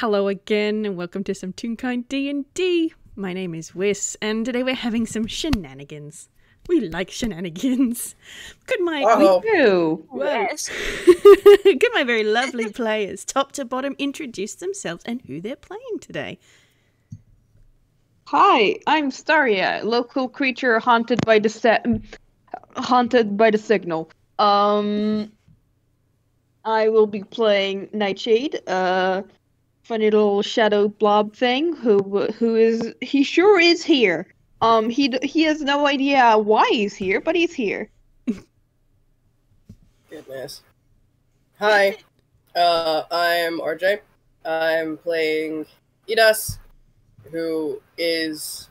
Hello again, and welcome to some Toonkind D&D. My name is Whis, and today we're having some shenanigans. We like shenanigans. Could my We do. Yes. Could my very lovely players, top to bottom, introduce themselves and who they're playing today? Hi, I'm Staria, local creature haunted by the signal. I will be playing Nightshade, funny little shadow blob thing he sure is here. He has no idea why he's here, but he's here. Goodness. Hi, I'm RJ. I'm playing Idas, who is,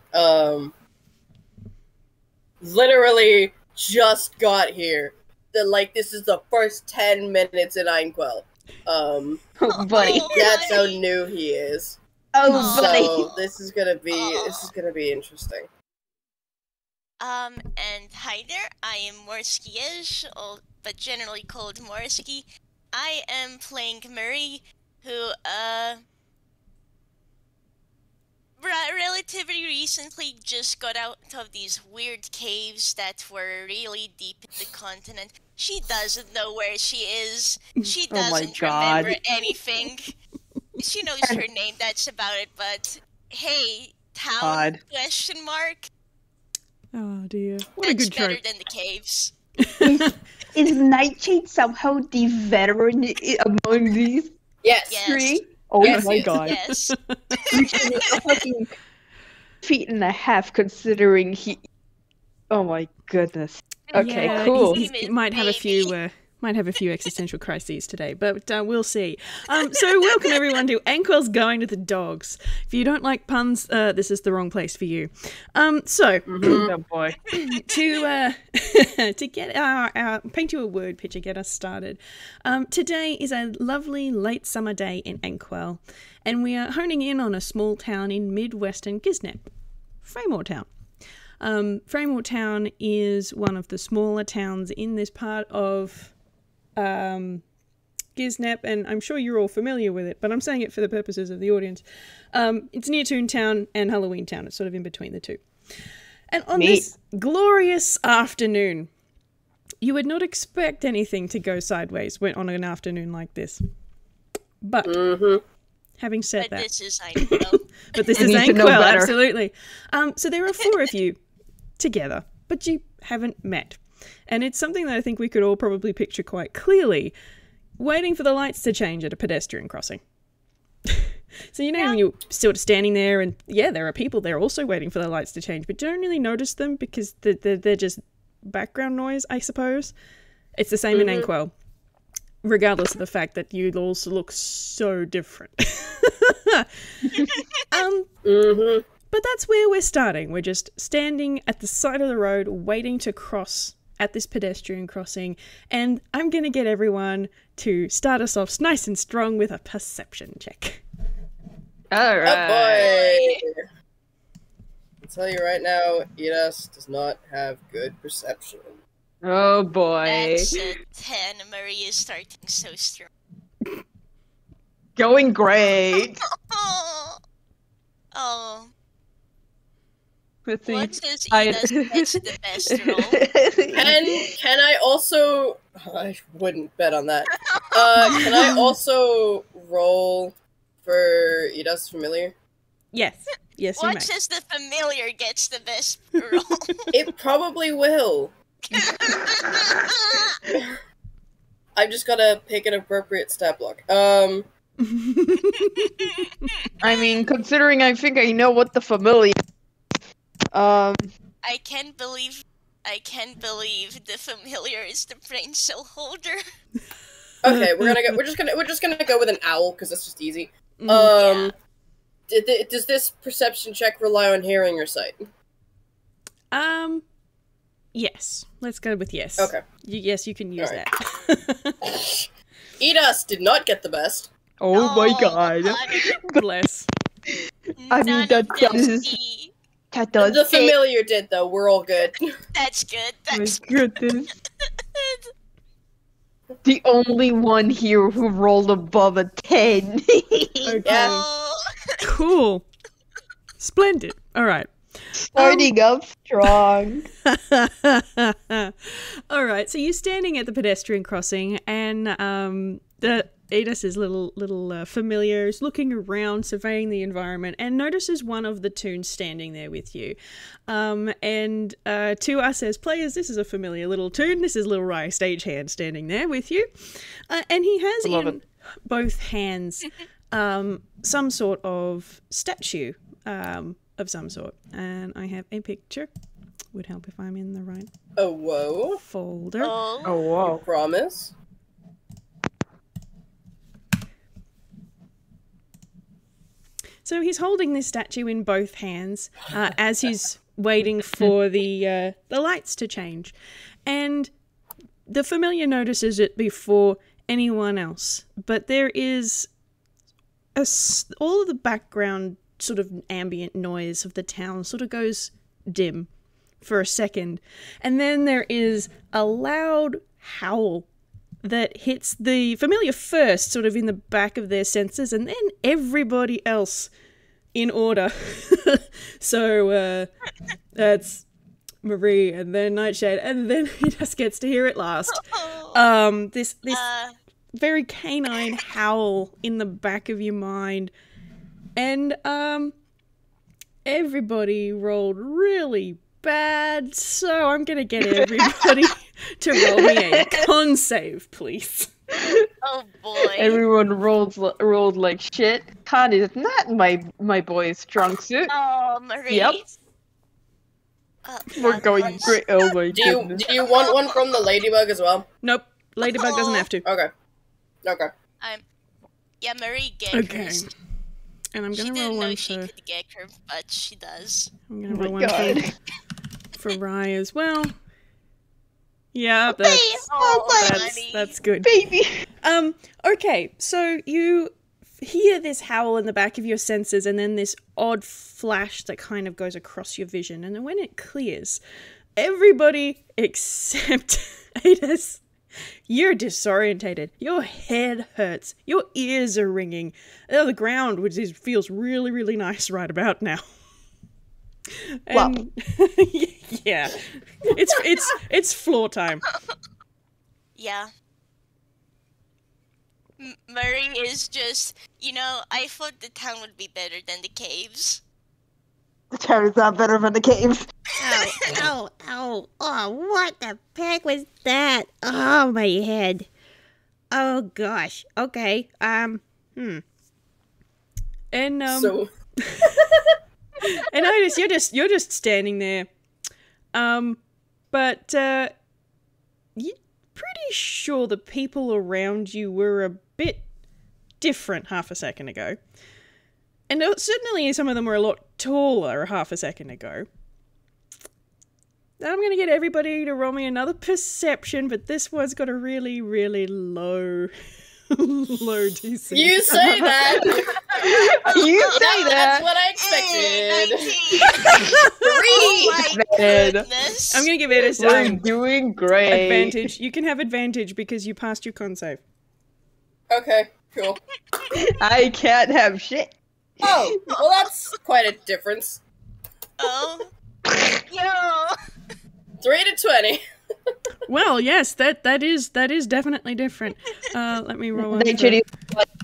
literally just got here. This is the first 10 minutes in Einquell. Oh, buddy. That's how new he is. Oh, buddy. So, this is gonna be interesting. And hi there, I am Morski, but generally called Morski. I am playing Murray, who, relatively recently just got out of these weird caves that were really deep in the continent. She doesn't know where she is. She doesn't remember anything. She knows her name, that's about it, but hey, town, question mark? Oh dear. What a That's good better trope. than the caves. Is Nightshade somehow the veteran among these Yes. three? Oh Yes, my yes, god. Yes. A fucking feet and a half considering he... Oh my goodness. Okay, Yeah, cool. He might have a few existential crises today, but we'll see. So welcome everyone to Einquell's Going to the Dogs. If you don't like puns, this is the wrong place for you. Oh boy. To get our paint you a word picture, get us started. Today is a lovely late summer day in Einquell, and we are honing in on a small town in mid-western Gisnep, Fraymore Town. Fraymore Town is one of the smaller towns in this part of Gisnep, and I'm sure you're all familiar with it, but I'm saying it for the purposes of the audience. It's near Toontown and Halloween Town. It's sort of in between the two. And on this glorious afternoon, you would not expect anything to go sideways on an afternoon like this. But having said that, This is Einquell. but this is Einquell, absolutely. So there are four of you together, but you haven't met. And it's something that I think we could all probably picture quite clearly, waiting for the lights to change at a pedestrian crossing. So you know when you're sort of standing there and, yeah, there are people there also waiting for the lights to change, but you don't really notice them because they're just background noise, I suppose. It's the same in Einquell, regardless of the fact that you all look so different. But that's where we're starting. We're just standing at the side of the road waiting to cross at this pedestrian crossing, and I'm going to get everyone to start us off nice and strong with a perception check. Alright. Oh boy! I'll tell you right now, Idas does not have good perception. Oh boy. That's a 10. Murray is starting so strong. Going great. Oh. Let's see. What does Ida's gets the best roll? Can I also... I wouldn't bet on that. Can I also roll for Ida's familiar? Yes, you What may. says the familiar gets the best roll? It probably will. I've just gotta pick an appropriate stat block. I mean, considering I think I know what the familiar... I can't believe the familiar is the brain cell holder. Okay, we're just gonna go with an owl because that's just easy. Yeah. Does this perception check rely on hearing or sight? Yes. Let's go with yes. Okay. Yes, you can use All right. that. Idas did not get the best. Oh my god. Bless. I mean, that does... The familiar did though. We're all good. That's good. That's My goodness. The only one here who rolled above a 10. Okay. Oh. Cool. Splendid. All right. Starting up strong. All right. So you're standing at the pedestrian crossing, and the Edis's little familiar is looking around, surveying the environment, and notices one of the Toons standing there with you. And to us as players, this is a familiar little Toon. This is Lil Rai Stagehand standing there with you, and he has in both hands some sort of statue of some sort. And I have a picture. Would help if I'm in the right folder. Oh, whoa. You promise? So he's holding this statue in both hands as he's waiting for the lights to change. And the familiar notices it before anyone else. But there is all of the background sort of ambient noise of the town sort of goes dim for a second. And then there is a loud howl that hits the familiar first, sort of in the back of their senses, and then everybody else in order. So that's Marie, and then Nightshade, and then he just gets to hear it last. This very canine howl in the back of your mind, and everybody rolled really bad, so I'm gonna get everybody to roll me a con save, please. Oh boy. Everyone rolled like shit. Con is not my boy's strong suit. Oh, Marie. Yep. We're going great. Oh my Do goodness. you want one from the ladybug as well? Nope, Ladybug doesn't have to. Okay. Yeah, Marie get Okay. hers. And I'm She gonna didn't roll know one she for. could get her, but she does. I'm gonna Oh roll my one god. for Rye as well. Yeah, that's honey. that's good. Baby. Okay, so you hear this howl in the back of your senses, and then this odd flash that kind of goes across your vision, and then when it clears, everybody except Adis, you're disorientated. Your head hurts. Your ears are ringing. Oh, the ground feels really, really nice right about now. And yeah, it's floor time. Yeah. Marie is just, I thought the town would be better than the caves. The town is not better than the caves. Ow. Oh, what the heck was that? Oh, my head. Oh, gosh. Okay, And, So and Otis, you're just standing there. But you're pretty sure the people around you were a bit different half a second ago. And certainly some of them were a lot taller half a second ago. I'm going to get everybody to roll me another perception, but this one's got a really, really low DC. you say that. You say That's that. what I expected. Oh my Man. goodness. I'm going to give it a We're doing great. advantage. You can have advantage because you passed your con save. Okay, cool. I can't have shit. Oh, well, that's quite a difference. Oh. Yo. 3 to 20. Well, yes, that is definitely different. Let me roll one. Nightshade is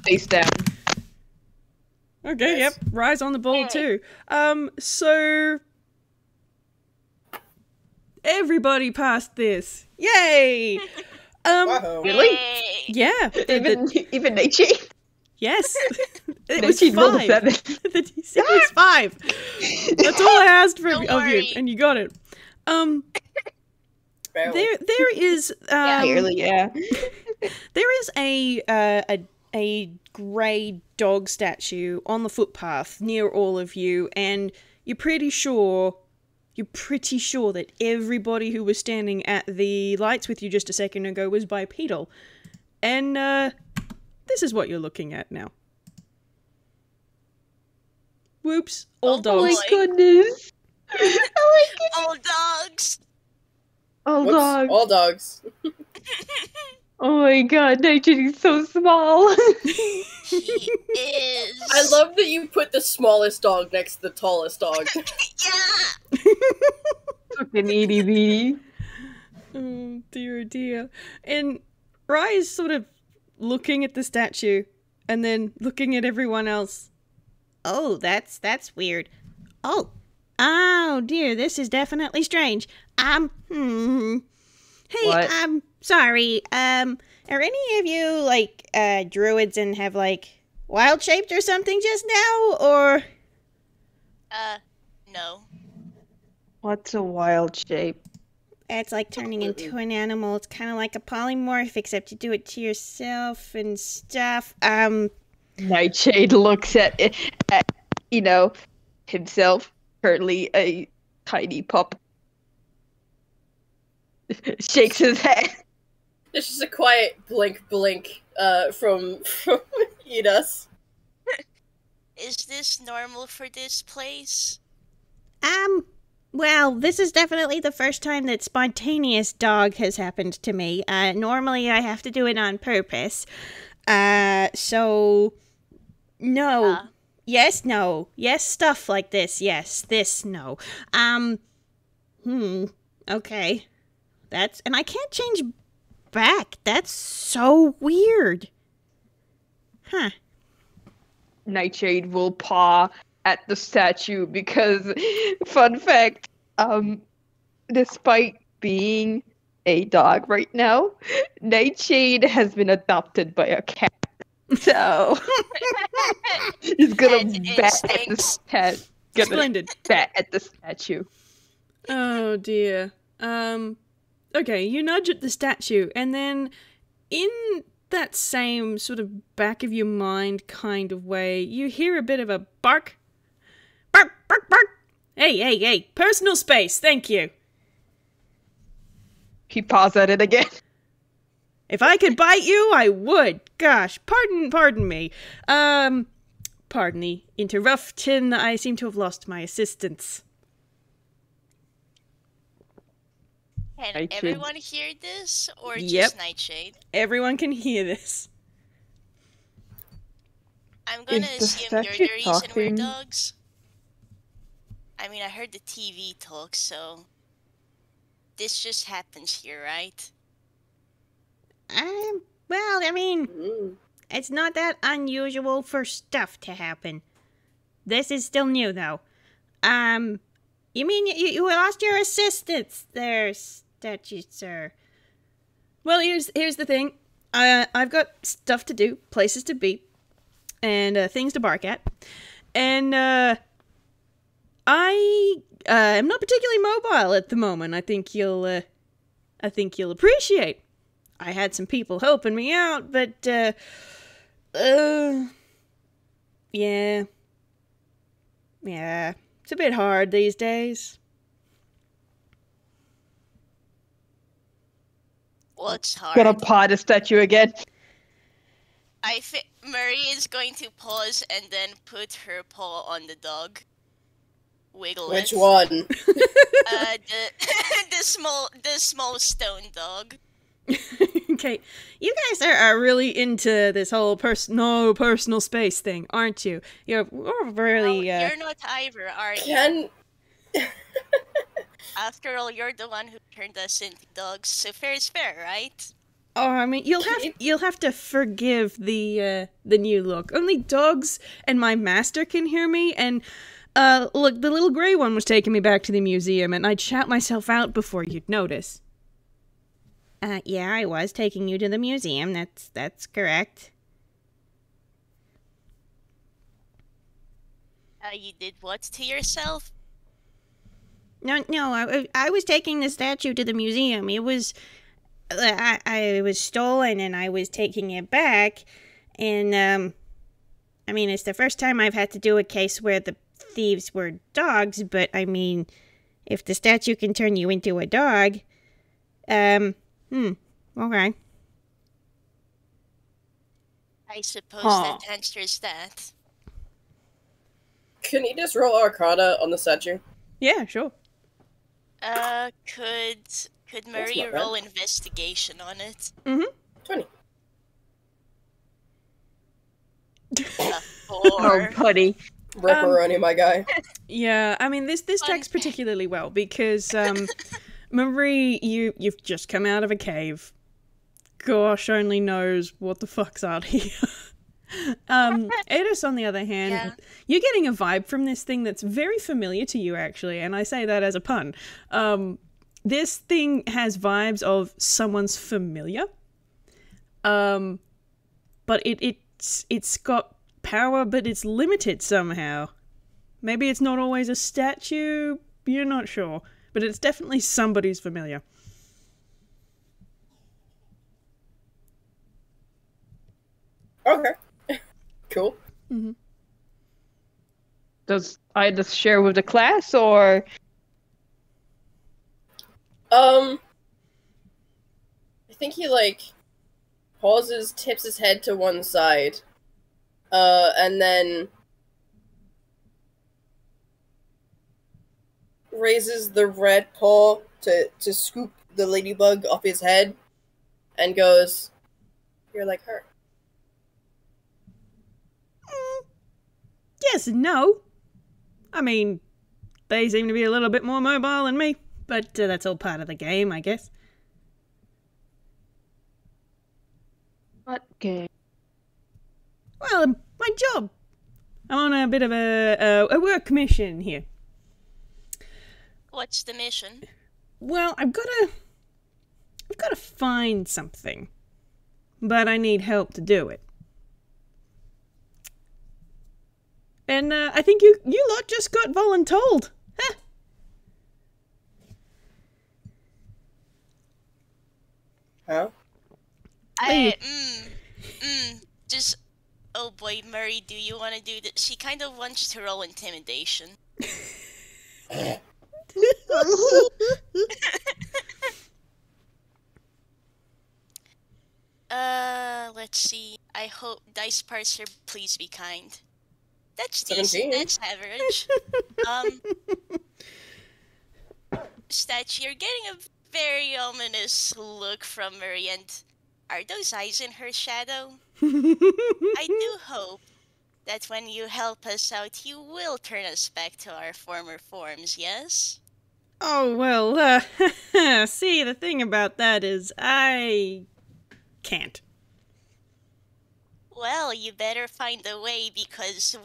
face down. Okay, Yes. yep, Rise on the ball too. So everybody passed this. Yay! Wow. Really? Yay. Yeah. Even Nightshade? Yes. It was Nightshade rolled a 5. 7. The DC was 5. That's all I asked Don't of you, worry. and you got it. Barely. There is Barely, yeah. there is a grey dog statue on the footpath near all of you, and you're pretty sure that everybody who was standing at the lights with you just a second ago was bipedal. And this is what you're looking at now. Whoops, all Oh, Oh my dogs. boy. goodness. Oh my goodness. All dogs. Oh, Whoops, dog. all dogs. Oh my god, Nightshade is so small. He is. I love that you put the smallest dog next to the tallest dog. Yeah. Fucking itty bitty. Oh dear, dear. And Rai is sort of looking at the statue and then looking at everyone else. Oh, that's weird. Oh dear, this is definitely strange. Hey, What? I'm sorry. Are any of you like druids and have like wild shaped or something just now, or? No. What's a wild shape? It's like turning into an animal. It's kind of like a polymorph, except you do it to yourself and stuff. Nightshade looks at himself, currently a tiny pup. Shakes his head. There's just a quiet blink from Edus. Is this normal for this place? Well, this is definitely the first time that spontaneous dog has happened to me. Normally I have to do it on purpose. So, no. Yes, no. Yes, stuff like this. Yes, this, no. Okay. And I can't change back. That's so weird. Huh. Nightshade will paw at the statue because, fun fact, despite being a dog right now, Nightshade has been adopted by a cat. So he's gonna bat at the cat. Splendid. Bat at the statue. Oh dear. Okay, you nudge at the statue, and then in that same sort of back of your mind kind of way, you hear a bit of a bark. Bark, bark, bark. Hey, personal space, thank you. He paws at it again. If I could bite you, I would. Gosh, pardon me. Pardon the interruption. I seem to have lost my assistance. Can Nightshade. everyone hear this, or Yep. just Nightshade? Everyone can hear this. I'm gonna Is the assume you're statue the reason we're talking? dogs. I mean, I heard the TV talk, so this just happens here, right? Well, I mean, Mm. it's not that unusual for stuff to happen. This is still new, though. You mean you lost your assistants there, statue, sir? Well, here's the thing. I've got stuff to do, places to be, and things to bark at, and I am not particularly mobile at the moment. I think you'll appreciate. I had some people helping me out, but yeah, it's a bit hard these days. What's hard? Gonna paw the statue again. Marie is going to pause and then put her paw on the dog. Wiggle Which it. one? The small stone dog. Okay, you guys are really into this whole personal space thing, aren't you? You're really. Well, you're not either, are you? Can After all, you're the one who turned us into dogs, so fair is fair, right? Oh, I mean, you'll have to forgive the new look. Only dogs and my master can hear me, and look, the little grey one was taking me back to the museum, and I'd shout myself out before you'd notice. Yeah, I was taking you to the museum. That's correct. You did what to yourself? No, I was taking the statue to the museum. It was, I was stolen and I was taking it back. And, I mean, it's the first time I've had to do a case where the thieves were dogs, but I mean, if the statue can turn you into a dog, okay. I suppose Huh. that answers that. you just roll Arcana on the statue? Yeah, sure. Could Marie not bad. roll investigation on it? 20. Oh, buddy. Ripperoni, my guy. Yeah, I mean, this tracks particularly well because, Marie, you've just come out of a cave. Gosh only knows what the fuck's out here. Edis, on the other hand, you're getting a vibe from this thing that's very familiar to you, actually, and I say that as a pun. This thing has vibes of someone's familiar, but it's got power, but it's limited somehow. Maybe it's not always a statue, you're not sure, but it's definitely somebody's familiar. Okay. Cool. Mm-hmm. Does I just share with the class, or? I think he, like, pauses, tips his head to one side, and then raises the red paw to scoop the ladybug off his head, and goes, "You're like her." Yes and no. I mean, they seem to be a little bit more mobile than me, but that's all part of the game, I guess. What game? Well, my job. I'm on a bit of a work mission here. What's the mission? Well, I've got to find something, but I need help to do it. And I think you lot just got voluntold. Huh? Huh? Just, oh boy, Murray, do you want to do that? She kind of wants to roll intimidation. Let's see. I hope Dice Parser, please be kind. That's decent. 17. That's average. Stat, you're getting a very ominous look from Murray, and are those eyes in her shadow? I do hope that when you help us out, you will turn us back to our former forms, yes? Oh, well, see, the thing about that is I can't. Well, you better find a way, because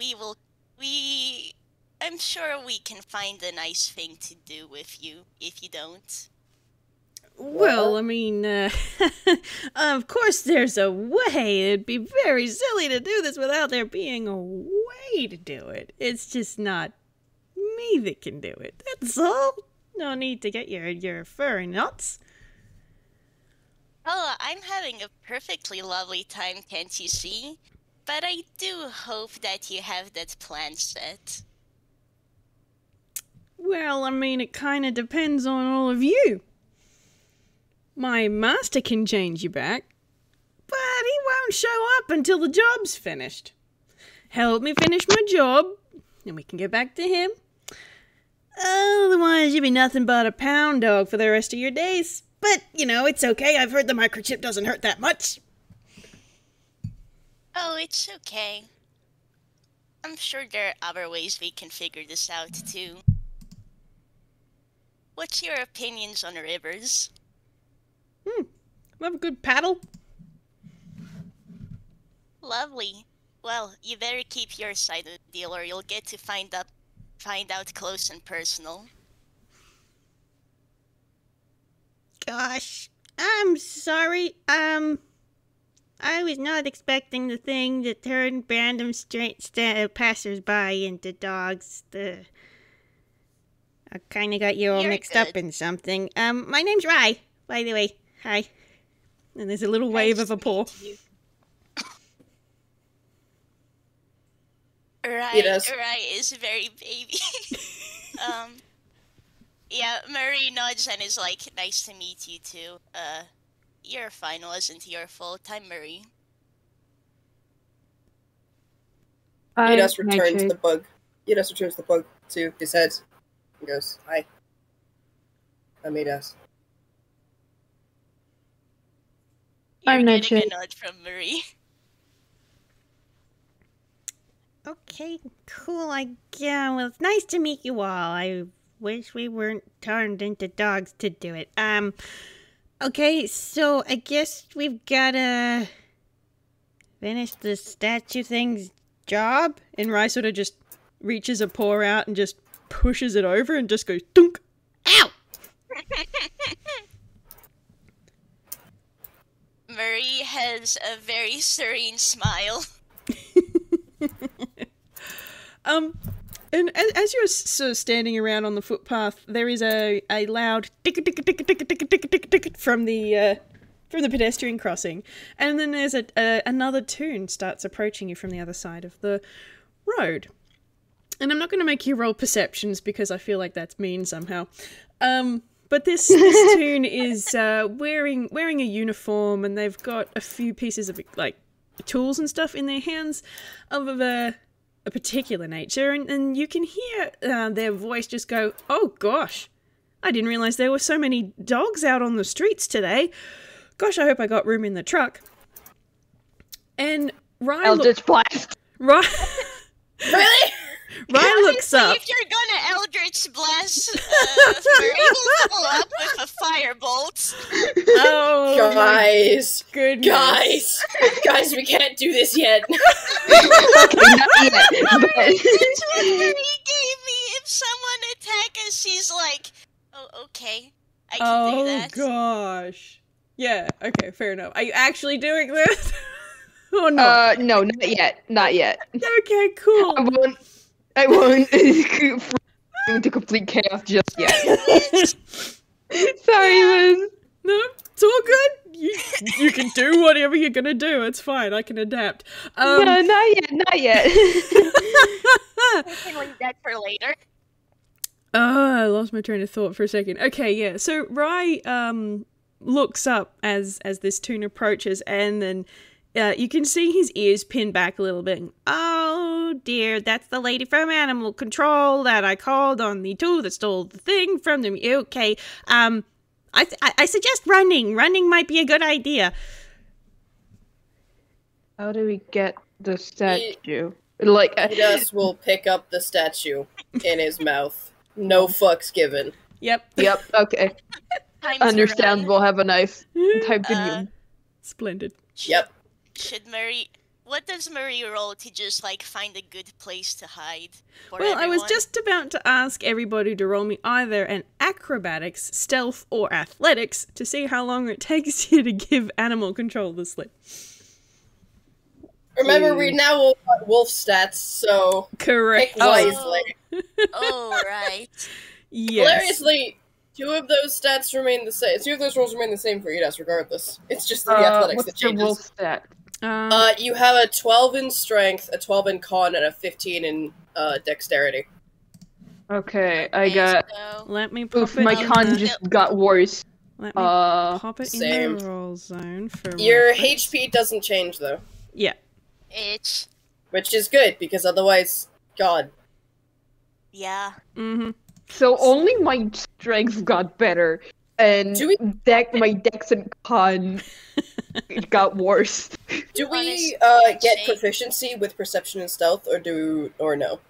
I'm sure we can find a nice thing to do with you, if you don't. Well, I mean, of course there's a way. It'd be very silly to do this without there being a way to do it. It's just not me that can do it. That's all. No need to get your furry nuts. Oh, I'm having a perfectly lovely time, can't you see? But I do hope that you have that plan set. Well, I mean, it kind of depends on all of you. My master can change you back, but he won't show up until the job's finished. Help me finish my job, and we can get back to him. Otherwise, you'll be nothing but a pound dog for the rest of your days. But, you know, it's okay. I've heard the microchip doesn't hurt that much. Oh, it's okay. I'm sure there are other ways we can figure this out, too. What's your opinions on rivers? Have a good paddle. Lovely. Well, you better keep your side of the deal, or you'll get to find out close and personal. Gosh, I'm sorry. I was not expecting the thing that turned random passers-by into dogs. I kind of got you all mixed up in something. My name's Rai, by the way. Hi. And there's a little wave of a paw. Rai is very baby. Yeah, Murray nods and is like, nice to meet you too. You're fine, wasn't your fault. I'm Murray. Yudas returns the bug. Yudas returns the bug to his head and goes, "Hi. I'm Yudas." I'm You're not getting sure. a nod from Marie. Okay, cool. Yeah, well, it's nice to meet you all. I wish we weren't turned into dogs to do it. Okay, so I guess we've gotta finish the statue thing's job. And Rai sort of just reaches a paw out and just pushes it over and just goes dunk. Ow! Marie has a very serene smile. And as you're sort of standing around on the footpath, there is a loud tick tick tick tick tick tick tick tick from the pedestrian crossing, and then there's another toon starts approaching you from the other side of the road. And I'm not going to make you roll perceptions because I feel like that's mean somehow. But this toon is wearing a uniform, and they've got a few pieces of like tools and stuff in their hands of a particular nature, and you can hear their voice just go, "Oh gosh, I didn't realize there were so many dogs out on the streets today. Gosh, I hope I got room in the truck." And Ryan Eldritch Blast. Ryan Really? looks up. If you're gonna Eldritch Blast, Marie will level up with a firebolt. Oh, Guys. goodness. Guys, we can't do this yet. Okay, not yet, but- That's what Marie gave me. If someone attack us, she's like, "Oh, okay, I can do Oh that." gosh. Yeah. Okay. Fair enough. Are you actually doing this? Or not? No, not yet. Not yet. Okay. Cool. I won't into complete chaos just yet. Sorry, Whis. No, it's all good. You can do whatever you're gonna do. It's fine. I can adapt. No, not yet. Not yet. I can leave that for later. Oh, I lost my train of thought for a second. Okay, yeah. So Rai looks up as this toon approaches, and then you can see his ears pinned back a little bit. Oh dear, that's the lady from Animal Control that I called on the tool that stole the thing from them. Okay, I suggest running. Running might be a good idea. How do we get the statue? Like, Midas will pick up the statue in his mouth. No fucks given. Yep. Yep. Okay. Time to Understandable. Have a nice type video. Splendid. Yep. Should Marie... What does Marie roll to just, like, find a good place to hide for Well, I was everyone? just about to ask everybody to roll me either an acrobatics, stealth, or athletics to see how long it takes you to give Animal Control the slip. Remember, we now will got wolf stats, so Correct. pick wisely. Oh, right. Yes. Hilariously, two of those stats remain the same. Two of those rolls remain the same for Edas, regardless. It's just the athletics that What's your changes. wolf stat? You have a 12 in strength, a 12 in con, and a 15 in dexterity. Okay, I Okay, got. so- Let me pop Oof, it my in con the, just got worse. let me pop it in Same. the roll zone for Your reference. HP doesn't change, though. Yeah. It's... Which is good, because otherwise, God. Yeah. Mm-hmm. So only my strength got better, and Do we- my dex and con got worse. Do we Honest- get say- proficiency with perception and stealth, or no?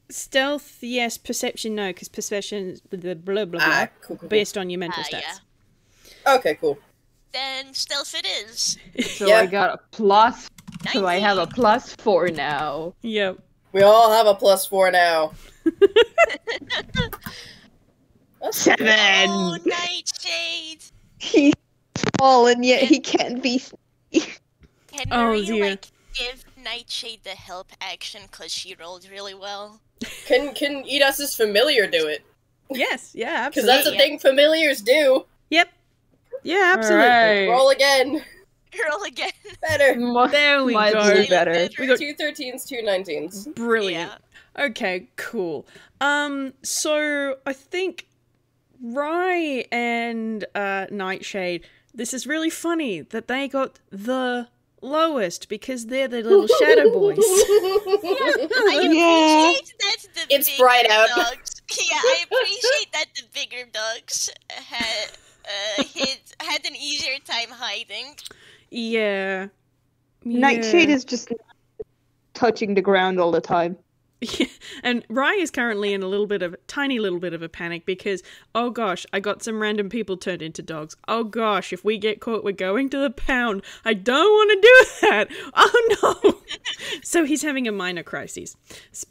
Stealth, yes. Perception, no, because perception is blah, blah, blah, blah, Cool. based on your mental Yeah. stats. Okay, cool. Then stealth it is. So Yeah. I got a plus. So I have a 19. +4 now. Yep. We all have a +4 now. That's 7. Oh, Nightshade. He's small and yet he can't be. Can Oh, Marie, dear. like, give Nightshade the help action because she rolled really well? Can Edas' familiar do it? Yes, yeah, Because absolutely. that's a thing familiars do. Yep. Yeah, absolutely. Alright. Roll again. Roll again. Better. There we Much go. better. We got 2 13s, 2 19s. brilliant. Yeah. Okay, cool. So I think Rai and Nightshade, this is really funny that they got the lowest because they're the little shadow boys. I Yeah. appreciate that It's bigger bright out. dogs. Yeah, I appreciate that the bigger dogs had had an easier time hiding. Yeah. Nightshade is just touching the ground all the time. Yeah. And Rai is currently in tiny little bit of a panic because, oh gosh, I got some random people turned into dogs. Oh gosh, if we get caught, we're going to the pound. I don't want to do that. Oh no. So he's having a minor crisis.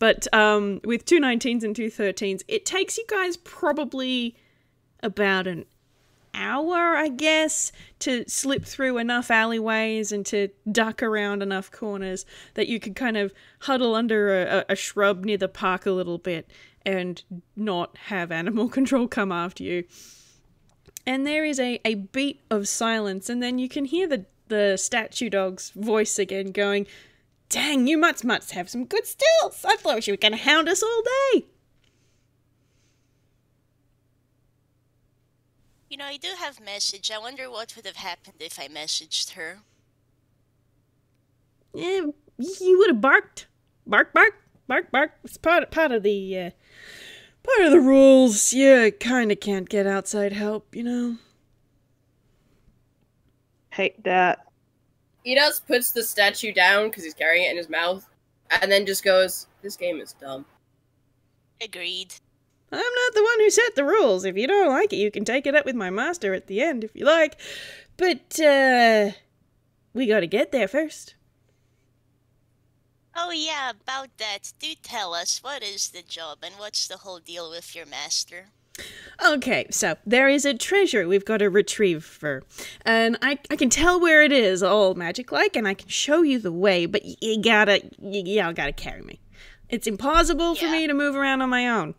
But with 2 19s and 2 13s, it takes you guys probably about an hour, I guess, to slip through enough alleyways and to duck around enough corners that you could kind of huddle under a shrub near the park a little bit and not have animal control come after you. And there is a beat of silence, and then you can hear the statue dog's voice again going, "Dang, you must have some good stills. I thought you were going to hound us all day." You know, I do have message. I wonder what would have happened if I messaged her. Yeah, you would have barked. Bark, bark, bark, bark. It's part of the rules. You kind of can't get outside help, you know? Hate that. Edos puts the statue down because he's carrying it in his mouth, and then just goes, "This game is dumb." Agreed. I'm not the one who set the rules. If you don't like it, you can take it up with my master at the end if you like. But, we gotta get there first. Oh yeah, about that. Do tell us, what is the job and what's the whole deal with your master? Okay, so there is a treasure we've got to retrieve for. And I can tell where it is, all magic-like, and I can show you the way, but you gotta carry me. It's impossible for me to move around on my own.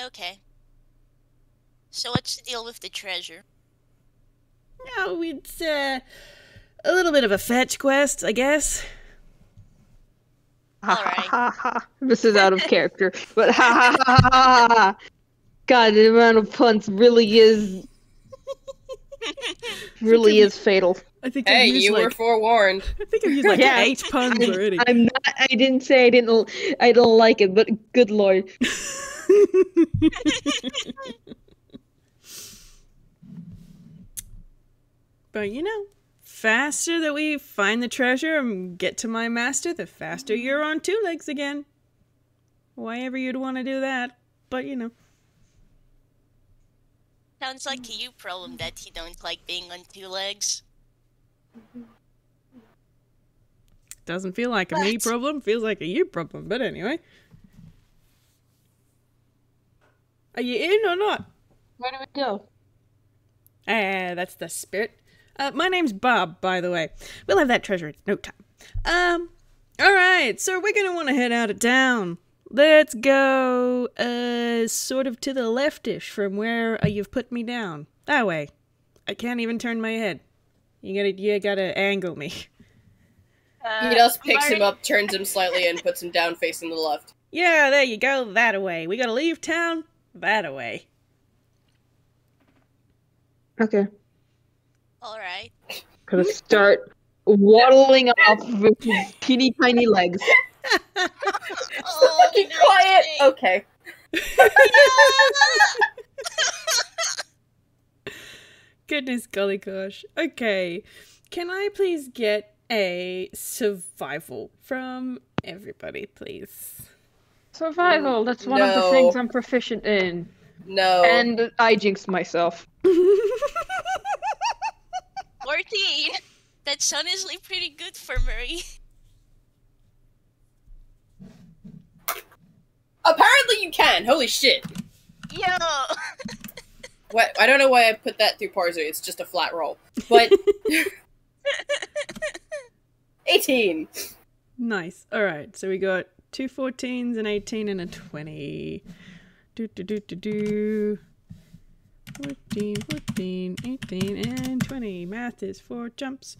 Okay. So what's the deal with the treasure? No, it's a little bit of a fetch quest, I guess. Ha ha ha ha. This is out of character, but ha ha ha ha ha. God, the amount of puns really is fatal. I think hey, you were forewarned. I think I've used like 8 puns already. I'm not. I didn't say I didn't. I don't like it, but good lord. But you know, faster that we find the treasure and get to my master, the faster you're on 2 legs again. Why ever you'd want to do that, but you know. Sounds like a you problem that you don't like being on 2 legs. Doesn't feel like a me problem, feels like a you problem, but anyway. Are you in or not? Where do we go? That's the spirit. My name's Bob, by the way. We'll have that treasure in no time. Alright, so we're gonna want to head out of town. Let's go, sort of to the leftish from where you've put me down. That way. I can't even turn my head. You gotta angle me. He just picks him up, turns him slightly, and puts him down facing the left. Yeah, there you go, that way. We gotta leave town, that way. Okay. Alright. Gonna start waddling off with his teeny tiny legs. Oh, Keep quiet! Okay. Goodness golly gosh. Okay. Can I please get a survival from everybody, please? Survival, that's one of the things I'm proficient in. No. And I jinxed myself. 14! That's honestly pretty good for Murray. Apparently you can! Holy shit! Yo! What? I don't know why I put that through parser, it's just a flat roll. But... 18! Nice. Alright, so we got 2 14s, an 18, and a 20. 14, 14, 18, and 20. Math is 4 jumps.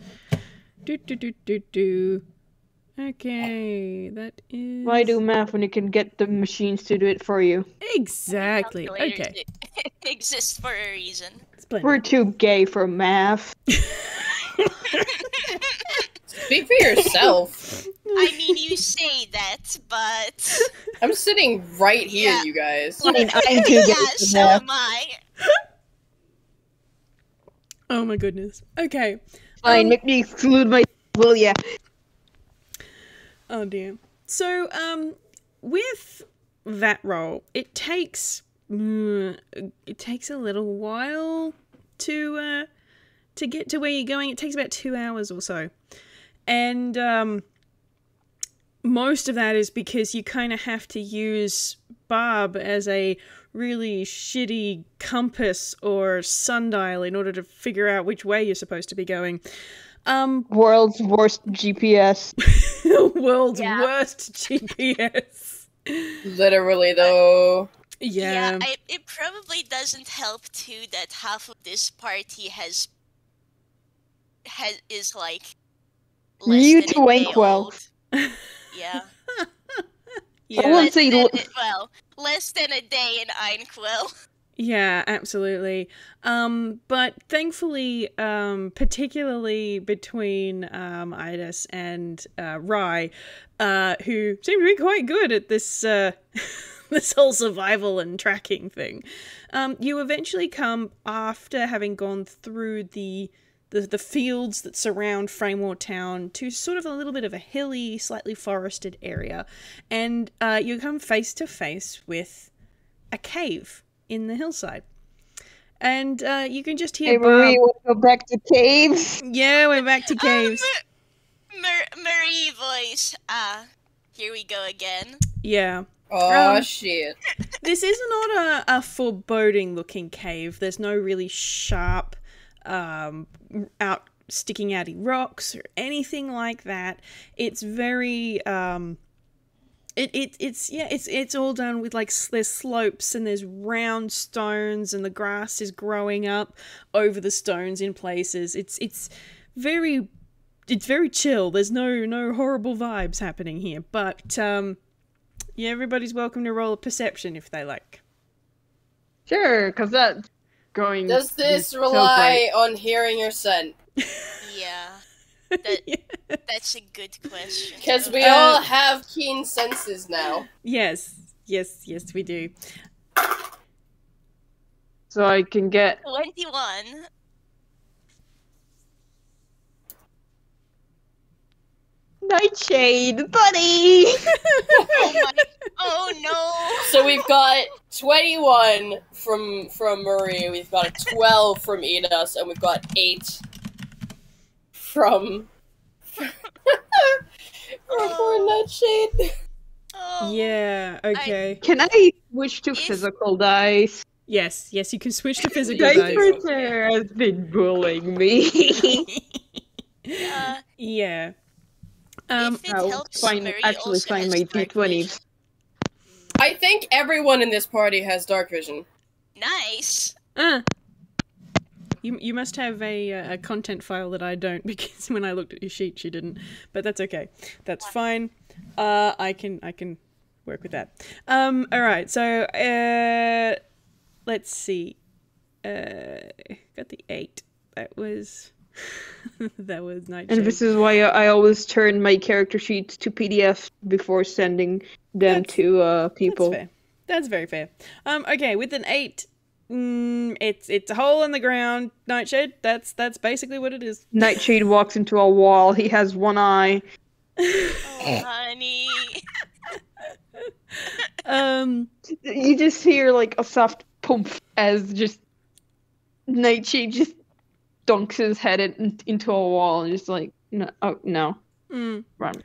Okay, that is... Why do math when you can get the machines to do it for you? Exactly. Okay. It exists for a reason. Splendid. We're too gay for math. Speak for yourself. I mean, you say that, but... I'm sitting right here, Yeah. you guys. I mean, I'm too Yeah, so am I. Oh my goodness. Okay. Fine, make me exclude my, will ya? Oh dear. So, with that roll, it takes a little while to get to where you're going. It takes about 2 hours or so, and most of that is because you kind of have to use Barb as a really shitty compass or sundial in order to figure out which way you're supposed to be going. World's worst GPS. World's worst GPS. Literally, though. Yeah. It probably doesn't help too that half of this party is like less New than to a day Einquell. old. Yeah. Yeah. I won't say less than a day in Einquell. Yeah, absolutely. But thankfully, particularly between Idis and Rai, who seem to be quite good at this this whole survival and tracking thing, you eventually come, after having gone through the fields that surround Framewar Town, to sort of a little bit of a hilly, slightly forested area, and you come face to face with a cave in the hillside. And you can just hear Hey, Barb... Marie, we'll go back to caves. Yeah, we're back to caves. Marie voice. Here we go again. Yeah. Oh, shit. This is not a foreboding looking cave. There's no really sharp sticking outy rocks or anything like that. It's very it's all done with, like, there's slopes and there's round stones and the grass is growing up over the stones in places. It's very chill. There's no horrible vibes happening here. But yeah, everybody's welcome to roll a perception if they like. Sure, because that's going. Does this so rely on hearing your scent? Yeah. That's a good question. Because we all have keen senses now. Yes, we do. So I can get 21. Nightshade, buddy! Oh no! So we've got 21 from Marie, we've got a 12 from Edus, and we've got 8 from poor Nightshade. Oh. Yeah, okay. Can I switch to physical dice? Yes, you can switch to physical Dice dice. Ritter has been bullying me. Yeah. If it I'll helps, find Marie actually also find has my dark D20s. vision. I think everyone in this party has dark vision. Nice. You must have a content file that I don't, because when I looked at your sheet you didn't. But that's okay. That's fine. I can work with that. All right. So let's see. Got the 8. That was that was Nightshade. And this is why I always turn my character sheets to PDF before sending them to people. That's fair. That's very fair. Okay, with an 8, it's a hole in the ground. Nightshade. That's basically what it is. Nightshade walks into a wall. He has one eye. Oh, honey. You just hear like a soft pump as just Nightshade just dunks his head into a wall and just like, no, oh no, run.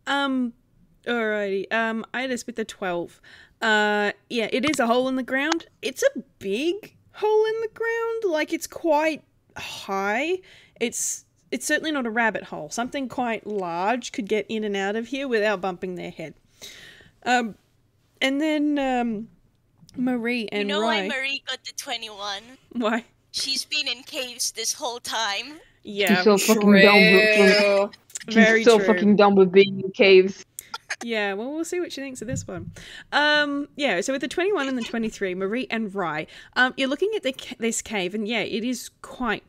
Alrighty. Idis with the 12. Yeah, it is a hole in the ground. It's a big hole in the ground. Like, it's quite high. It's certainly not a rabbit hole. Something quite large could get in and out of here without bumping their head. And then Marie and You know Rai. why Marie got the 21? Why? She's been in caves this whole time. Yeah, She's so fucking dumb with very She's so true. fucking dumb with being in caves. Yeah, well, we'll see what she thinks of this one. Yeah, so with the 21 and the 23, Marie and Rai, you're looking at this cave, and yeah, it is quite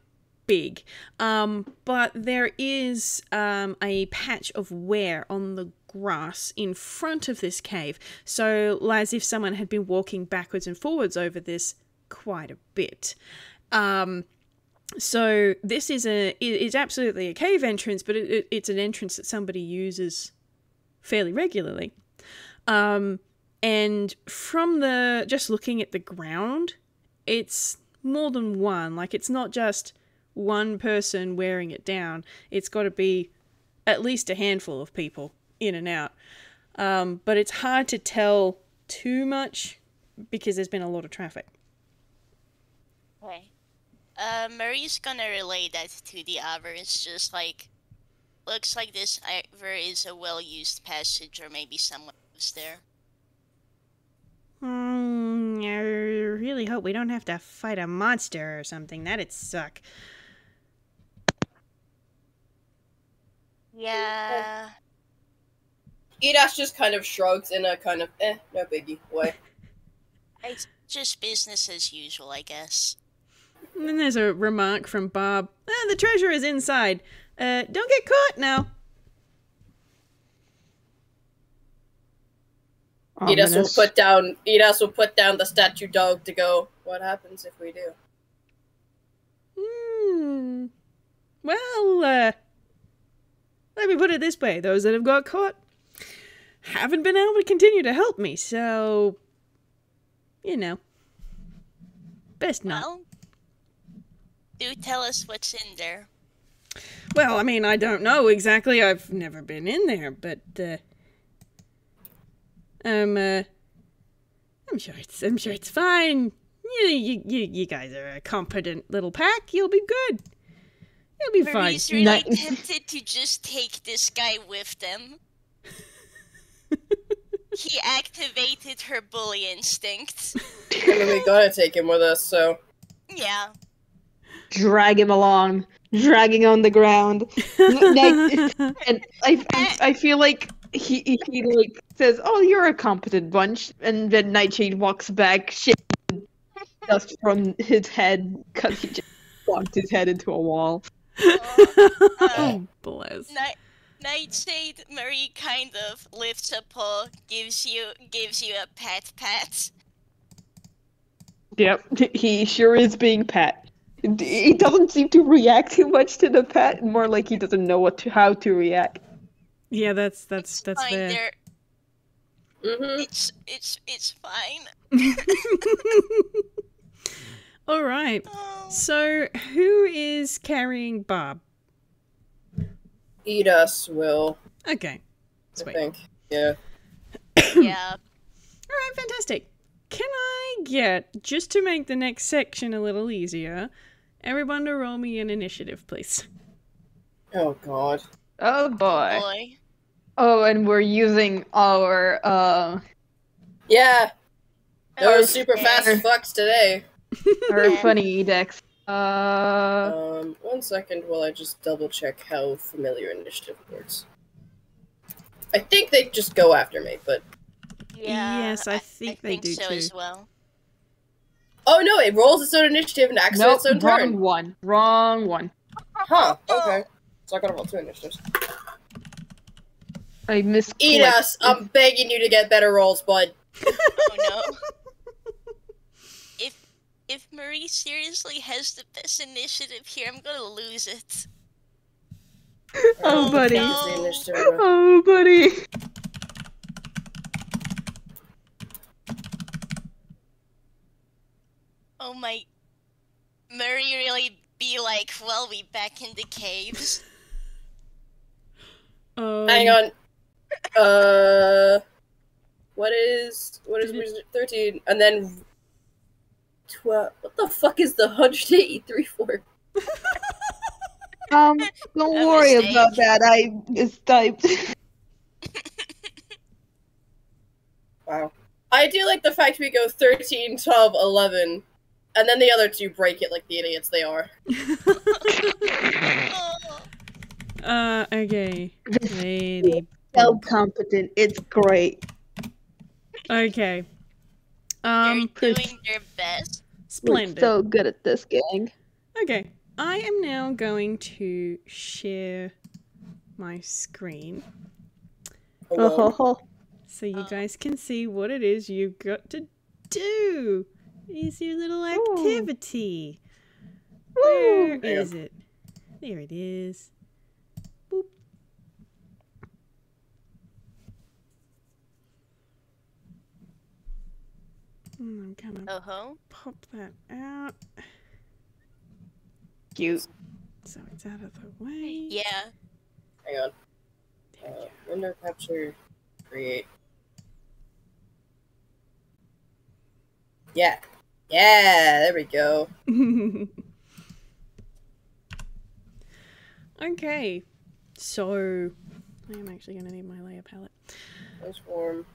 big. But there is a patch of wear on the grass in front of this cave, so as if someone had been walking backwards and forwards over this quite a bit. So this is absolutely a cave entrance, but it's an entrance that somebody uses fairly regularly. And from just looking at the ground, it's more than one. Like, it's not just one person wearing it down. It's got to be at least a handful of people in and out. But it's hard to tell too much because there's been a lot of traffic. Okay. Marie's gonna relay that to the others, just like, looks like this either is a well-used passage or maybe someone lives there. I really hope we don't have to fight a monster or something. That'd suck. Yeah. Edash just kind of shrugs in a kind of, no biggie way. It's just business as usual, I guess. And then there's a remark from Bob. The treasure is inside. Don't get caught now. Edas will put down the statue dog to go, what happens if we do? Well, let me put it this way. Those that have got caught haven't been able to continue to help me, so, you know, best not. Well, do tell us what's in there. Well, I mean, I don't know exactly. I've never been in there, but, I'm sure it's fine. You guys are a competent little pack. You'll be good. You'll be fine. Marie's really tempted to just take this guy with them. He activated her bully instinct. I mean, we gotta take him with us, so. Yeah. Drag him along, dragging on the ground. And I feel like he like says, "Oh, you're a competent bunch," and then Nightshade walks back, shaking dust from his head because he just bumped his head into a wall. Oh, bless. Nightshade, Marie kind of lifts a paw, gives you a pat. Yep, he sure is being pat. He doesn't seem to react too much to the pat, more like he doesn't know how to react. Yeah, that's Fine, fair. It's fine. All right. Oh. So, who is carrying Bob? Edas will, Okay. I Sweet. think. Yeah. Yeah. All right, fantastic. Can I get, just to make the next section a little easier, everyone to roll me an initiative, please? Oh, God. Oh boy. Boy. Oh, and we're using our Yeah! Our Those super fast fair. fucks today. our funny decks. 1 second while I just double check how familiar initiative works. I think they just go after me, but... Yeah. Yes, I think they do so too. as well. Oh no, it rolls its own initiative and acts on Nope, its own wrong turn. one. Wrong one. Huh, okay. So I gotta roll 2 initiatives. I misclicked. Edas, I'm begging you to get better rolls, bud. Oh no. If Marie seriously has the best initiative here, I'm gonna lose it. Oh, buddy. no. Use the initiative. Oh, buddy. Oh my. Marie really be like, well, we back in the caves. Hang on. What is 13? And then 12. What the fuck is the 183 for? Don't A worry mistake. about that. I mistyped. Wow. I do like the fact we go 13, 12, 11, and then the other two break it like the idiots they are. Oh. Okay. Lady. So competent. It's great. Okay. They're doing their best. We're Splendid. so good at this, gang. Okay. I am now going to share my screen Hello. so you guys can see what it is you've got to do. Is your little activity. Where is it? There it is. Boop. I'm gonna pop that out. Cute. So it's out of the way. Yeah. Hang on. Window capture, create. Yeah. Yeah, there we go. Okay. So I am actually going to need my layer palette. Transform.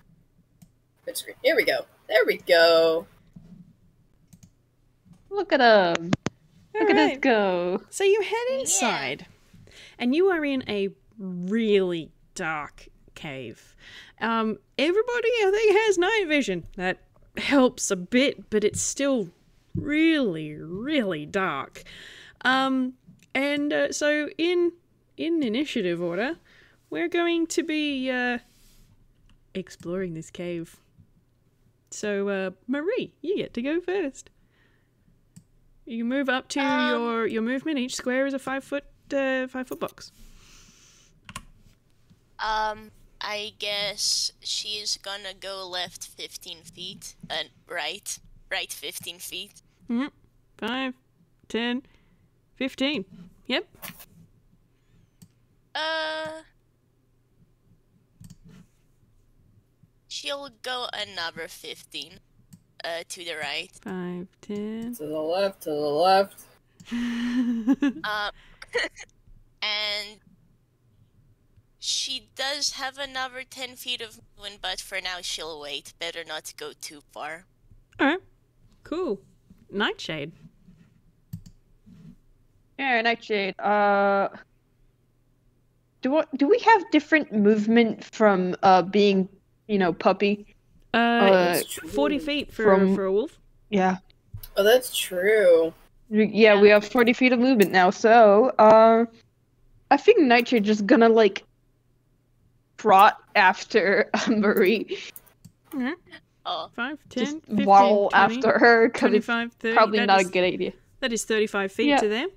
Bit screen. Here we go. There we go. Look at him. Look at us go. So you head inside, and you are in a really dark cave. Everybody, I think, has night vision. That helps a bit, but it's still really, really dark. So in initiative order, we're going to be exploring this cave. So, Marie, you get to go first. You can move up to your movement. Each square is a 5 foot box. I guess she's gonna go left 15 feet and right 15 feet. 5, 10, 15. Yep. She'll go another 15 to the right. 5, 10. To the left, to the left. And she does have another 10 feet of movement, but for now she'll wait. Better not to go too far. Alright. Cool. Nightshade. Yeah, Nightshade. Do we have different movement from being, puppy? It's 40 feet for a wolf. Yeah. Oh, that's true. Yeah, we have 40 feet of movement now, so I think Nightshade just gonna trot after Marie. Mm-hmm. Oh. 5, 10, just 15, waddle 20, after her, because it's 25, 30. probably not a good idea. That is 35 feet to there.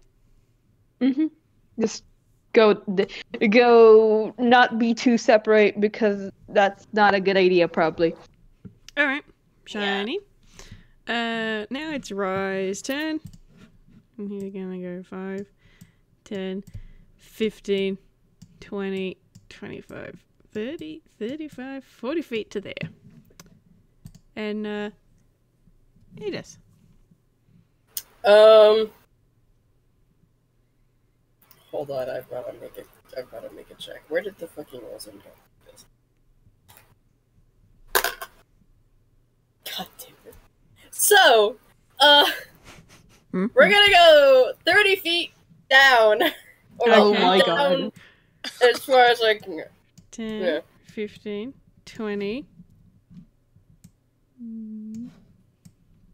Just go not be too separate, because that's not a good idea, probably. Alright. Shiny. Now it's Rise turn. And here we're gonna go 5, 10, 15, 20, 25, 30, 35, 40 feet to there. And it is. Hold on, I've gotta make a check. Where did the fucking rolls go? God damn it. So, we're gonna go 30 feet down. Oh my god. As far as I can go. 10, 15, 20,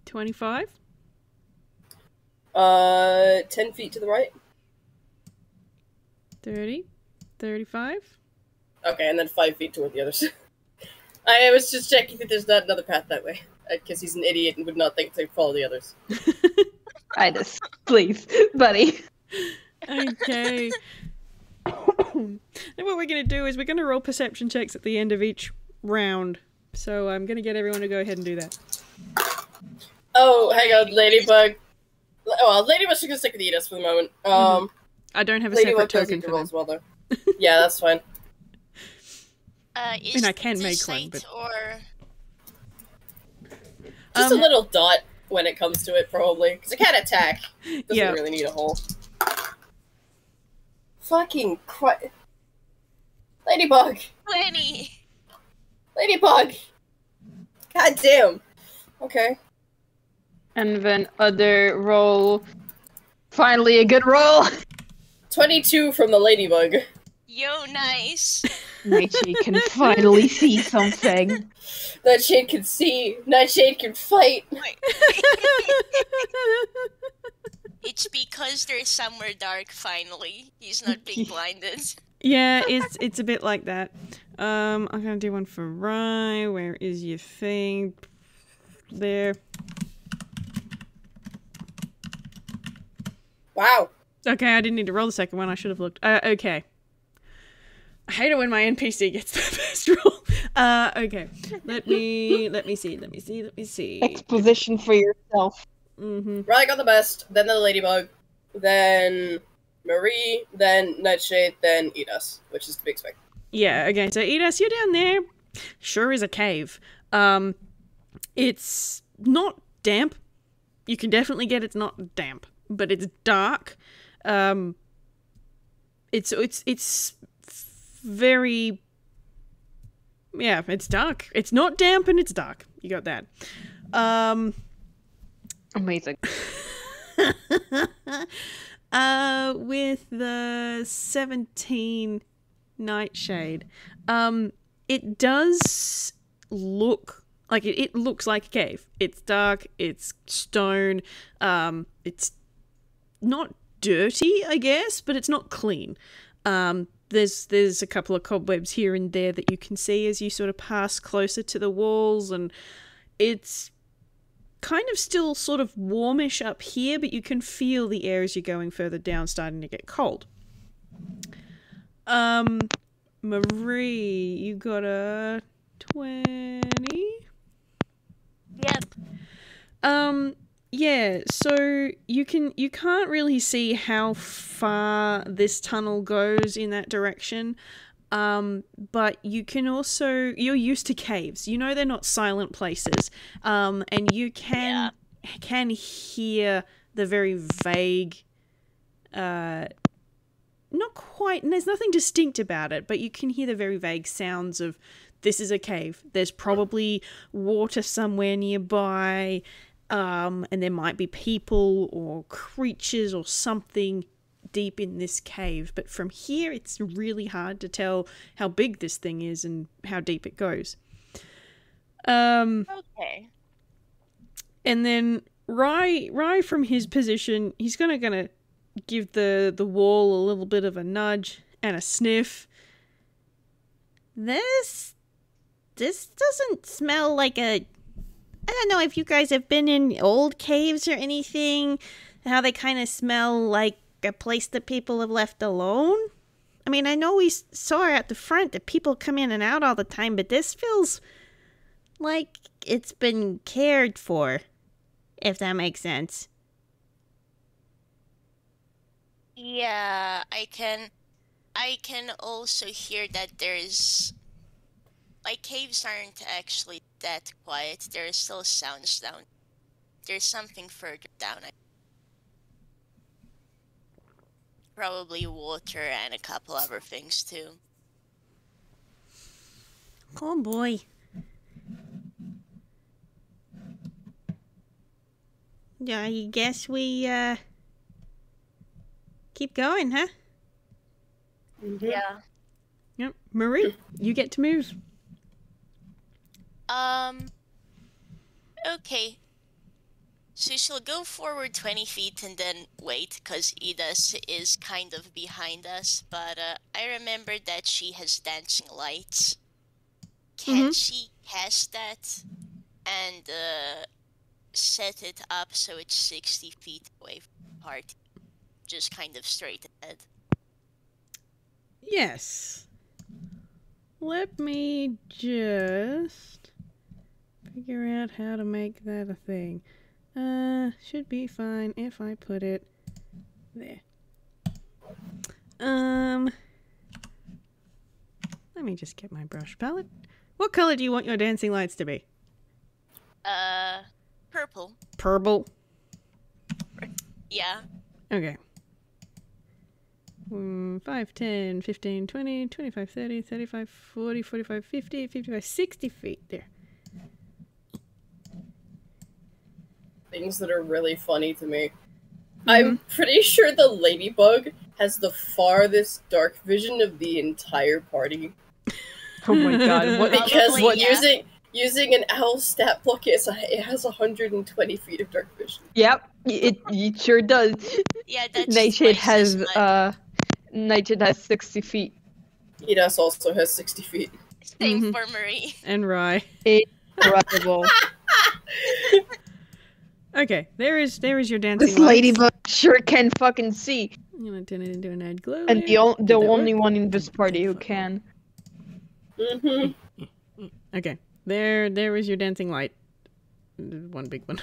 25. 10 feet to the right. 30, 35. Okay, and then 5 feet toward the other side. I was just checking that there's not another path that way. Because he's an idiot and would not think to follow the others. Titus, please, buddy. Okay. And what we're going to do is we're going to roll perception checks at the end of each round. So I'm going to get everyone to go ahead and do that. Oh, hang on, Ladybug. Oh, well, Ladybug's just going to stick with Edith for the moment. I don't have a Ladybug separate does token need to for roll them. as well, though. Yeah, that's fine. I can make one, but... Just a little dot when it comes to it, probably. Because it can't attack. Doesn't really need a hole. Fucking Christ. Ladybug! 20! Ladybug! God damn. Okay. And then other roll. Finally a good roll! 22 from the Ladybug. Yo, nice! Nightshade can finally see something. Nightshade can see. Nightshade can fight. It's because there's somewhere dark, finally. He's not being blinded. Yeah, it's a bit like that. I'm gonna do one for Rai. Where is your thing? There. Wow. Okay, I didn't need to roll the second one. I should have looked. Okay. I hate it when my NPC gets the first roll. Okay. Let me see. Exposition for yourself. Riley got the best, then the ladybug, then Marie, then Nightshade, then Edas, which is to be expected. Yeah, okay, so Edas, you're down there. Sure is a cave. It's not damp. You can definitely get it's not damp, but it's dark. It's very... Yeah, it's dark. It's not damp and it's dark. You got that. Amazing. With the 17 Nightshade, it does look like it looks like a cave. It's dark, it's stone, it's not dirty, I guess, but it's not clean. There's a couple of cobwebs here and there that you can see as you sort of pass closer to the walls, and it's kind of still sort of warmish up here, but you can feel the air as you're going further down starting to get cold. Marie, you got a 20? Yep. Yeah, so you can't really see how far this tunnel goes in that direction. But you can also, you're used to caves. You know they're not silent places. And you can hear the very vague, not quite, and there's nothing distinct about it, but you can hear the very vague sounds of, this is a cave. There's probably water somewhere nearby, and there might be people or creatures or something deep in this cave, but from here it's really hard to tell how big this thing is and how deep it goes. Okay. And then Rai from his position, he's gonna give the wall a little bit of a nudge and a sniff. This doesn't smell like a... I don't know if you guys have been in old caves or anything, how they kind of smell like a place that people have left alone. I mean, I know we saw at the front that people come in and out all the time, but this feels like it's been cared for, if that makes sense. Yeah, I can also hear that there's... Like, caves aren't actually that quiet. There are still sounds down. There's something further down. Probably water and a couple other things, too. Oh, boy. Yeah, I guess we, keep going, huh? Mm-hmm. Yeah. Yep. Marie, you get to move. Okay. So she'll go forward 20 feet and then wait, because Idas is kind of behind us, but I remember that she has dancing lights. Can she cast that and set it up so it's 60 feet away from the party? Just kind of straight ahead. Yes. Let me just figure out how to make that a thing. Should be fine if I put it there. Let me just get my brush palette. What color do you want your dancing lights to be? Purple. Purple. Yeah. Okay. 5, 10, 15, 20, 25, 30, 35, 40, 45, 50, 55, 60 feet. There. Things that are really funny to me. I'm pretty sure the ladybug has the farthest dark vision of the entire party. Oh my god, what? Because Probably, yeah. Using an owl stat block, it has 120 feet of dark vision. Yep, it sure does. Yeah, that's Nightshade twice as much. Nightshade has 60 feet. Edas also has 60 feet. Same for Marie. And Rai. Incredible. Okay, there is your dancing This lights. ladybug sure can fucking see. I'm gonna turn it into an ad glow. And layer. the Did that only work? one in this party who can. Okay, there is your dancing light. One big one.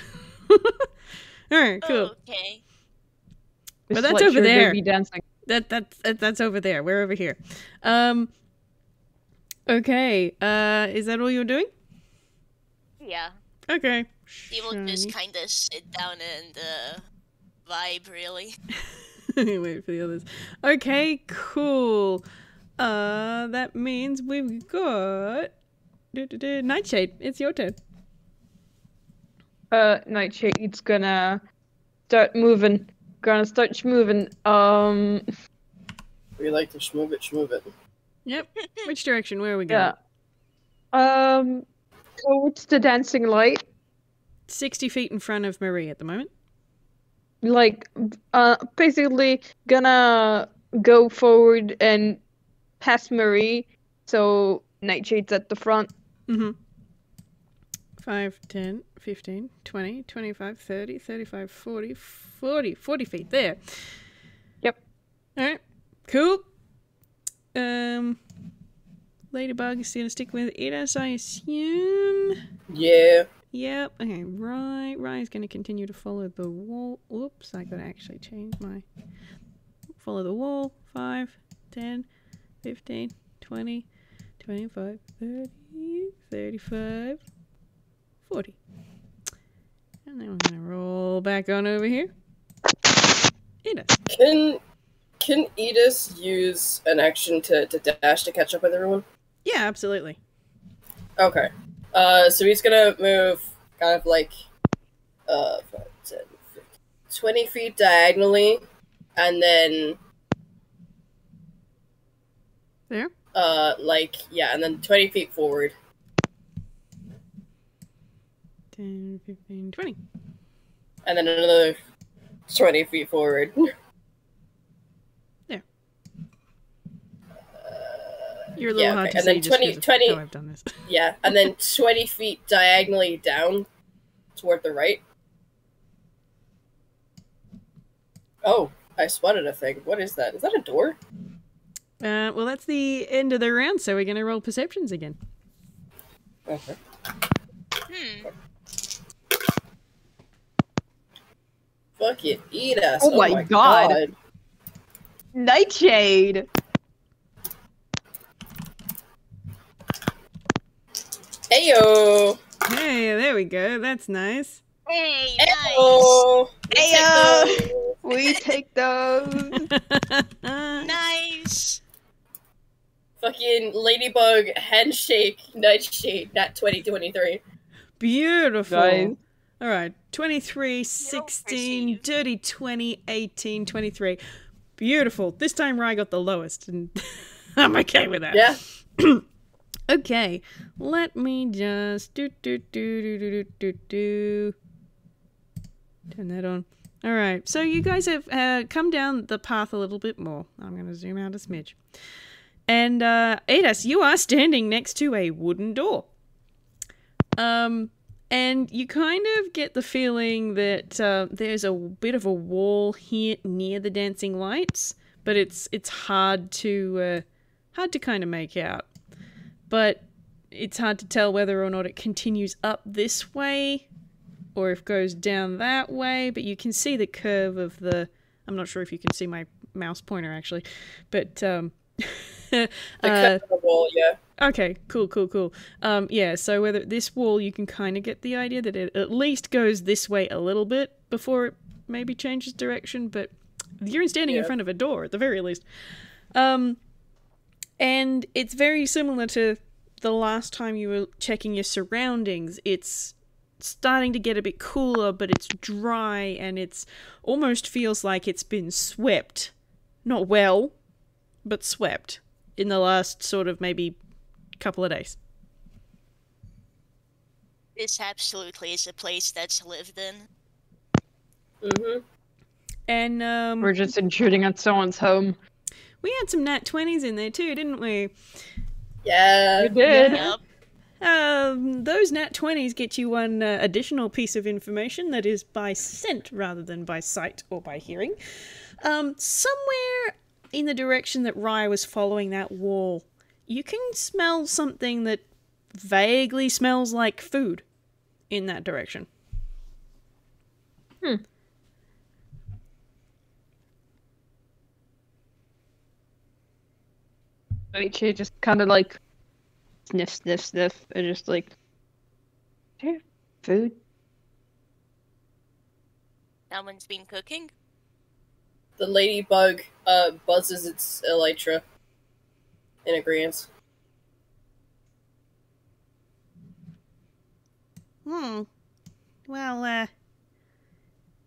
Alright, cool. Okay. But This that's light over sure do there. be dancing. That's over there. We're over here. Okay, is that all you're doing? Yeah. Okay. He will just kind of sit down and vibe, really. Wait for the others. Okay, cool. That means we've got Nightshade. It's your turn. Nightshade's gonna start moving. We like to schmove it. Yep. Which direction? Where are we going? Yeah. Towards the dancing light. 60 feet in front of Marie at the moment. Like, basically gonna go forward and past Marie, so Nightshade's at the front. 5, 10, 15, 20, 25, 30, 35, 40 feet there. Yep. Alright. Cool. Ladybug is gonna stick with Edas, I assume. Yeah. Yep. Okay, Rai's gonna continue to follow the wall. Oops, I gotta actually change my... Follow the wall. 5, 10, 15, 20, 25, 30, 35, 40. And then we're gonna roll back on over here. Edas. Can Edis use an action to dash to catch up with everyone? Yeah, absolutely. Okay. So he's gonna move kind of like 5, 10, 15, 20 feet diagonally, and then there? and then 20 feet forward. 10, 15, 20. And then another 20 feet forward. There. You're a little hard to and see then just 20 how I've done this. Yeah, and then 20 feet diagonally down toward the right. Oh, I spotted a thing. What is that? Is that a door? Well, that's the end of the round, so we're going to roll perceptions again. Okay. Fuck it, eat us. Oh my god. Nightshade! Heyo! Hey, there we go. That's nice. Hey, Heyo! Heyo! We take those. nice. Fucking ladybug handshake Nightshade, not 2023. Beautiful. Guys. All right. 23, 16, dirty 20, 18, 23. Beautiful. This time Rai got the lowest, and I'm okay with that. Yeah. Okay. Let me just turn that on. All right. So you guys have come down the path a little bit more. I'm going to zoom out a smidge. And Edas, you are standing next to a wooden door. And you kind of get the feeling that there's a bit of a wall here near the dancing lights, but it's hard to kind of make out. But it's hard to tell whether or not it continues up this way or if it goes down that way, but you can see the curve of the... I'm not sure if you can see my mouse pointer, actually, but... the curve of the wall, yeah. Okay, cool. Yeah, so whether this wall, you can kind of get the idea that it at least goes this way a little bit before it maybe changes direction, but you're standing in front of a door, at the very least. And it's very similar to the last time you were checking your surroundings. It's starting to get a bit cooler, but it's dry, and it's almost feels like it's been swept. Not well, but swept in the last sort of maybe couple of days. This absolutely is a place that's lived in. Mm-hmm. And We're just intruding on someone's home. we had some nat 20s in there too, didn't we? Yeah. You did. Yeah. Yep. Those nat 20s get you one additional piece of information that is by scent rather than by sight or by hearing. Somewhere in the direction that Rai was following that wall, you can smell something that vaguely smells like food in that direction. She just kind of like sniff, sniff, sniff, and just like, is there food? Someone's been cooking. The ladybug buzzes its elytra in agreement. Well, I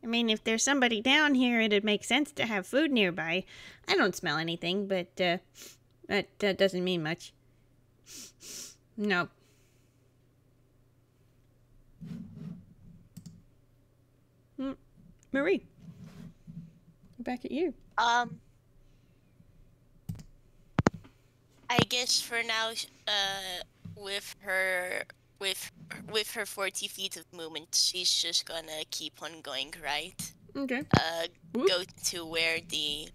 mean, if there's somebody down here, it'd make sense to have food nearby. I don't smell anything, but that doesn't mean much. No. Marie, back at you. I guess for now, with her 40 feet of movement, she's just gonna keep on going, right? Okay. Go to where the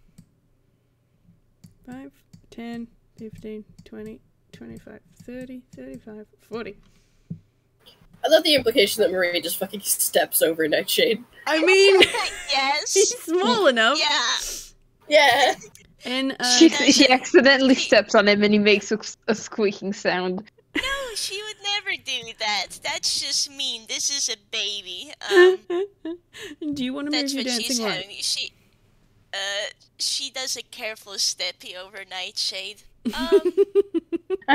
5, 10, 15, 20, 25, 30, 35, 40. I love the implication that Marie just fucking steps over Nightshade. I mean, yes, he's small enough. Yeah. Yeah. And She accidentally steps on him and he makes a squeaking sound. No, she would never do that. That's just mean. This is a baby. do you want to move That's your what she's dancing having. light? She does a careful steppy over Nightshade. I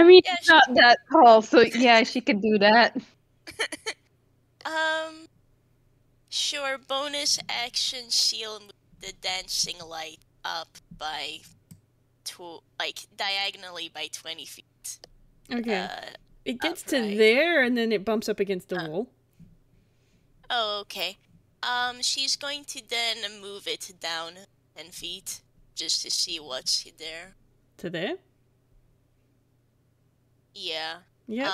mean, Yeah, she's not that tall, so yeah, she could do that. Sure. Bonus action. She'll move the dancing light up by diagonally by 20 feet. Okay. It gets upright. to there and then it bumps up against the wall. Oh, okay. She's going to then move it down 10 feet just to see what's there. To there? Yeah. Yep.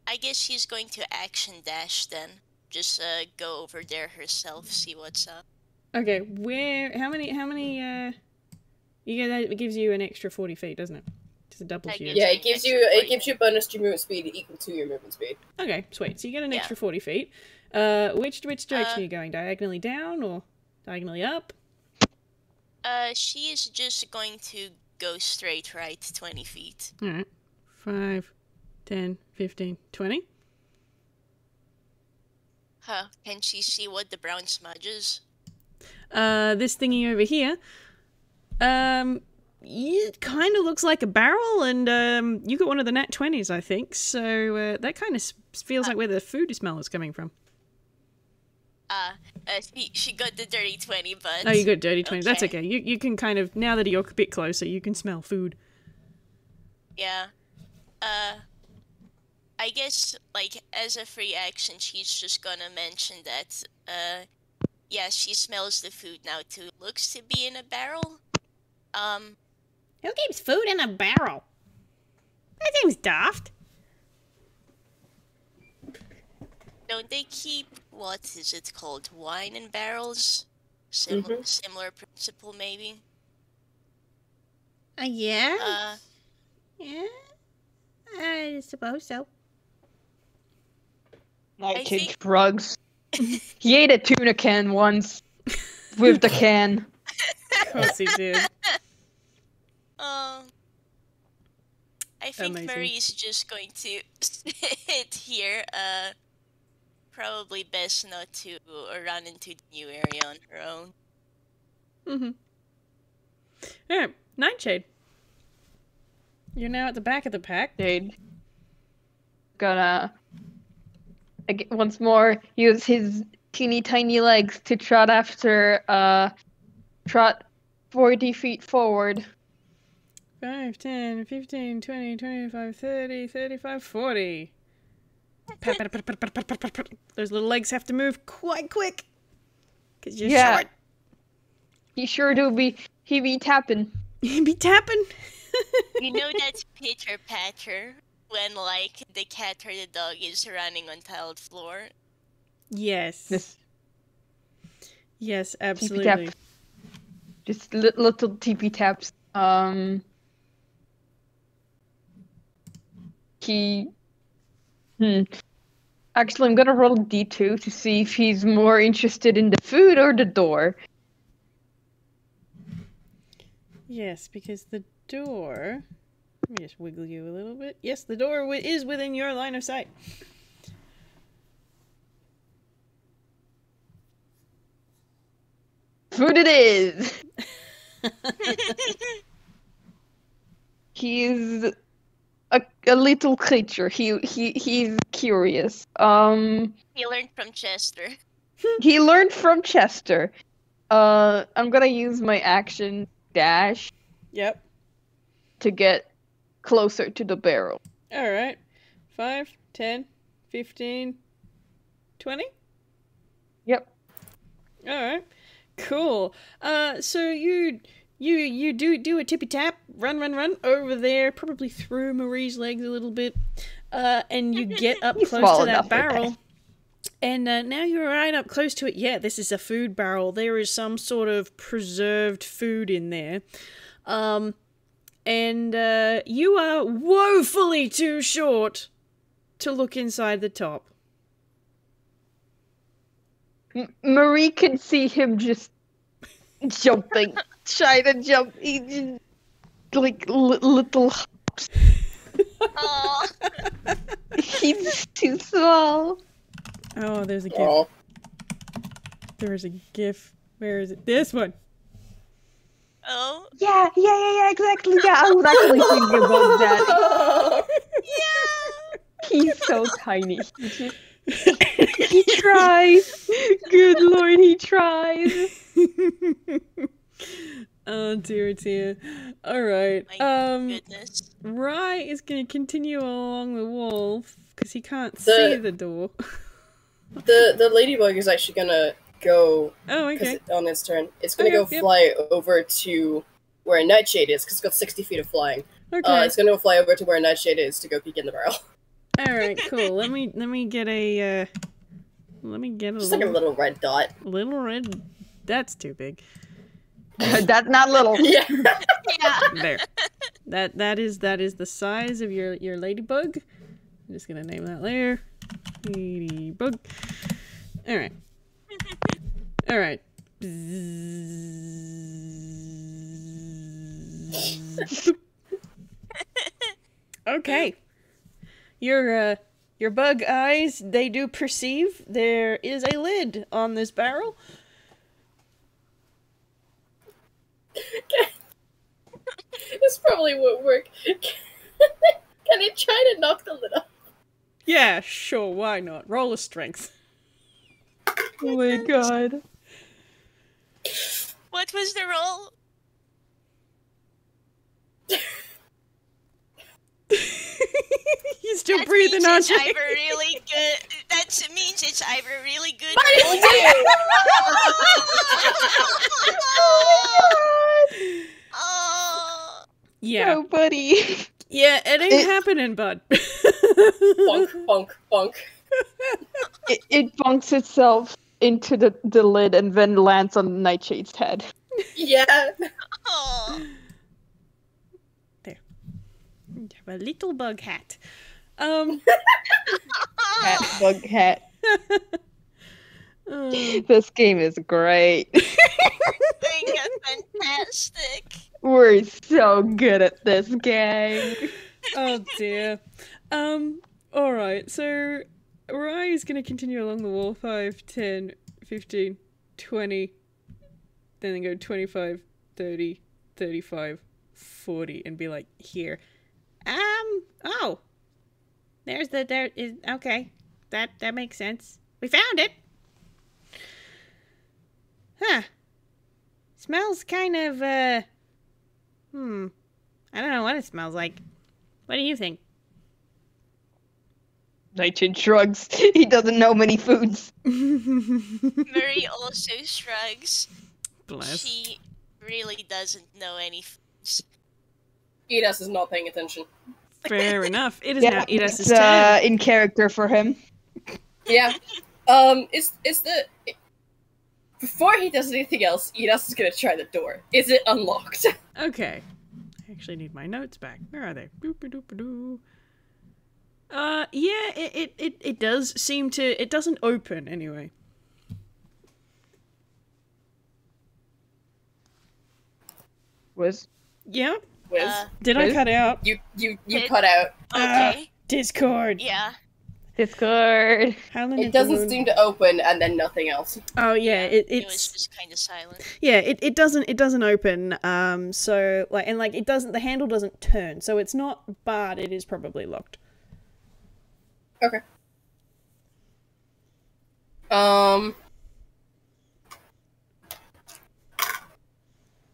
I guess she's going to action dash then. Just go over there herself, see what's up. Okay, how many, it gives you an extra 40 feet, doesn't it? Just a double shield. Yeah, it gives you bonus to movement speed equal to your movement speed. Okay, sweet. So you get an extra 40 feet. Which direction are you going? Diagonally down or diagonally up? She is just going to go straight right 20 feet. Alright. 5, 10, 15, 20. Huh, can she see what the brown smudge is? This thingy over here. It kind of looks like a barrel, and you got one of the nat 20s, I think. So that kind of feels like where the food smell is coming from. She got the dirty 20, but... Oh, you got dirty 20. Okay. That's okay. You can kind of, now that you're a bit closer, you can smell food. Yeah. I guess, as a free action, she's just gonna mention that, yeah, she smells the food now, too. Looks to be in a barrel. Who keeps food in a barrel? That seems daft. Don't they keep, what is it called, wine in barrels? Similar principle, maybe? Yeah? Yeah? I suppose so. Nightshade think- drugs. He ate a tuna can once. With the can. Of course he did. I think Amazing. Marie's just going to sit here. Probably best not to run into the new area on her own. Alright, Nightshade. You're now at the back of the pack. Jade. Gonna once more use his teeny tiny legs to trot 40 feet forward. 5, 10, 15, 20, 25, 30, 35, 40. Those little legs have to move quite quick. Because you're short. He sure do be. He be tapping. He be tapping. You know that's pitter patter when, like, the cat or the dog is running on tiled floor? Yes. Yes, absolutely. Tippy tap. Just little tippy taps. Actually, I'm gonna roll a d2 to see if he's more interested in the food or the door. Yes, because the door... Let me just wiggle you a little bit. Yes, the door is within your line of sight. Food it is! He's a little creature. He's curious. He learned from Chester. He learned from Chester. I'm gonna use my action dash. Yep. To get closer to the barrel. Alright. 5, 10, 15, 20? Yep. Alright. Cool. So you do a tippy tap, run over there, probably through Marie's legs a little bit, and you get up close to that barrel. And now you're right up close to it. Yeah, this is a food barrel. There is some sort of preserved food in there. And you are woefully too short to look inside the top. Marie can see him just jumping, trying to jump. He just, like little hops. Oh. He's too small. Oh, there's a GIF. Oh. There's a GIF. Where is it? This one. Oh. Yeah, exactly. Yeah, I was actually thinking about that. Yeah. He's so tiny. He tries. Good Lord, he tries. Oh dear. Alright. My goodness. Rai is gonna continue along the wall because he can't see the door. The ladybug is actually gonna go okay. on its turn. It's gonna fly over to where Nightshade is because it's got 60 feet of flying. Okay. It's gonna go fly over to where Nightshade is to go peek in the barrel. Alright, cool. Let me get a Just like a little red dot. Little red. That's too big. That's not little. Yeah. There. That is the size of your ladybug. I'm just gonna name that layer. Ladybug. Alright. Alright. Okay. Your bug eyes, they do perceive there is a lid on this barrel. This probably won't work. Can you try to knock the lid off? Yeah, sure, why not? Roll a strength. Oh my god. What was the roll? He's still breathing, aren't you? Either really good. That means it's either really good Oh. Yeah. Oh, buddy. Yeah, it ain't happening, bud. Bonk. It bunks itself into the lid and then lands on Nightshade's head. Yeah. Oh. There. You have a little bug hat. Hat, bug hat. This game is great. Fantastic. We're so good at this game. Oh dear. Alright, so Rai is going to continue along the wall. 5, 10, 15, 20. Then they go 25, 30, 35, 40, and be like, here. Oh. There is, okay. That makes sense. We found it. Huh. Smells kind of, I don't know what it smells like. What do you think? Nightshade shrugs. He doesn't know many foods. Murray also shrugs. Bless. She really doesn't know any foods. Edas is not paying attention. Fair enough. It is now Edas's it's turn. in character for him. Yeah. Before he does anything else, Edas is gonna try the door. Is it unlocked? Okay. I actually need my notes back. Where are they? Boop-a-doop-a-doo. Yeah, it does seem to... It doesn't open, anyway. Whis? Yeah? Whis? Did I Whis? cut out? You cut out. Okay. Discord. Yeah. Discord. It doesn't seem to open, and then nothing else. Oh yeah, It was just kind of silent. Yeah, it doesn't open. So it doesn't. The handle doesn't turn, so it's not barred. It is probably locked. Okay.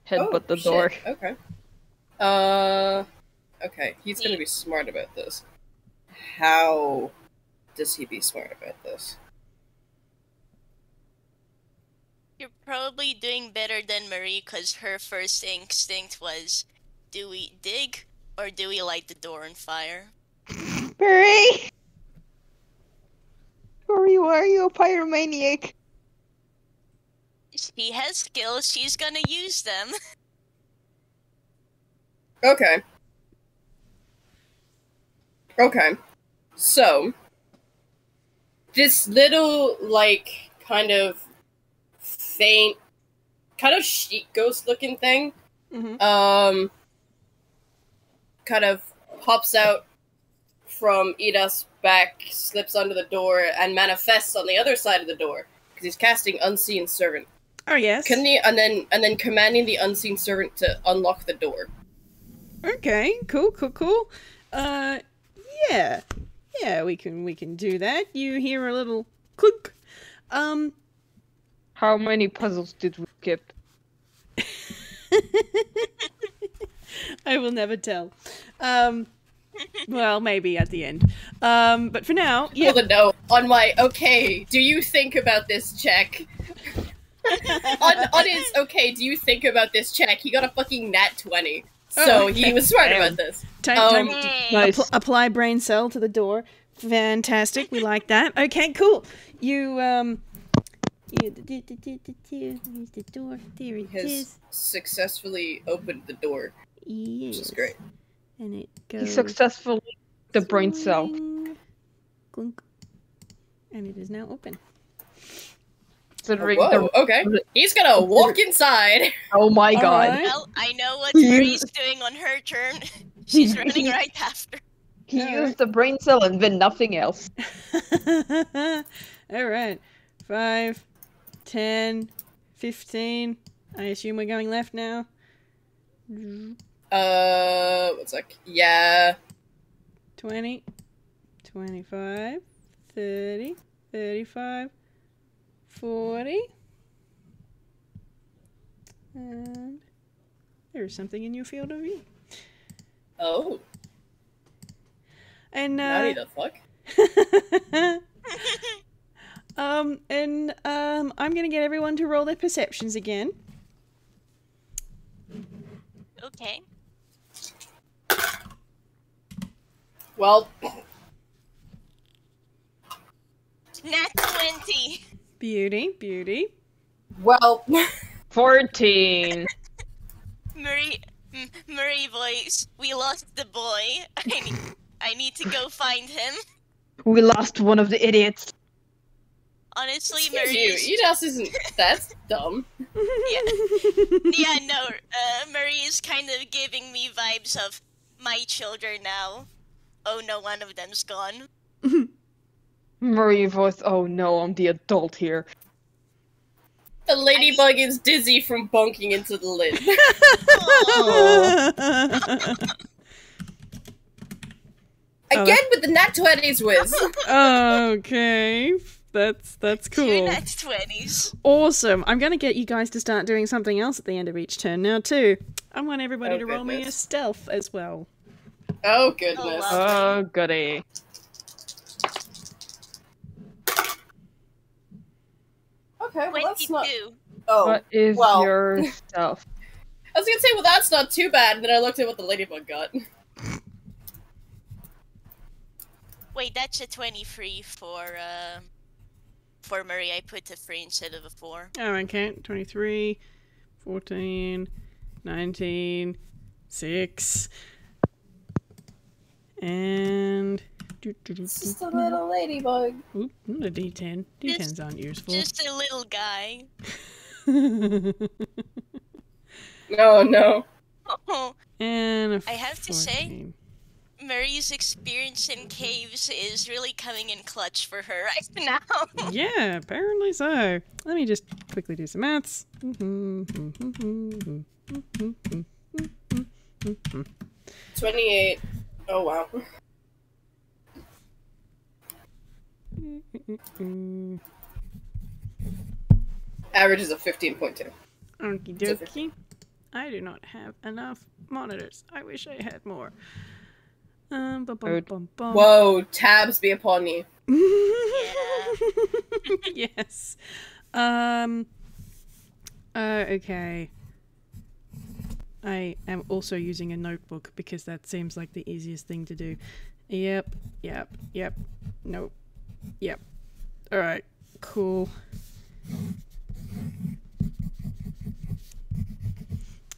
Headbutt the shit. door. Okay. Okay, he's gonna be smart about this. How does he be smart about this? You're probably doing better than Marie, because her first instinct was, do we dig, or do we light the door on fire? Marie! Marie, why are you a pyromaniac? She has skills, she's gonna use them. Okay. Okay. So, this little, kind of faint, kind of sheet ghost looking thing, kind of pops out from Eda's back, slips under the door, and manifests on the other side of the door, because he's casting Unseen Servant. Oh yes. And then commanding the Unseen Servant to unlock the door. Okay. Cool. Yeah, we can do that. You hear a little clunk. How many puzzles did we skip? I will never tell. Well, maybe at the end. But for now, yeah. Hold a note on my okay. Do you think about this check? on his okay. Do you think about this check? He got a fucking nat 20, so he was smart about this. Time Nice. apply brain cell to the door. Fantastic. We like that. Okay, cool. Here's the door. There it Has is. successfully opened the door, Yes. which is great. And it He goes. successfully the brain cell. swing, clunk, and it is now open. Considering Whoa, okay. He's gonna walk inside. Oh my All god. right. Well, I know what He Marie's used- doing on her turn. She's running right after. He used the brain cell and then nothing else. All right. 5, 10, 15. I assume we're going left now. 20, 25, 30, 35, 40. And there's something in your field of view. Oh, And naughty the fuck. I'm gonna get everyone to roll their perceptions again. Okay. Well, Nat 20. Beauty. well, 14. Murray voice. We lost the boy. I need to go find him. We lost one of the idiots. Honestly, excuse Murray's... you. Edas isn't. That's dumb. Yeah, no, Murray is kind of giving me vibes of my children now. Oh no, one of them's gone. Marie voice, oh no, I'm the adult here. The ladybug is dizzy from bonking into the lid. Again with the nat 20s, Whiz. Okay. That's cool. 2 nat 20s. Awesome. I'm going to get you guys to start doing something else at the end of each turn now, too. I want everybody Oh, to roll me a goodness. stealth as well. Oh, goodness. Oh, wow. Oh, goody. Okay, well that's not... 22. Oh, What is well. your stuff? I was gonna say, well that's not too bad, and then I looked at what the ladybug got. Wait, that's a 23 for Marie. I put a 3 instead of a 4. Oh, okay. 23, 14, 19, 6. And... It's just a little ladybug. Oop, not a D10. D10s aren't useful. Just a little guy. No. Oh, And a I have to say, 14. Marie's experience in caves is really coming in clutch for her right now. Yeah, apparently so. Let me just quickly do some maths. 28. Oh wow. Average is a 15.2. Okie dokie. I do not have enough monitors. I wish I had more. Bum, bum, bum, bum. Whoa, tabs be upon you. Yeah. Yes. Okay. I am also using a notebook because that seems like the easiest thing to do. Yep. Nope. Yep. Alright. Cool.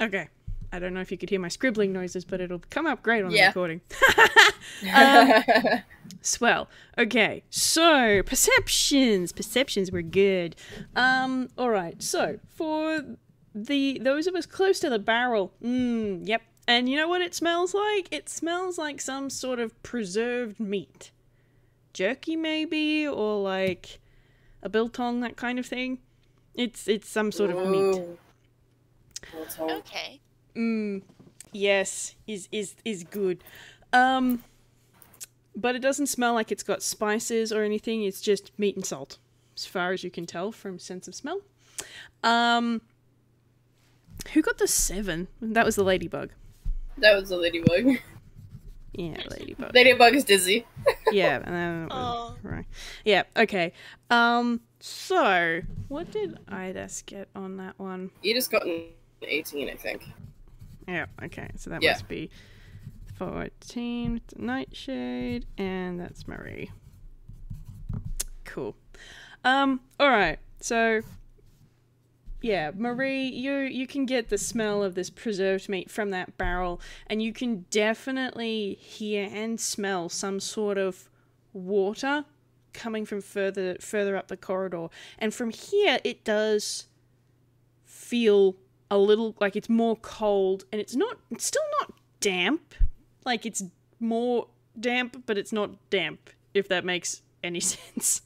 Okay. I don't know if you could hear my scribbling noises, but it'll come up great on the recording. Swell. Okay, so perceptions. Perceptions were good. Alright, so for those of us close to the barrel, yep. And you know what it smells like? It smells like some sort of preserved meat. Jerky maybe, or like a biltong, that kind of thing. It's some sort of meat. Okay. Yes, is good. But it doesn't smell like it's got spices or anything. It's just meat and salt, as far as you can tell from sense of smell. Who got the 7? That was the ladybug. That was a ladybug. Yeah, ladybug. Ladybug is dizzy. Yeah. Right. Yeah. Okay. So what did Idas get on that one? You just got an 18, I think. Yeah. Okay. So that must be 14 with the Nightshade, and that's Marie. Cool. All right. So, yeah, Marie, you can get the smell of this preserved meat from that barrel, and you can definitely hear and smell some sort of water coming from further up the corridor. And from here, it does feel a little like it's more cold, and it's still not damp. Like, it's more damp, but it's not damp, if that makes any sense.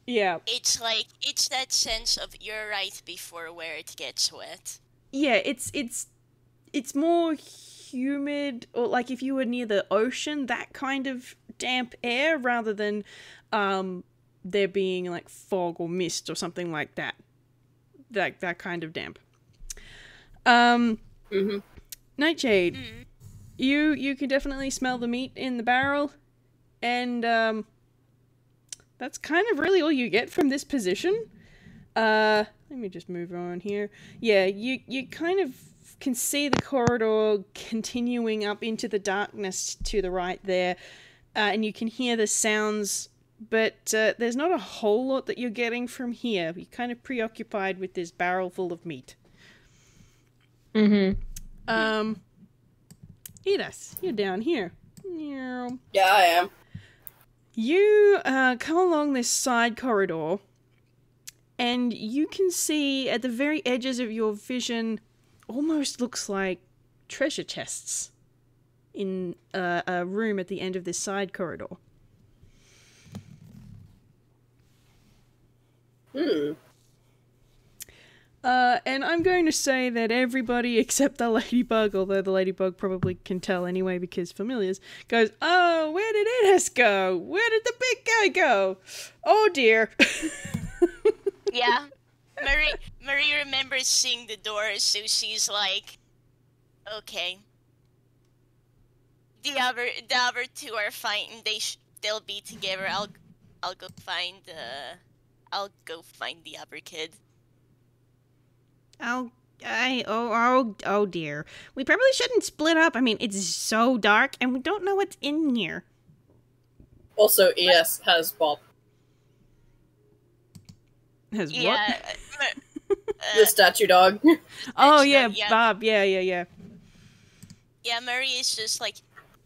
Yeah. It's that sense of you're right before where it gets wet. Yeah, it's more humid, or like if you were near the ocean, that kind of damp air, rather than there being like fog or mist or something like that. That kind of damp. Nightshade, you can definitely smell the meat in the barrel, and that's kind of really all you get from this position. Let me just move on here. Yeah, you kind of can see the corridor continuing up into the darkness to the right there, and you can hear the sounds, but there's not a whole lot that you're getting from here. You're kind of preoccupied with this barrel full of meat. Edith, you're down here. Yeah, I am. You come along this side corridor, and you can see at the very edges of your vision, almost looks like treasure chests in a room at the end of this side corridor. And I'm going to say that everybody except the ladybug, although the ladybug probably can tell anyway because familiars, goes, "Oh, where did Edis go? Where did the big guy go? Oh dear." Yeah. Marie remembers seeing the doors, so she's like, okay. The other two are fine. They'll be together. I'll go find the other kid. Oh dear. We probably shouldn't split up. I mean, it's so dark and we don't know what's in here. Also, ES has Bob. Has Yeah, what? The statue dog. Oh yeah, yeah. Bob. Yeah. Yeah, Murray is just like,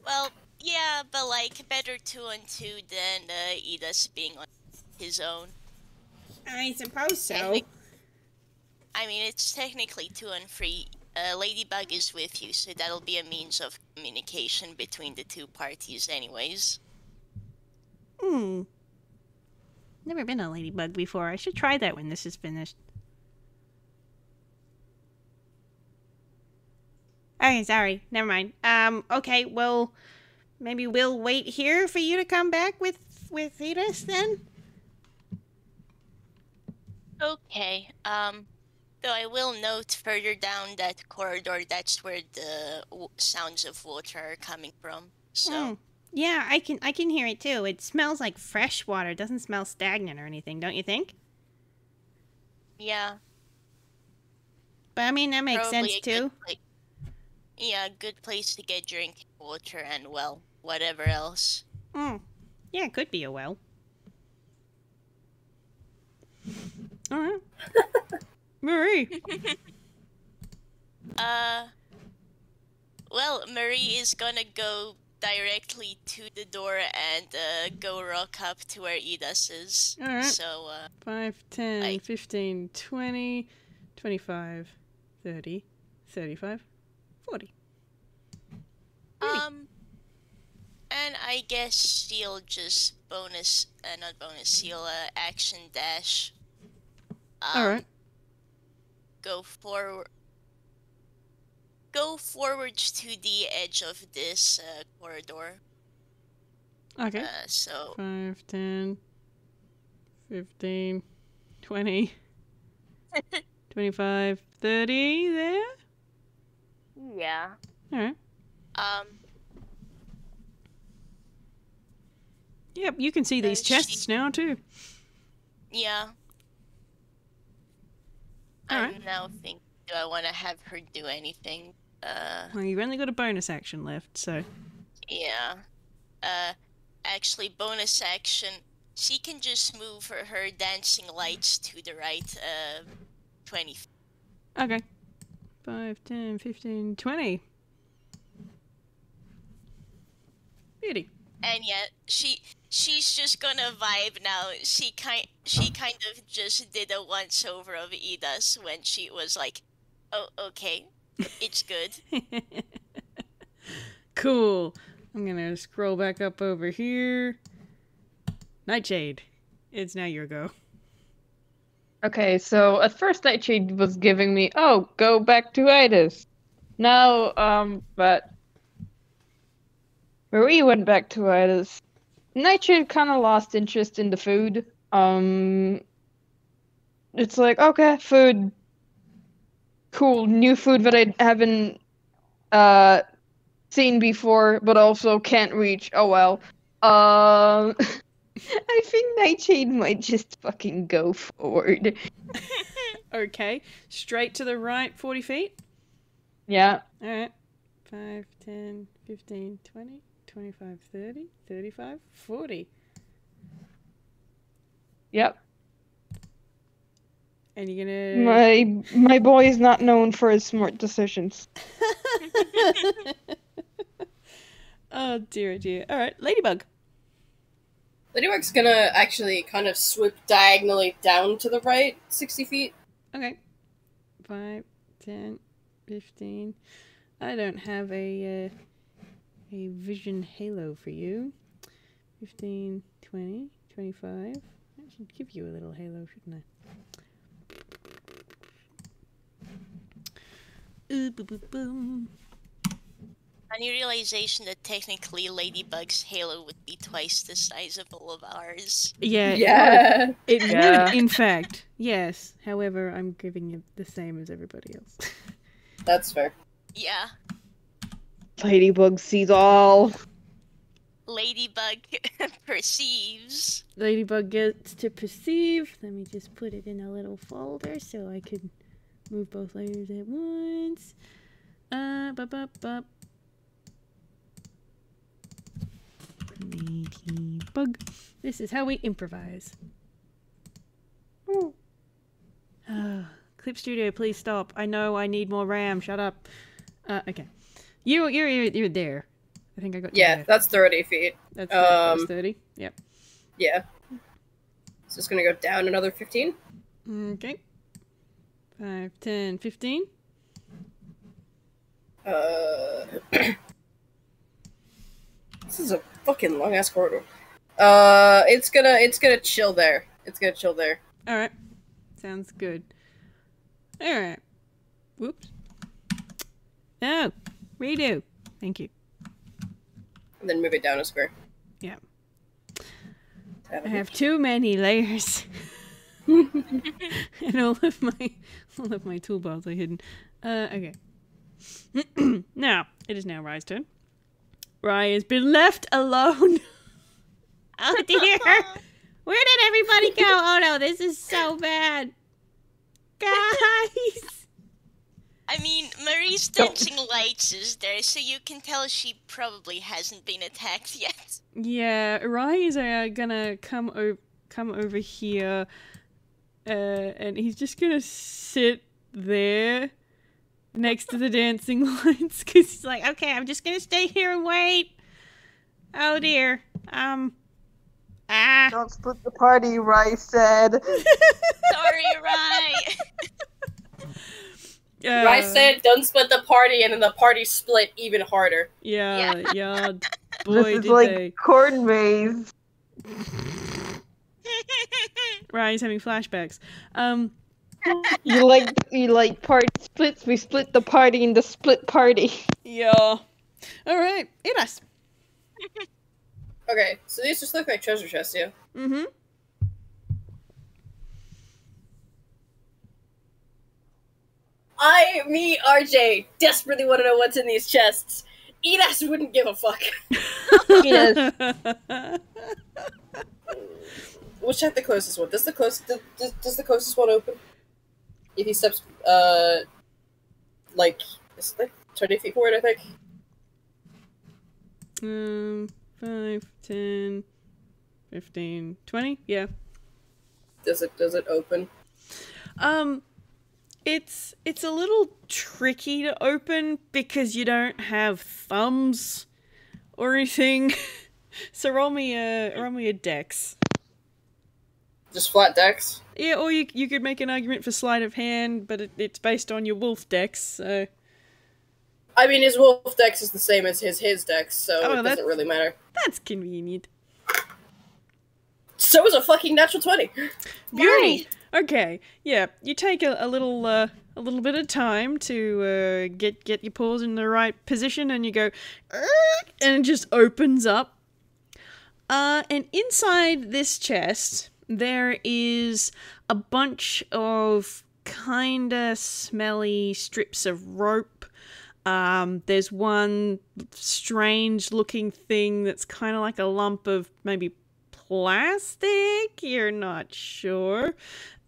well, yeah, but like better 2-on-2 than Edith's being on his own. I suppose so. I mean, it's technically 2-on-3. Ladybug is with you, so that'll be a means of communication between the two parties anyways. Never been a ladybug before. I should try that when this is finished. Okay, sorry. Never mind. Okay, well, maybe we'll wait here for you to come back with Edith then? Okay, though I will note further down that corridor, that's where the sounds of water are coming from, so... Yeah, I can hear it too. It smells like fresh water. It doesn't smell stagnant or anything, don't you think? Yeah. But I mean, that makes Probably sense too. Yeah, good place to get drinking water and, well, whatever else. Yeah, it could be a well. Alright. Marie! Well, Marie is gonna go directly to the door and go rock up to where Edith is. Alright. So, 5, 10, 15, 20, 25, 30, 35, 40. and I guess she'll just action dash. Alright. Go forwards to the edge of this corridor. Okay. So 5, 10, 15, 20, 25, 30 there? yeah. Alright. Yep, you can see these chests now too. Yeah. Alright. I'm now thinking, do I want to have her do anything? Well, you've only got a bonus action left, so... Yeah. Actually, bonus action. She can just move her dancing lights to the right, 20 feet. Okay. 5, 10, 15, 20. Beauty. And yet, she's just gonna vibe now. She kind of just did a once over of Ida's when she was like, "Oh, okay, it's good." Cool. I'm gonna scroll back up over here. Nightshade, it's now your go. Okay, so at first Nightshade was giving me, oh, go back to Idas. Now, but Marie went back to Idas. Nightshade kind of lost interest in the food. It's like, okay, food. Cool, new food that I haven't, seen before, but also can't reach. Oh well. I think Nightshade might just fucking go forward. Okay. Straight to the right, 40 feet? Yeah. Alright. 5, 10, 15, 20, 25, 30, 35, 40. Yep. And you're gonna... My boy is not known for his smart decisions. Oh dear, dear. Alright, Ladybug. Ladybug's gonna actually kind of swoop diagonally down to the right, 60 feet. Okay. 5, 10, 15. I don't have a vision halo for you. 15, 20, 25. I should give you a little halo, shouldn't I? Ooh, boom, boom, boom. A new realization that technically Ladybug's halo would be twice the size of all of ours. Yeah. Yeah. It would, in fact. Yes. However, I'm giving it the same as everybody else. That's fair. Yeah. Ladybug sees all. Ladybug perceives. Ladybug gets to perceive. Let me just put it in a little folder so I could move both layers at once. Bup. Ladybug. This is how we improvise. Clip Studio, please stop. I know I need more RAM. Shut up. Okay. You're there. I think I got you there. That's 30 feet. That's 30. Yep. Yeah. So it's gonna go down another 15. Okay. 5, 10, 15. This is a fucking long ass corridor. It's gonna chill there. Alright. Sounds good. Alright. Whoops. No. Redo. Thank you. And then move it down a square. Yeah. I have too many layers. And all of my toolbars are hidden. Okay. Now, it is now Rai's turn. Rai has been left alone. Oh dear. Where did everybody go? Oh no, this is so bad. Guys. I mean, Marie's dancing lights is there, so you can tell she probably hasn't been attacked yet. Yeah, Rai is gonna come over here, and he's just gonna sit there next to the dancing lights, because he's like, okay, I'm just gonna stay here and wait. Oh dear. Don't split the party, Rai said. Sorry, Rai. Rai said, "Don't split the party," and then the party split even harder. Yeah. Boy, This is did like they. corn maze. Rai's having flashbacks. You like party splits? We split the party into split party. Yeah. All right, Iras. Okay, so these just look like treasure chests, yeah? Mm-hmm. Me, RJ, desperately want to know what's in these chests. Edas wouldn't give a fuck. Yes. We'll check the closest one. Does the closest one open? If he steps, it's like 20 feet forward, I think. 5, 10, 15, 20? Yeah. Does it open? It's a little tricky to open because you don't have thumbs or anything. So roll me a dex. Just flat dex? Yeah, or you could make an argument for sleight of hand, but it's based on your wolf dex, so... I mean, his wolf dex is the same as his dex, so it doesn't really matter. That's convenient. So is a fucking natural 20. Beauty! Okay, yeah, you take a little bit of time to get your paws in the right position, and you go, and it just opens up. And inside this chest, there is a bunch of kinda smelly strips of rope. There's one strange looking thing that's kind of like a lump of maybe plastic, you're not sure.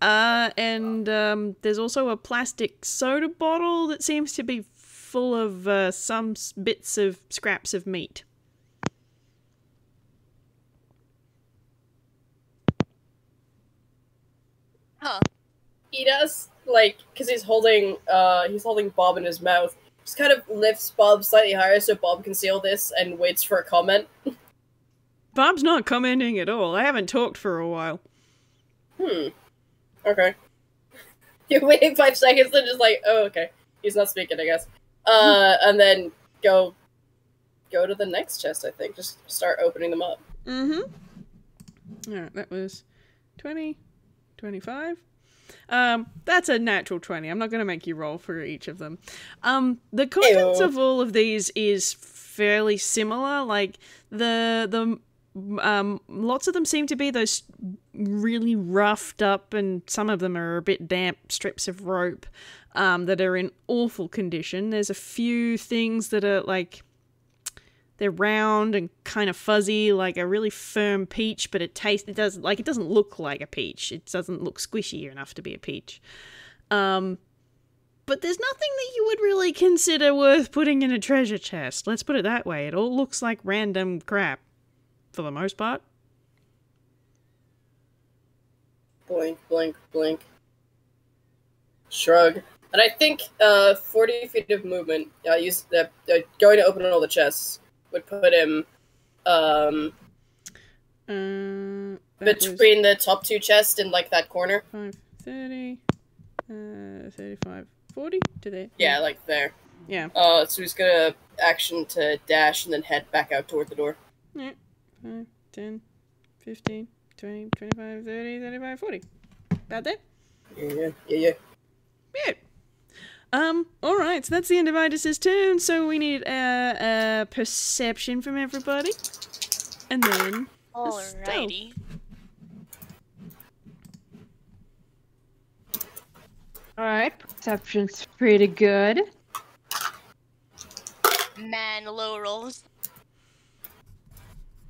And there's also a plastic soda bottle that seems to be full of some bits of scraps of meat. Huh. He does, because he's holding Bob in his mouth, just kind of lifts Bob slightly higher so Bob can see all this and waits for a comment. Bob's not commenting at all. I haven't talked for a while. Okay. You're waiting 5 seconds and just like, oh, okay. He's not speaking, I guess. And then go to the next chest, I think. Just start opening them up. Mm-hmm. Alright, that was 20, 25. That's a natural 20. I'm not going to make you roll for each of them. The contents of all of these is fairly similar. Like, lots of them seem to be those really roughed up, and some of them are a bit damp strips of rope that are in awful condition. There's a few things that are like They're round and kind of fuzzy, like a really firm peach, but it doesn't look like a peach. It doesn't look squishy enough to be a peach. But there's nothing that you would really consider worth putting in a treasure chest. Let's put it that way. It all looks like random crap, for the most part. Blink, blink, blink. Shrug. And I think 40 feet of movement, going to open all the chests, would put him between the top two chests in, like, that corner. 5, 30, 35, 40 to there. Yeah, like there. Yeah. So he's gonna action to dash and then head back out toward the door. Yeah. 5, 10, 15, 20, 25, 30, 35, 40. About there? Yeah. Yeah. Alright, so that's the end of Idis's turn, so we need a perception from everybody. And then Alrighty. Alright, perception's pretty good. Man, low rolls.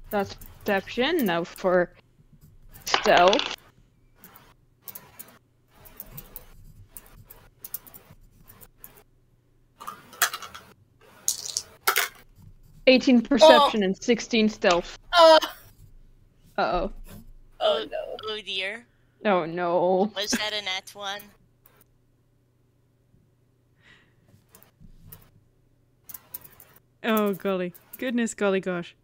That's perception. Now for stealth. $18 perception and 16 stealth. Uh-oh. Oh no. Oh dear. Oh no. Was that a nat 1? Oh golly. Goodness golly gosh.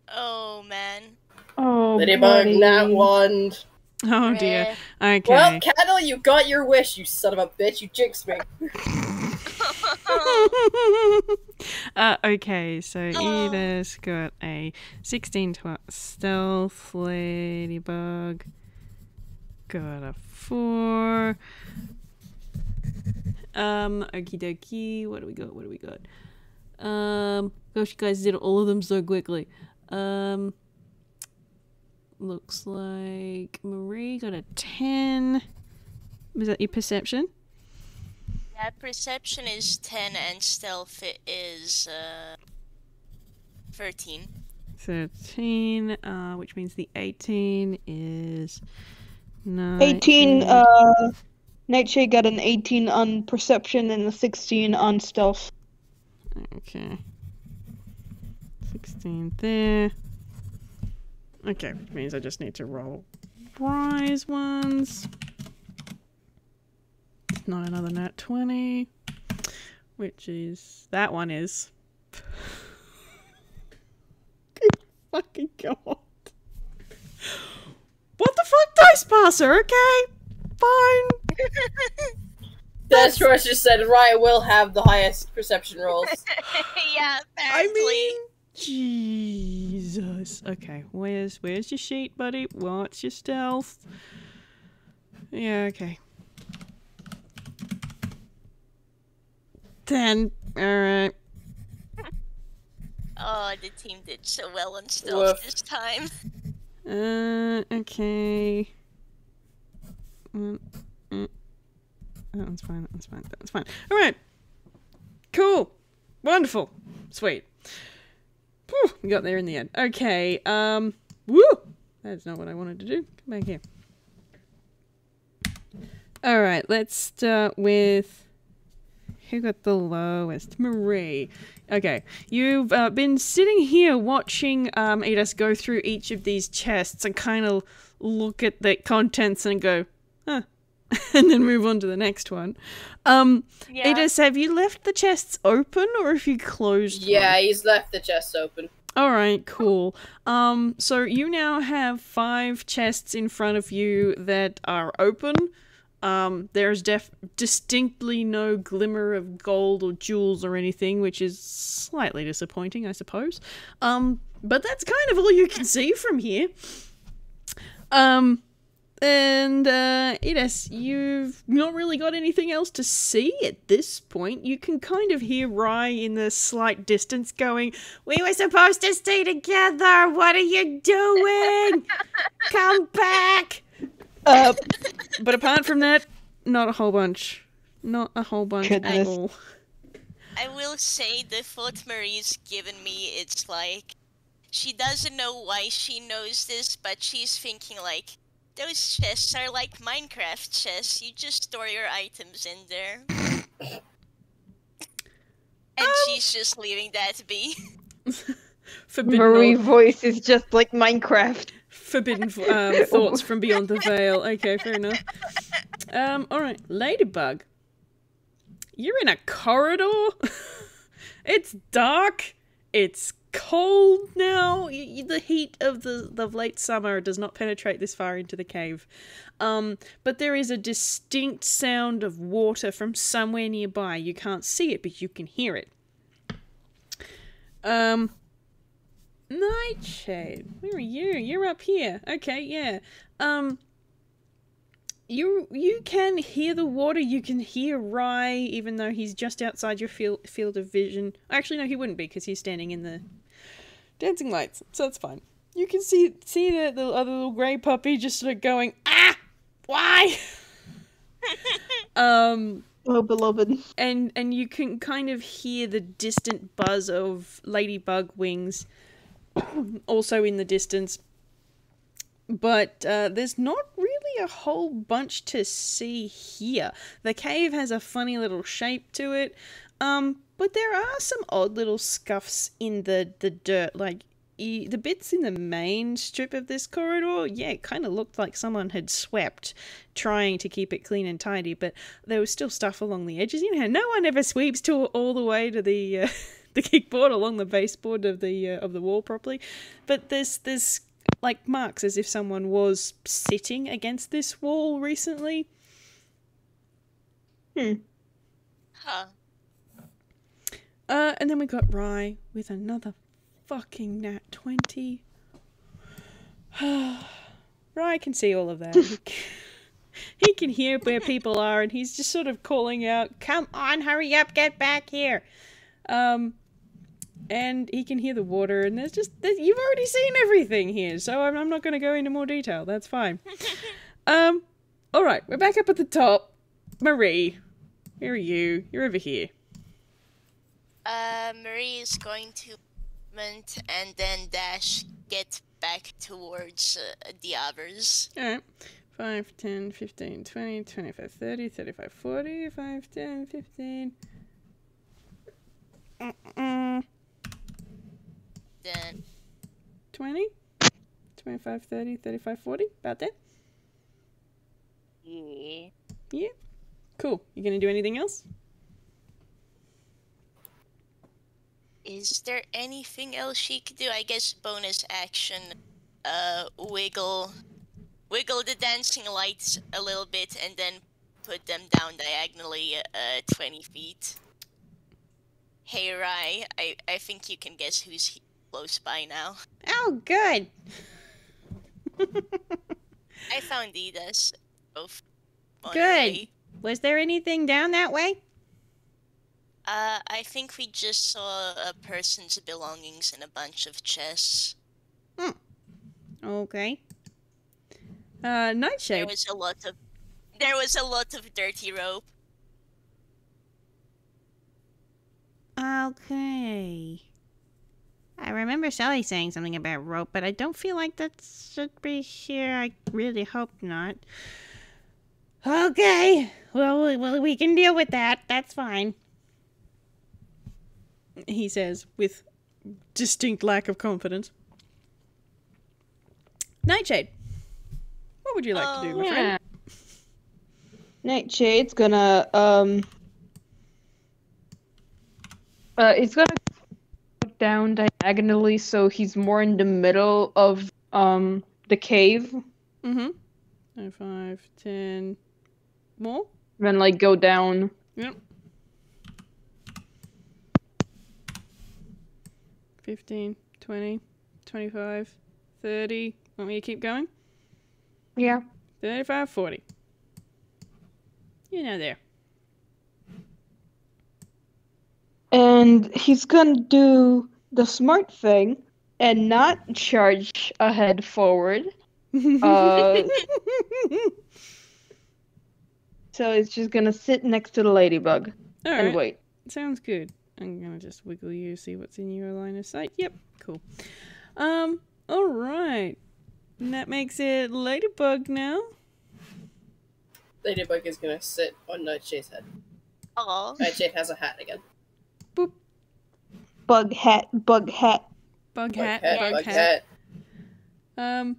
Oh man. Oh, Ladybug, buddy. nat 1. Oh dear. Okay. Well, Cattle, you got your wish, you son of a bitch. You jinxed me. Okay, so Edith got a 16 to stealth, Ladybug got a 4. Okie dokie, what do we got? Gosh, you guys did all of them so quickly. Looks like Marie got a 10. Was that your perception? Yeah, perception is 10 and stealth is 13. 13, which means the 18 is 18, Nightshade got an 18 on perception and a 16 on stealth. Okay. 16 there. Okay, which means I just need to roll prize ones. Not another nat 20. Which is... That one is... Good fucking god. What the fuck, Dice Passer? Okay. Fine. That's what I just said. Raya will have the highest perception rolls. Yeah, I apparently. mean... Jesus. Okay, where's your sheet, buddy? What's your stealth? Yeah, okay. 10. Alright. Oh, the team did so well on stealth Woof. this time. Okay. That one's fine, that one's fine. Alright. Cool. Wonderful. Sweet. Whew, we got there in the end. Okay, woo! That's not what I wanted to do. Come back here. Alright, let's start with... Who got the lowest? Marie. Okay, you've been sitting here watching Edith go through each of these chests and kind of look at the contents and go, huh. And then move on to the next one. Yeah. Edith, have you left the chests open or have you closed them? Yeah, he's left the chests open. Alright, cool. So you now have 5 chests in front of you that are open. There's distinctly no glimmer of gold or jewels or anything, which is slightly disappointing, I suppose. But that's kind of all you can see from here. And Edith, you've not really got anything else to see at this point. You can kind of hear Rai in the slight distance going, "We were supposed to stay together! What are you doing? Come back!" But apart from that, not a whole bunch. Not a whole bunch at all. I will say the thought Marie's given me, it's like, she doesn't know why she knows this, but she's thinking like, those chests are like Minecraft chests. You just store your items in there. And she's just leaving that be. Marie's voice is just like Minecraft. Forbidden thoughts from beyond the veil. Okay, fair enough. Alright, Ladybug. You're in a corridor? It's dark. It's cold now. The heat of the late summer does not penetrate this far into the cave. But there is a distinct sound of water from somewhere nearby. You can't see it, but you can hear it. Nightshade, where are you? You're up here. Okay, yeah. You can hear the water. You can hear Rai, even though he's just outside your field of vision. Actually, no, he wouldn't be because he's standing in the dancing lights, so that's fine. You can see the other little grey puppy just sort of going, ah, why? Oh, beloved. And you can kind of hear the distant buzz of ladybug wings, also in the distance. But there's not really a whole bunch to see here. The cave has a funny little shape to it, but there are some odd little scuffs in the dirt. Like, the bits in the main strip of this corridor, yeah, it kind of looked like someone had swept, trying to keep it clean and tidy, but there was still stuff along the edges. You know, no one ever sweeps all the way to the the kickboard along the baseboard of the wall properly. But there's like marks as if someone was sitting against this wall recently. Huh. And then we got Rai with another fucking nat 20. Rai can see all of that. He can hear where people are, and he's just sort of calling out, "Come on, hurry up, get back here." And he can hear the water, and you've already seen everything here, so I'm not going to go into more detail. That's fine. Alright, we're back up at the top. Marie, where are you? You're over here. Marie is going to movement and then dash get back towards the others. Alright. 5, 10, 15, 20, 25, 30, 35, 40, 5, 10, 15... Then 20, 25, 30, 35, 40, about that? Yeah. Yeah. Cool. You gonna do anything else? Is there anything else she could do? I guess bonus action, wiggle the dancing lights a little bit and then put them down diagonally 20 feet. Hey Rai, I think you can guess who's close by now. Oh, good. I found Ida's both. Good. Was there anything down that way? I think we just saw a person's belongings in a bunch of chests. Okay. Nightshade. There was a lot of dirty rope. Okay. I remember Sally saying something about rope, but I don't feel like that should be here. I really hope not. Okay. Well, we can deal with that. That's fine. He says, with distinct lack of confidence. Nightshade, what would you like to do, my friend? Nightshade's gonna, he's gonna go down diagonally so he's more in the middle of, the cave. Mm-hmm. 5, 10, more? Then, like, go down. Yep. 15, 20, 25, 30. Want me to keep going? Yeah. 35, 40. You're now there. And he's gonna do the smart thing and not charge ahead forward. So it's just gonna sit next to the ladybug. Alright. And wait. Sounds good. I'm gonna just wiggle you, see what's in your line of sight. Yep, cool. Alright. And that makes it Ladybug now. Ladybug is gonna sit on Nightshade's head. Oh. Nightshade has a hat again. Boop. Bug hat, bug hat. Bug Bug hat. hat.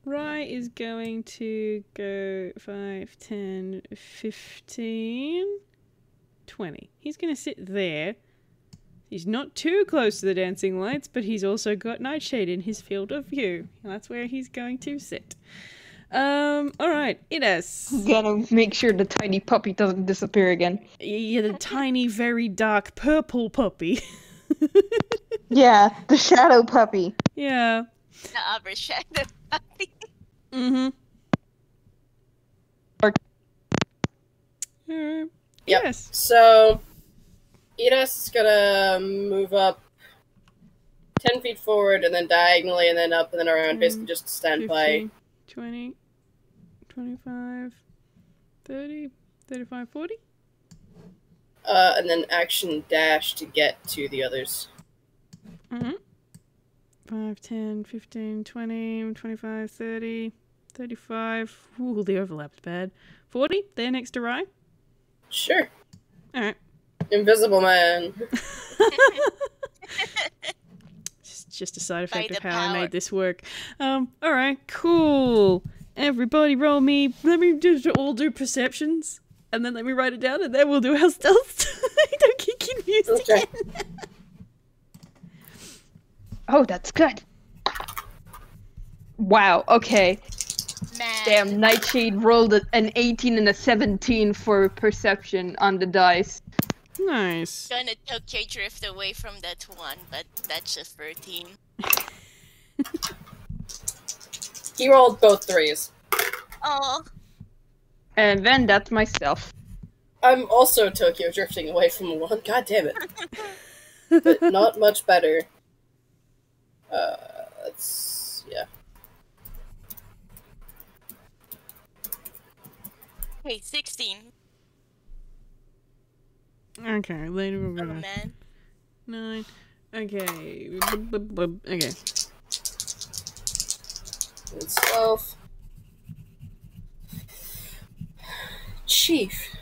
Rai is going to go 5, 10, 15, 20. He's going to sit there. He's not too close to the dancing lights, but he's also got Nightshade in his field of view. That's where he's going to sit. Alright, Ines. Gotta make sure the tiny puppy doesn't disappear again. Yeah, the tiny, very dark purple puppy. Yeah, the shadow puppy. Yeah. The upper shadow puppy. Mm-hmm. Yep. Yes. So, Ines is gonna move up 10 feet forward and then diagonally and then up and then around, basically just stand 15, by. 20, 25, 30, 35, 40. And then action dash to get to the others. Mm-hmm. 5, 10, 15, 20, 25, 30, 35. Ooh, the overlap's bad. 40, there next to Rai. Sure. Alright. Invisible Man. Just a side effect By of the how I power. made this work. Alright, cool. Everybody roll me. Let me just all do perceptions. And then let me write it down and then we'll do our stealth. Don't get confused Okay. again. Oh, that's good. Wow, okay. Man. Damn, Nightshade rolled an 18 and a 17 for perception on the dice. Nice. Gonna Tokyo drift away from that one, but that's a 13. He rolled both threes. Oh. And then that's myself. I'm also Tokyo drifting away from one. God damn it. But not much better. That's... yeah. Hey, 16. Okay, later we're Oh gonna... man. 9. Okay. Okay. And stealth. Chief.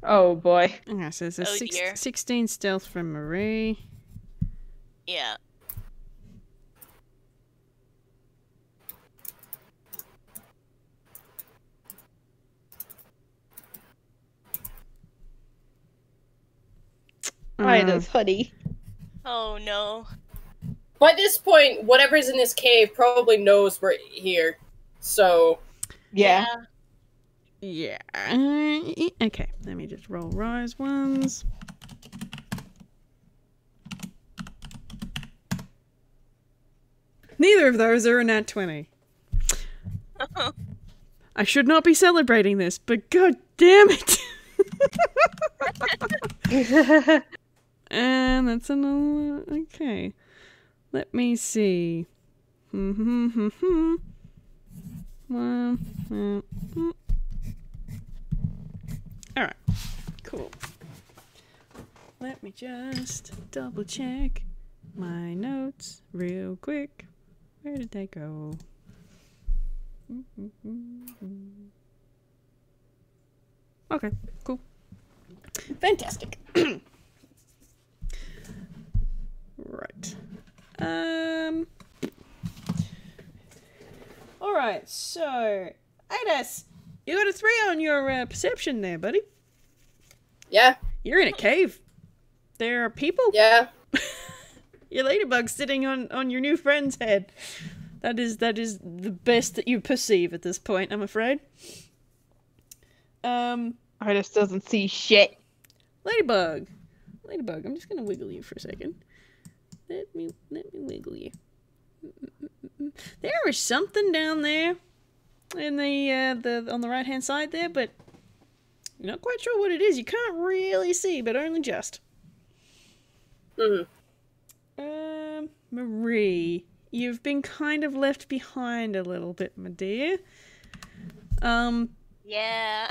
Oh boy. Okay, so it's a Oh, dear. 16 stealth from Marie. Yeah. Why does Hoodie? Oh no. By this point, whatever's in this cave probably knows we're here. So, Yeah. Yeah. Okay, let me just roll rise ones. Neither of those are a nat 20. I should not be celebrating this, but god damn it! And that's another... Okay. Let me see. Alright. Cool. Let me just double check my notes real quick. Where did they go? Okay, cool. Fantastic. Right. Alright, so Adas, you got a 3 on your perception there, buddy. yeah, You're in a cave. There are people. yeah. Your ladybug's sitting on your new friend's head. That is the best that you perceive at this point, I'm afraid. Artist doesn't see shit. Ladybug, I'm just gonna wiggle you for a second. Let me wiggle you. There is something down there in the on the right hand side there, but you're not quite sure what it is. You can't really see, but only just. Marie, you've been kind of left behind a little bit, my dear. Yeah.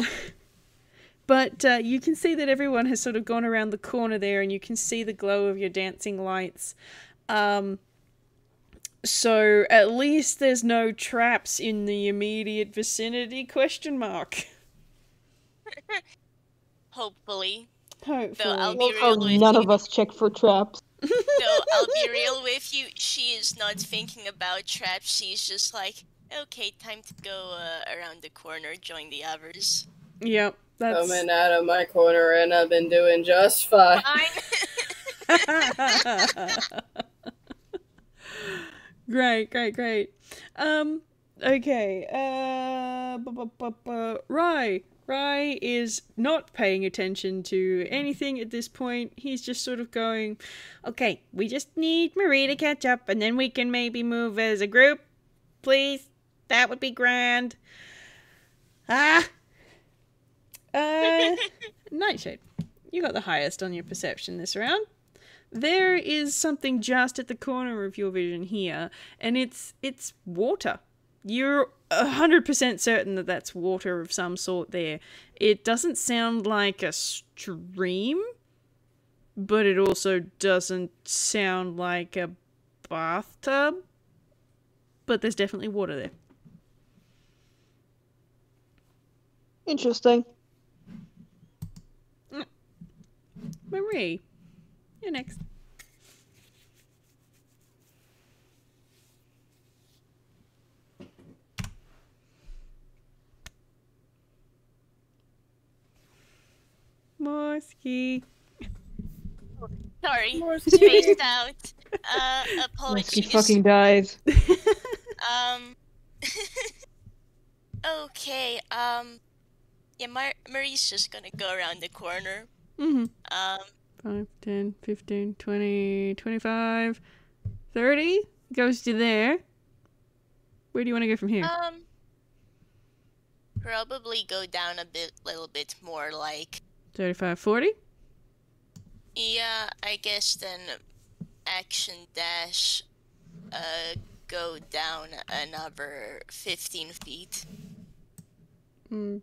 But you can see that everyone has sort of gone around the corner there, and you can see the glow of your dancing lights. So at least there's no traps in the immediate vicinity, ? Hopefully. Hopefully. Though I'll Well, be how real with none you. of us check for traps. Though I'll be real with you, she is not thinking about traps. She's just like, okay, time to go around the corner, join the others. Yep, that's... Coming out of my corner, and I've been doing just fine. Great. Okay, Rai is not paying attention to anything at this point. He's just sort of going, okay, we just need Marie to catch up, and then we can maybe move as a group. Please? That would be grand. Nightshade, you got the highest on your perception this round. There is something just at the corner of your vision here, and it's water. You're 100% certain that that's water of some sort there. It doesn't sound like a stream, but it also doesn't sound like a bathtub. But there's definitely water there. Interesting. Marie, you're next. Morski. Sorry, spaced out. Apologies. Morski fucking dies. Okay, yeah, Marie's just gonna go around the corner. 5, 10, 15, 20, 25, 30. Goes to there. Where do you want to go from here? Probably go down little bit more, like... 35, 40? Yeah, I guess then action dash, go down another 15 feet. 10,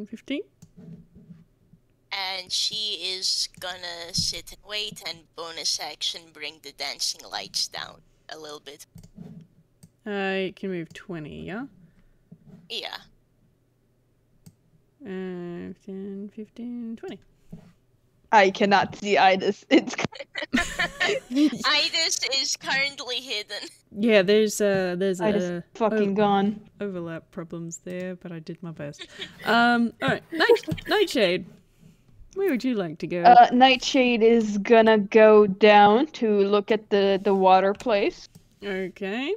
15? And she is gonna sit and wait and bonus action bring the dancing lights down a little bit. You can move 20, yeah? Yeah. 10, 15, 20. I cannot see Idis. It's Idis is currently hidden. Yeah, there's Idis fucking gone. Overlap problems there, but I did my best. Alright, Nightshade. Where would you like to go? Nightshade is gonna go down to look at the water place. Okay.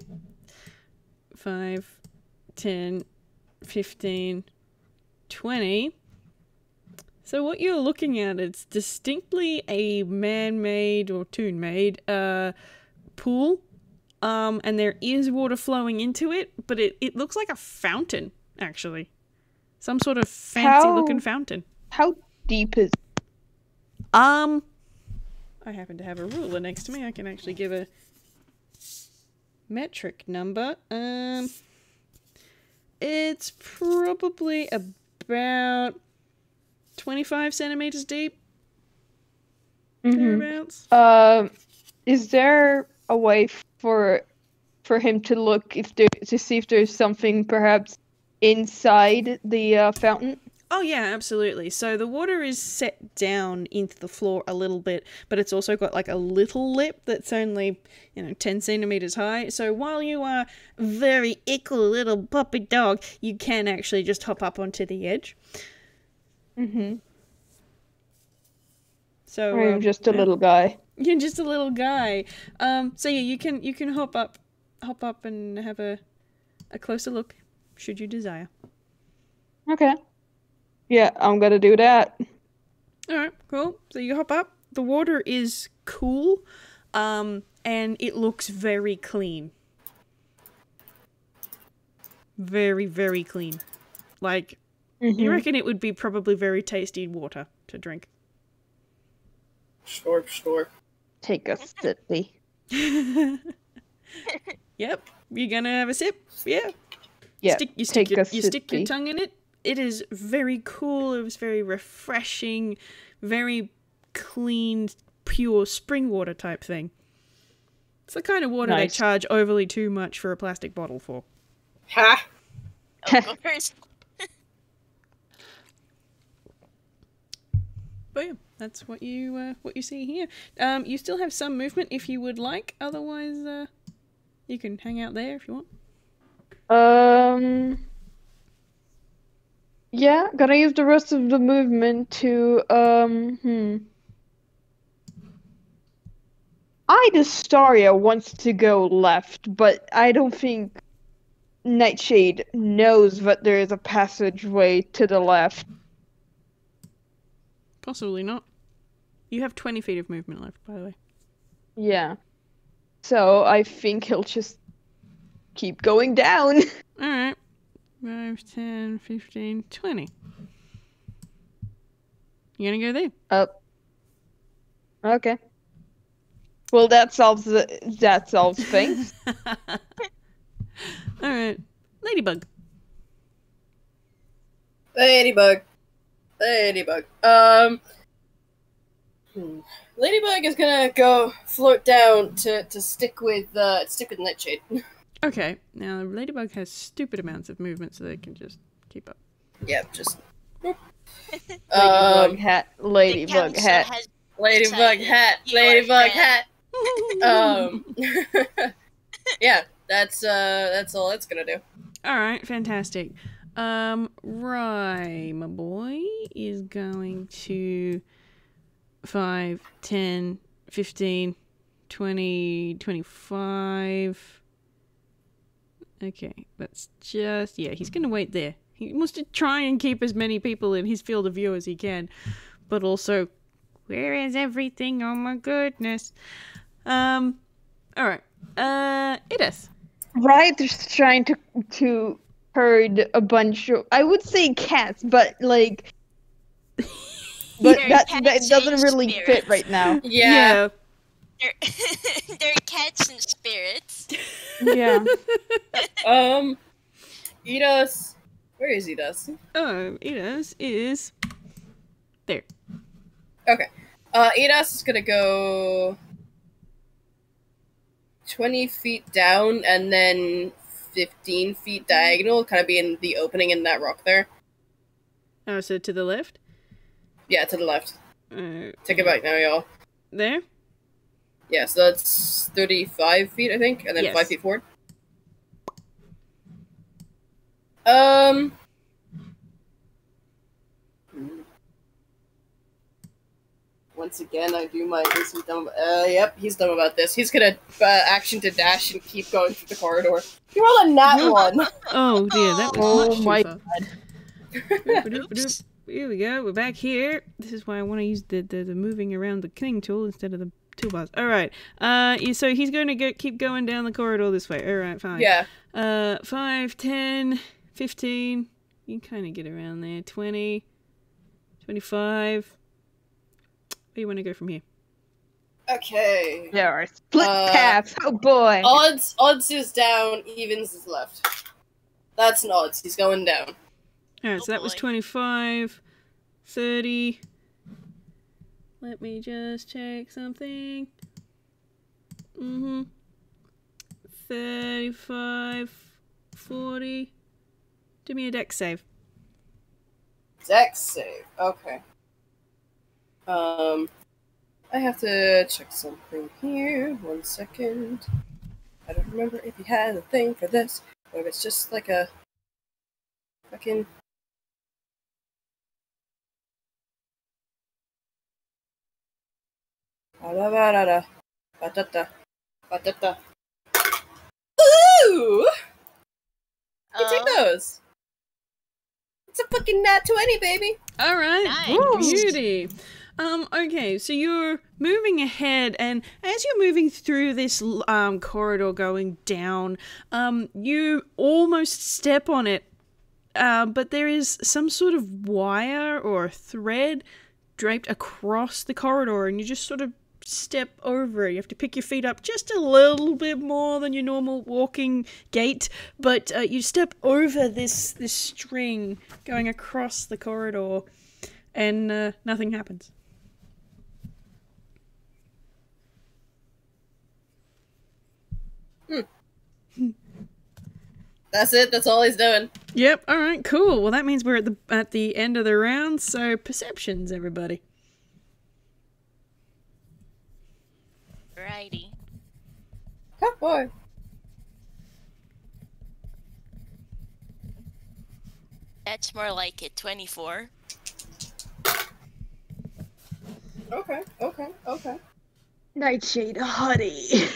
5, 10, 15, 20. So what you're looking at, it's distinctly a man-made or toon-made pool. And there is water flowing into it, but it looks like a fountain, actually. Some sort of fancy-looking fountain. How deep is... I happen to have a ruler next to me. I can actually give a metric number. It's probably about 25 centimeters deep. Thereabouts. Is there a way for him to look to see if there's something perhaps inside the fountain? Oh yeah, absolutely. So the water is set down into the floor a little bit, but it's also got like a little lip that's only, 10 centimeters high. So while you are very ickle little puppy dog, you can actually just hop up onto the edge. So I'm just a little guy. You're just a little guy. So yeah, you can hop up and have a closer look, should you desire. Okay. Yeah, I'm gonna do that. Alright, cool. So you hop up. The water is cool, and it looks very clean. Very, very clean. Like, you reckon it would be probably very tasty water to drink. Sure. Take a sippy. Yep. You gonna have a sip? Yeah. Yeah, You stick your tongue in it. it is very cool. It was very refreshing, very clean, pure spring water type thing. It's the kind of water they charge overly too much for a plastic bottle for. Ha! Of course. But yeah, that's what you see here. You still have some movement if you would like. Otherwise, you can hang out there if you want. Yeah, gonna use the rest of the movement to Staria wants to go left, but I don't think Nightshade knows that there is a passageway to the left. Possibly not. You have 20 feet of movement left, by the way. Yeah. So I think he'll just keep going down. Alright. 5, 10, 15, 20. You gonna go there? Up. Okay. Well, that solves things. Alright. Ladybug. Ladybug. Ladybug is gonna go float down to stick with Nightshade. Okay, now Ladybug has stupid amounts of movement, so they can just keep up. Yep, just Ladybug hat. Ladybug hat. Yeah, that's all it's gonna do. Alright, fantastic. Rai, my boy, is going to 5, 10, 15, 20, 25. Okay, that's just... Yeah, he's going to wait there. He wants to try and keep as many people in his field of view as he can. But also, where is everything? Oh my goodness. Alright. Edith. Right, just trying to herd a bunch of, I would say cats, but like... But that doesn't really fit right now. Yeah. They're cats and spirits. Yeah. Edus. Where is Edus? Oh, Edus is there. Okay. Edus is gonna go 20 feet down and then 15 feet diagonal, kind of be in the opening in that rock there. Oh, so to the left? Yeah, to the left. Take it back now, y'all. There? Yeah, so that's 35 feet, I think, and then 5 feet forward. Once again, I do my... Is he dumb? Yep, he's dumb about this. He's gonna action to dash and keep going through the corridor. You rolled a nat one! Oh dear, that was much too God. Here we go, we're back here. This is why I want to use the moving around the king tool instead of the toolbars. Alright, so he's going to keep going down the corridor this way. Alright, fine. Yeah. 5, 10, 15, you can kind of get around there. 20, 25. Where do you want to go from here? Okay. There are split paths, oh boy. Odds is down, evens is left. That's an odds, he's going down. Alright, so that was 25, 30. Let me just check something. 35, 40. Do me a dex save. Dex save, okay. I have to check something here. 1 second. I don't remember if he had a thing for this, or if it's just like a fucking... Batata. Ooh! You take those. It's a fucking nat 20, baby. All right, Nice. beauty. Okay, so you're moving ahead, and as you're moving through this corridor going down, you almost step on it, but there is some sort of wire or thread draped across the corridor, and you just sort of step over it. You have to pick your feet up just a little bit more than your normal walking gait, but you step over this string going across the corridor, and nothing happens. That's it. That's all he's doing. Yep. All right. Cool. Well, that means we're at the end of the round. So perceptions, everybody. Righty. Oh boy. That's more like it. 24. Okay. Nightshade, honey.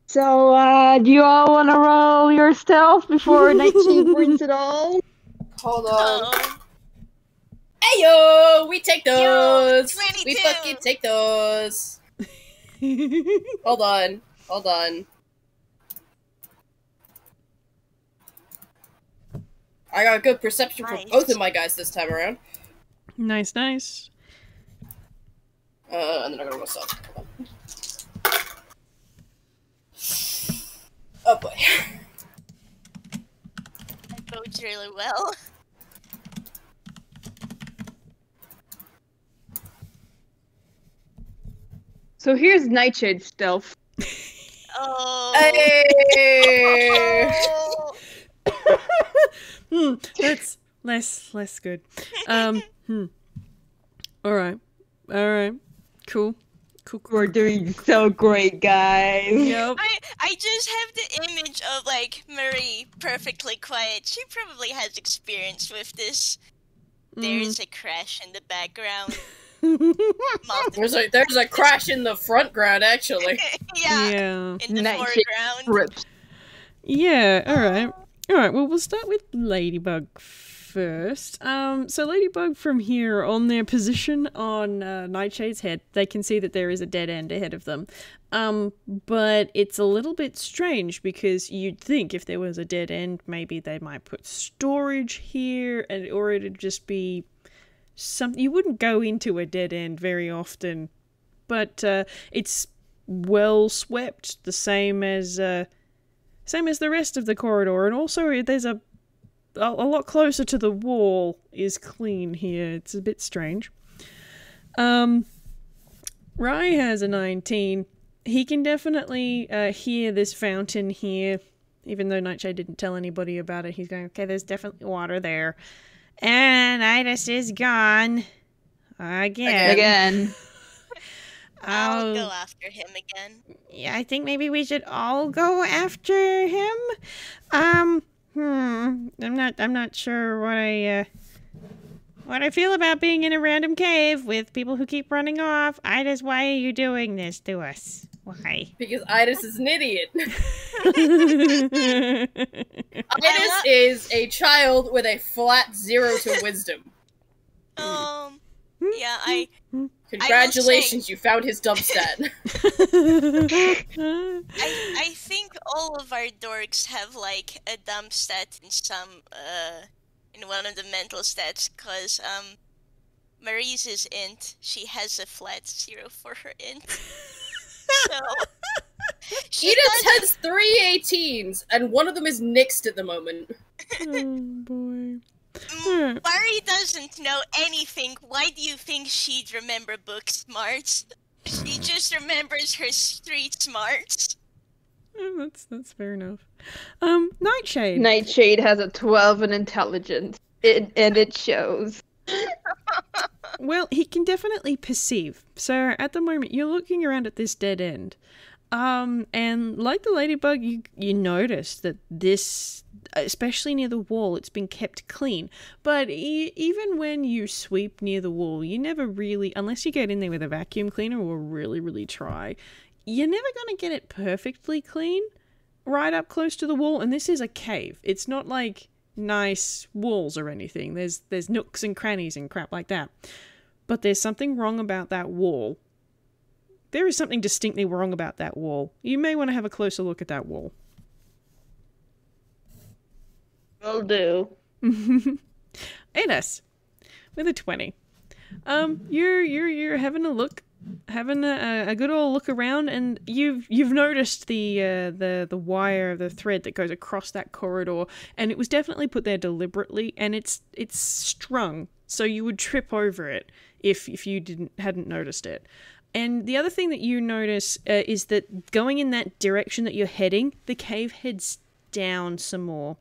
So, do you all want to roll your stealth before Nightshade brings it all? Hold on. Oh. Ayo! We take those! Yo, 22. We fucking take those! Hold on. I got a good perception for both of my guys this time around. Nice. And then I'm gonna go south. Oh boy. That bodes really well. So here's Nightshade's stealth. Oh. Hey! That's less good. All right. Cool. We're doing so great, guys. Yep. I just have the image of, like, Marie perfectly quiet. She probably has experience with this. There's a crash in the background. There's a crash in the front ground, actually. Yeah. In the Nightshade foreground. rips. Yeah. All right. Well, we'll start with Ladybug first. So Ladybug, from here on their position on Nightshade's head, they can see that there is a dead end ahead of them. But it's a little bit strange because you'd think if there was a dead end, maybe they might put storage here, or it'd just be something. You wouldn't go into a dead end very often, but it's well swept, the same as the rest of the corridor, and also there's a lot closer to the wall is clean here. It's a bit strange. Rai has a 19. He can definitely hear this fountain here, even though Nightshade didn't tell anybody about it. He's going, okay, there's definitely water there. And Iris is gone. Again. I'll go after him again. Yeah, I think maybe we should all go after him. I'm not sure what I feel about being in a random cave with people who keep running off. Iris, why are you doing this to us? Why? Because Iris is an idiot. Iris is a child with a flat 0 to wisdom. Yeah, Congratulations, you found his dump stat. I think all of our dorks have, like, a dump stat in in one of the mental stats, cause, Marie's is int. She has a flat 0 for her int. So... Edith has 3 18s, and one of them is nixed at the moment. Oh, boy. Marie doesn't know anything. Why do you think she'd remember book smarts? She just remembers her street smarts. That's fair enough. Nightshade. Nightshade has a 12 in intelligence, and it shows. Well, he can definitely perceive. So at the moment, you're looking around at this dead end. And like the ladybug, you notice that this, especially near the wall, it's been kept clean. But even when you sweep near the wall, you never really, unless you get in there with a vacuum cleaner or really, really try, you're never going to get it perfectly clean right up close to the wall. And this is a cave. It's not like nice walls or anything. There's nooks and crannies and crap like that. But there's something wrong about that wall. There is something distinctly wrong about that wall. You may want to have a closer look at that wall. Will do. Enos, with a 20. You're having a look, having a good old look around, and you've noticed the wire, the thread that goes across that corridor, and it was definitely put there deliberately, and it's strung, so you would trip over it if you hadn't noticed it. And the other thing that you notice is that going in that direction that you're heading, the cave heads down some more.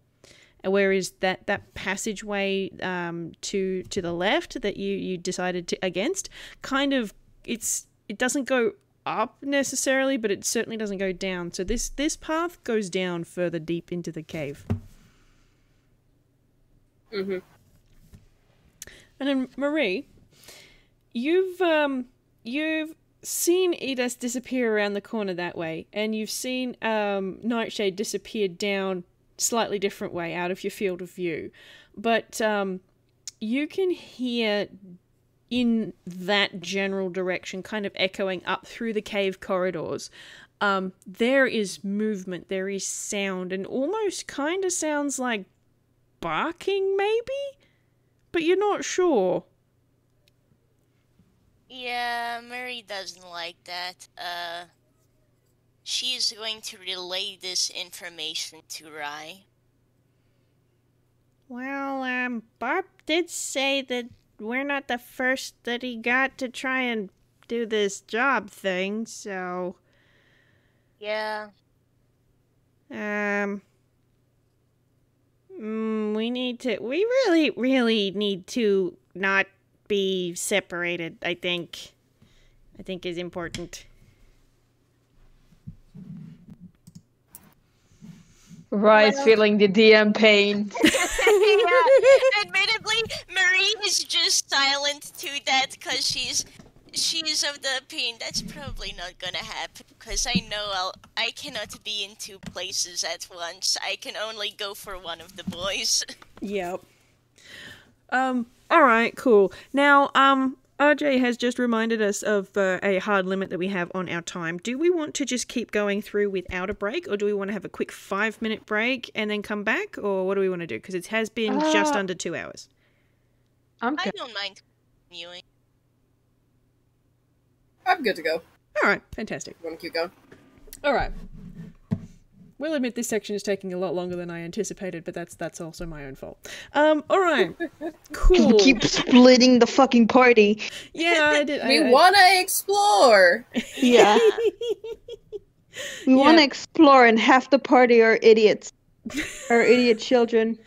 Whereas that passageway to the left that you decided against, kind of, it doesn't go up necessarily, but it certainly doesn't go down. So this path goes down further deep into the cave. Mm-hmm. And then Marie, you've seen Edith disappear around the corner that way, and you've seen Nightshade disappear down slightly different way out of your field of view. But you can hear in that general direction, kind of echoing up through the cave corridors, there is movement, there is sound, and almost kind of sounds like barking maybe? But you're not sure. Yeah, Mary doesn't like that. She is going to relay this information to Rai. Well, Barb did say that we're not the first that he got to try and do this job thing, so... Yeah. We really need to not be separated, I think is important. Rai's feeling the DM pain. Yeah, admittedly, Marie is just silent to that because she's of the opinion that's probably not gonna happen. Because I know I cannot be in two places at once. I can only go for one of the boys. Yep. Alright, cool. Now, RJ has just reminded us of a hard limit that we have on our time. Do we want to just keep going through without a break, or do we want to have a quick 5-minute break and then come back, or what do we want to do? Because it has been just under 2 hours. I don't mind continuing. I'm good to go. Alright, fantastic. You want to keep going? Alright. We'll admit this section is taking a lot longer than I anticipated, but that's also my own fault. Alright. Cool. We keep splitting the fucking party. Yeah, I did. We want to explore! Yeah. We want to explore, and half the party are idiots. Are idiot children.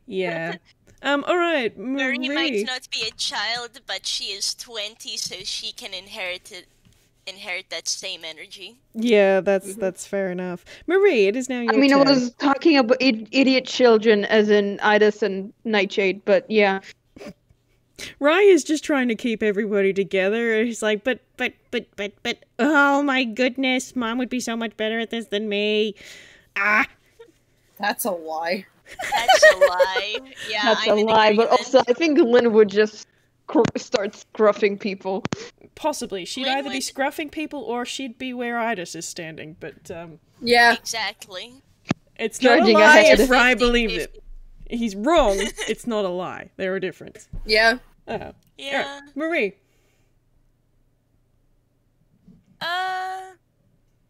Yeah. Alright, Marie Marie. might not be a child, but she is 20, so she can inherit that same energy. Yeah, that's fair enough. Marie, it is now your turn. I was talking about idiot children as in Idis and Nightshade, but yeah. Rai is just trying to keep everybody together. He's like, but, oh my goodness, Mom would be so much better at this than me. Ah. That's a lie. That's a lie. Yeah, That's a lie, but also I think Lynn would just start scruffing people. Possibly. She'd either be scruffing people or she'd be where Idis is standing, but, yeah. Exactly. It's not a lie if Rai believes it. He's wrong. It's not a lie. They're a difference. Yeah. Oh. Yeah. Right. Marie.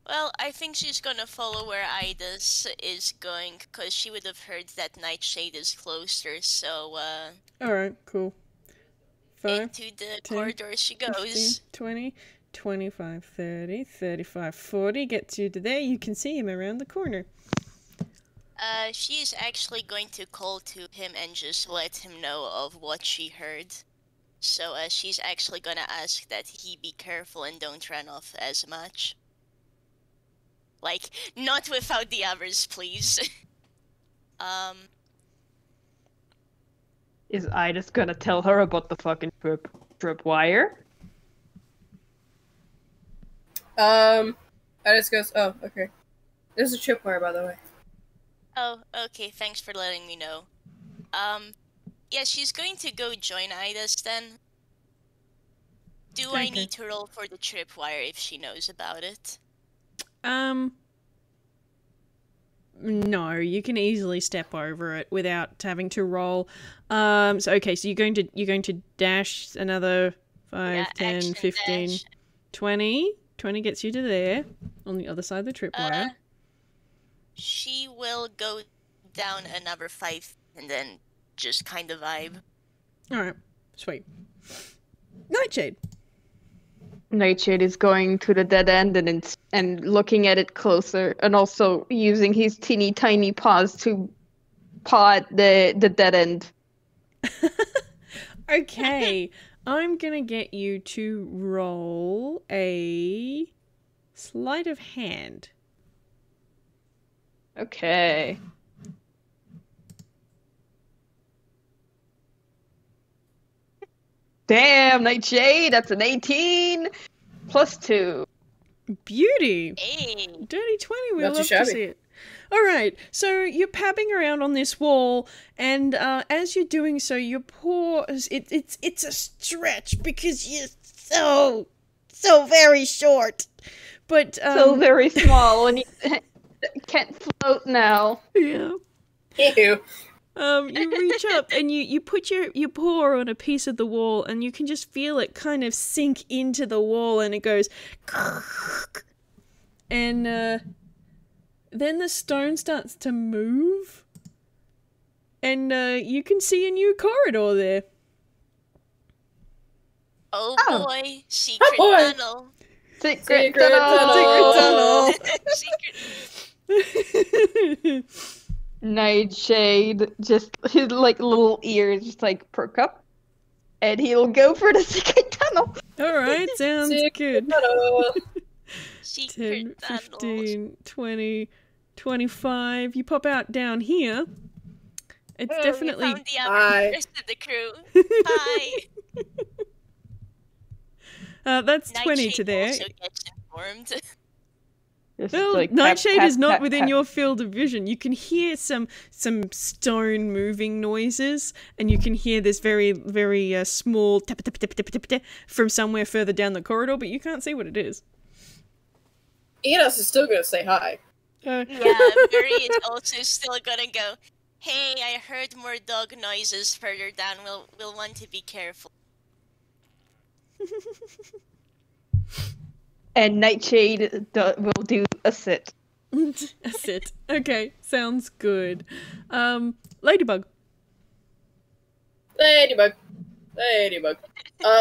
Well, I think she's gonna follow where Idis is going, because she would have heard that Nightshade is closer, so, Alright, cool. 5, into the 10, corridor she goes. 15, 20, 25, 30, 35, 40. Gets you to there. You can see him around the corner. She is actually going to call to him and just let him know of what she heard. So, she's actually gonna ask that he be careful and don't run off as much. Like, not without the others, please. Is Idis gonna tell her about the fucking trip wire? Idis goes, oh, okay. There's a tripwire, by the way. Oh, okay, thanks for letting me know. Yeah, she's going to go join Idis then. Do I need to roll for the tripwire if she knows about it? No, you can easily step over it without having to roll. So you're going to dash another 5, 10, 15, dash. 20. 20 gets you to there on the other side of the tripwire. She will go down another 5 and then just kind of vibe. Alright, sweet. Nightshade. Nightshade is going to the dead end and looking at it closer, and also using his teeny tiny paws to paw at the dead end. Okay, I'm gonna get you to roll a sleight of hand. Okay. Damn, Nightshade, that's an 18 plus 2. Beauty. Hey. Dirty 20, we love to see it. Alright, so you're pabbing around on this wall, and as you're doing so, your paws, it's a stretch because you're so very short. But so very small, and you can't float now. Yeah. Ew. You reach up and you put your paw on a piece of the wall, and you can just feel it kind of sink into the wall, and it goes and then the stone starts to move, and you can see a new corridor there. Oh boy, secret tunnel. Secret tunnel. Secret. Nightshade, just his little ears just perk up, and he'll go for the secret tunnel. Alright, sounds good. Secret 10, 15, 20, 25. You pop out down here. It's definitely... We found the rest of the crew. Hi. That's 20 to there. Also gets informed. Well, Nightshade is not within your field of vision. You can hear some stone moving noises, and you can hear this very, very small tap tap tap tap tap tap from somewhere further down the corridor, but you can't see what it is. Enos is still gonna say hi. Yeah, Murray is also still gonna go, hey, I heard more dog noises further down. We'll want to be careful. And Nightshade will do a sit. A sit. Okay, sounds good. Ladybug. Ladybug.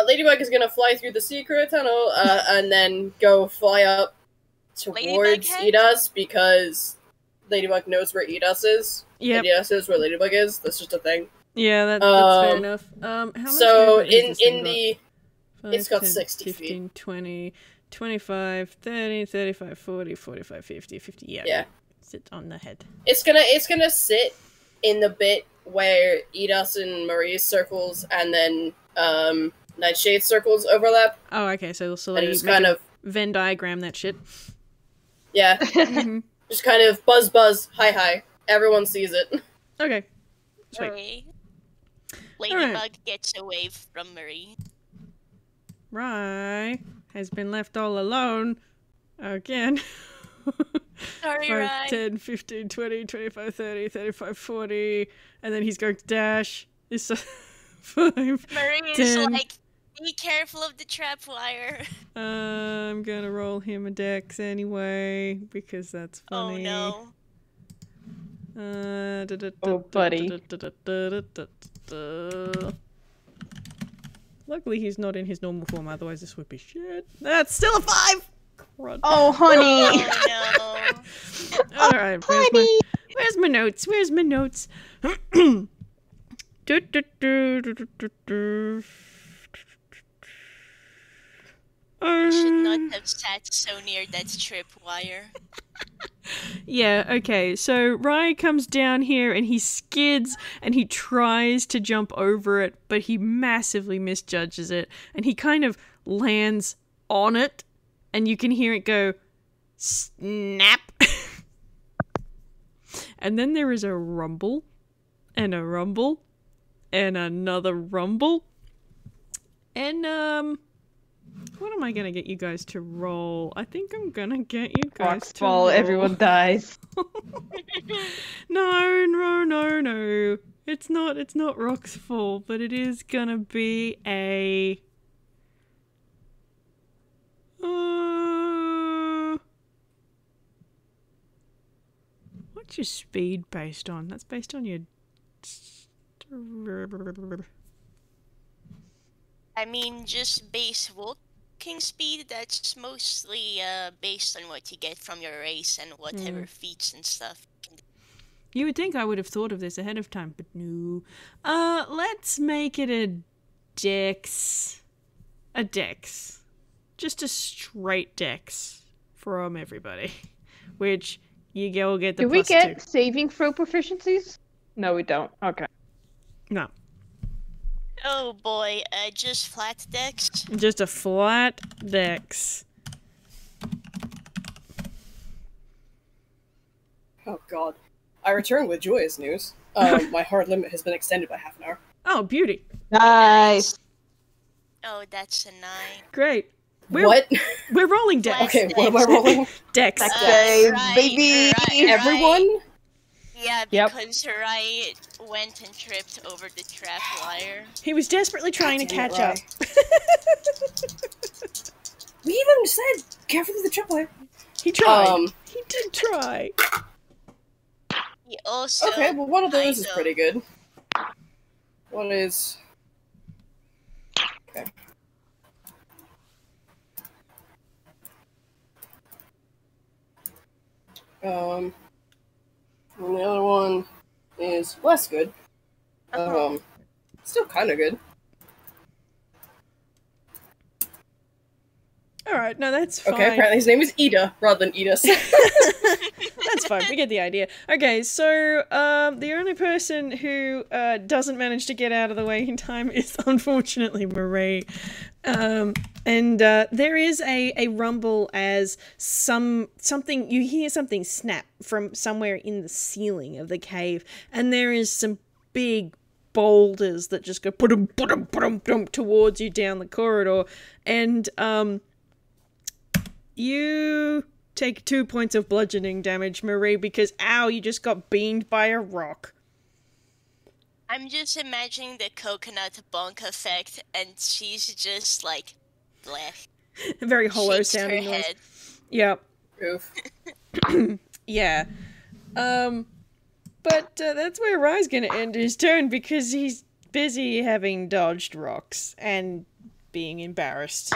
Ladybug is gonna fly through the secret tunnel, and then go fly up towards Edus, because Ladybug knows where Edus is. Yeah. Edus is where Ladybug is. That's just a thing. Yeah, that's fair enough. How much so in the 5, it's got 10, 60 15, feet. 20, 25, 30, 35, 40, 45, 50, 50. Yeah. Sit on the head. It's gonna sit in the bit where Edus and Marie's circles and then Nightshade circles overlap. Oh, okay. So and you just kind of Venn diagram that shit. Yeah. Mm-hmm. Just kind of buzz, hi. Everyone sees it. Okay. Sweet. Hooray. Ladybug gets away from Marie. Rai has been left all alone again. Sorry, 5, Rai. 10, 15, 20, 25, 30, 35, 40, and then he's going to dash. It's 5, Marie 10. is like, be careful of the trap wire. I'm gonna roll him a dex anyway, because that's funny. Oh no. Oh, buddy. Luckily he's not in his normal form, otherwise this would be shit. That's still a 5! Crud. Oh, honey! Oh no. Alright, where's my notes? Where's my notes? You should not have sat so near that tripwire. Yeah, okay, so Rai comes down here and he skids and he tries to jump over it, but he massively misjudges it, and he kind of lands on it, and you can hear it go snap. And then there is a rumble, and a rumble, and another rumble, and What am I gonna get you guys to roll? I think I'm gonna get you guys Rocks to fall, roll. everyone dies. No. It's not rocks fall, but it is gonna be a... what's your speed based on? That's based on your... I mean, just base walking speed, that's mostly based on what you get from your race and whatever feats and stuff. You would think I would have thought of this ahead of time, but no. Let's make it a dex. A dex. Just a straight dex from everybody. Which you will get the Do we plus get 2. saving throw proficiencies? No, we don't. Okay. No. Oh boy, just flat dex? Just a flat dex. Oh god. I return with joyous news. My hard limit has been extended by half an hour. Oh, beauty. Nice. Oh, that's a 9. Great. What? We're rolling dex. Okay, what am I rolling? Dex. Save, baby! Everyone? Yeah, Yep. because Rai went and tripped over the trap wire. He was desperately trying to catch up. We even said, careful with the tripwire. He tried. He did try. He also... Okay, well one of those is pretty good. One is... Okay. And the other one is less good. Still kind of good. Alright, no, that's fine. Okay, apparently his name is Ida rather than Edis. That's fine, we get the idea. Okay, so the only person who doesn't manage to get out of the way in time is unfortunately Marie. And there is a rumble as something you hear something snap from somewhere in the ceiling of the cave, and there is some big boulders that just go put 'em towards you down the corridor, and you take 2 points of bludgeoning damage, Marie, because ow, you just got beamed by a rock. I'm just imagining the coconut bonk effect, and she's just like, bleh. Very hollow Shakes sounding her noise. head. Yep. Oof. Yeah. But that's where Rai's gonna end his turn because he's busy having dodged rocks and being embarrassed.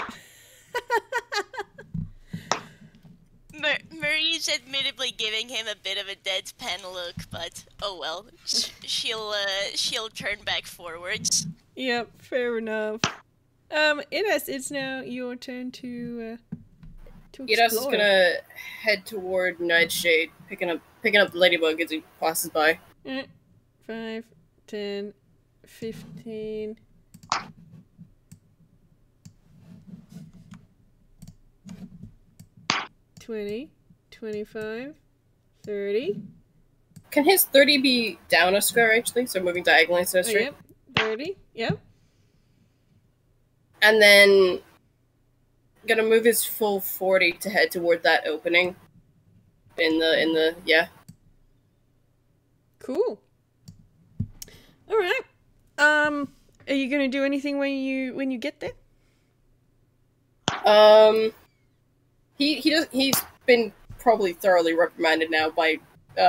Marie's admittedly giving him a bit of a deadpan look, but oh well. She'll turn back forwards. Yep, fair enough. Ines, it's now your turn to explore. Edis is gonna head toward Nightshade, picking up the ladybug as he passes by. 5, 10, 15... 20, 25, 30. Can his 30 be down a square, actually? So moving diagonally instead of straight? Yep, 30, yep. And then gonna move his full 40 to head toward that opening. Yeah. Cool. Alright. Are you gonna do anything when you get there? He's been probably thoroughly reprimanded now by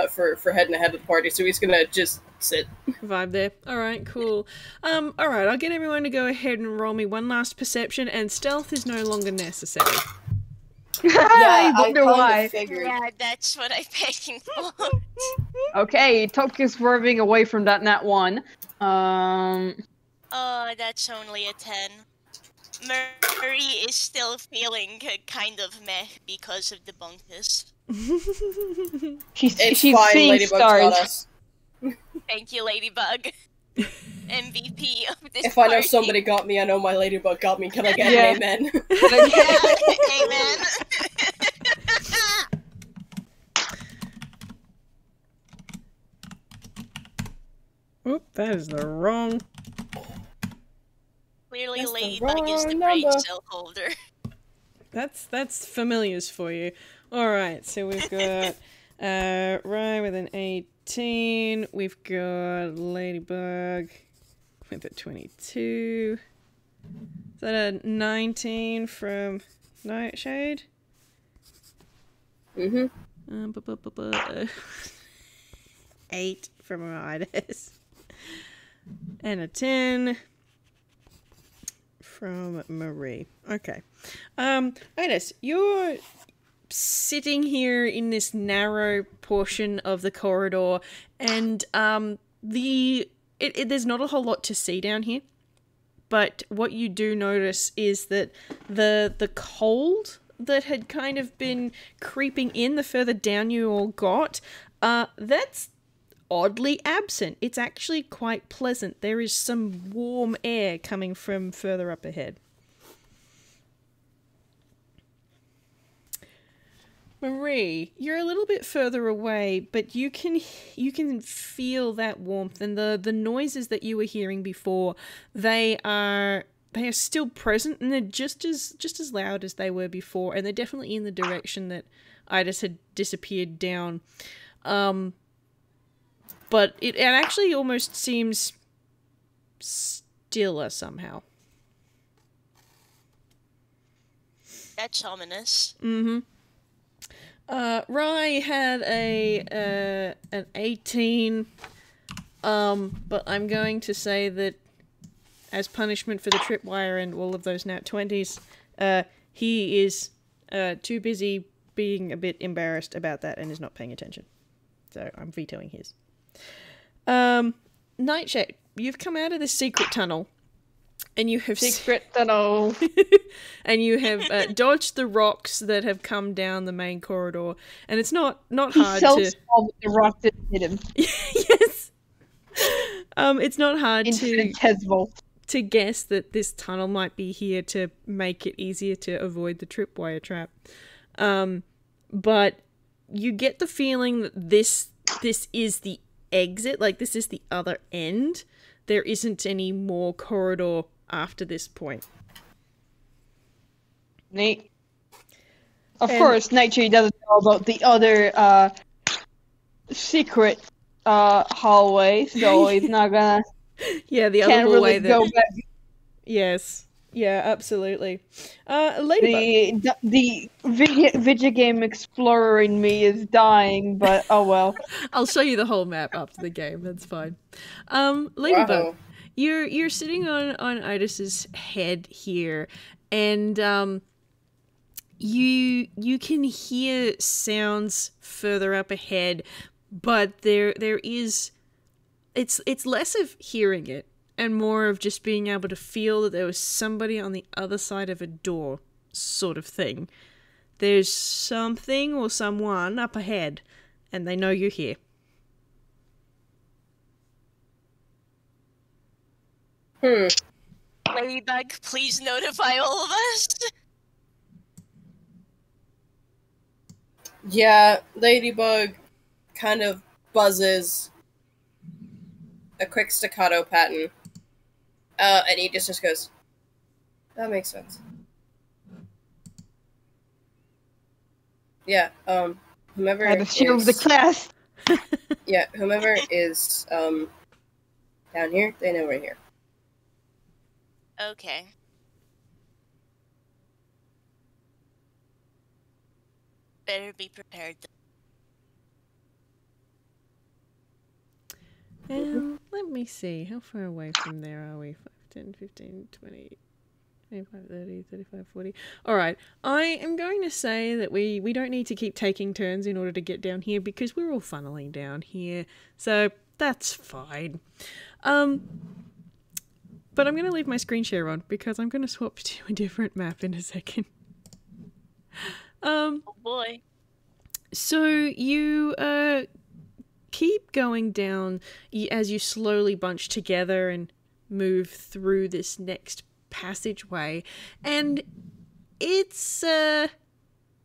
for heading ahead of the party, so he's gonna just sit. Vibe there. Alright, cool. Alright, I'll get everyone to go ahead and roll me one last perception, and stealth is no longer necessary. I wonder why. Figured. Yeah, that's what I'm paying for. Okay, Tok is swerving away from that nat 1. Oh, that's only a 10. Murray is still feeling kind of meh because of the bonus. She's It's seeing fine, Ladybug's got stars. us. Thank you, Ladybug. MVP of this If I know party. somebody got me, I know my Ladybug got me. Can I get Yeah. an amen? Amen. Oop, that is the wrong... Clearly, That's the Ladybug is the wrong brain number. cell holder. That's familiars for you. All right, so we've got Rai with an 18. We've got Ladybug with a 22. Is that a 19 from Nightshade? Mm-hmm. 8 from Iris. And a 10 from Marie. Okay. Iris, you're sitting here in this narrow portion of the corridor, and there's not a whole lot to see down here. But what you do notice is that the cold that had kind of been creeping in the further down you all got, that's oddly absent. It's actually quite pleasant. There is some warm air coming from further up ahead. Marie, you're a little bit further away, but you can feel that warmth, and the noises that you were hearing before, they are still present, and they're just as loud as they were before, and they're definitely in the direction that Iris had disappeared down. But it actually almost seems stiller somehow. That's ominous. Mm-hmm. Rai had an 18, but I'm going to say that as punishment for the tripwire and all of those nat 20s, he is too busy being a bit embarrassed about that and is not paying attention. So I'm vetoing his. Nightshade, you've come out of this secret tunnel. And you have secret tunnel, and you have dodged the rocks that have come down the main corridor, and it's not hard to. With the rock that hit him. Yes. It's not hard to guess that this tunnel might be here to make it easier to avoid the tripwire trap. But you get the feeling that this is the exit, like this is the other end. There isn't any more corridor after this point. Neat. Of course, Nightshade doesn't know about the other secret hallway, so he's not gonna. Yeah, the other hallway really go back. Yes. Yeah, absolutely. Ladybug. The video game explorer in me is dying, but oh well. I'll show you the whole map after the game. That's fine. Ladybug. Wow. You're sitting on Iris's head here, and you can hear sounds further up ahead, but there is it's less of hearing it and more of just being able to feel that there was somebody on the other side of a door, sort of thing. There's something or someone up ahead, and they know you're here. Ladybug, please notify all of us. Yeah, Ladybug kind of buzzes a quick staccato pattern. And he just goes, that makes sense. Yeah, whomever At the shoe of the class. Yeah, whomever is, down here, they know we're here. Okay. Better be prepared. Let me see. How far away from there are we? 5, 10, 15, 20, 25, 30, 35, 40. Alright, I am going to say that we don't need to keep taking turns in order to get down here because we're all funneling down here. So, that's fine. But I'm going to leave my screen share on because I'm going to swap to a different map in a second. Oh boy. So you keep going down as you slowly bunch together and move through this next passageway. And it's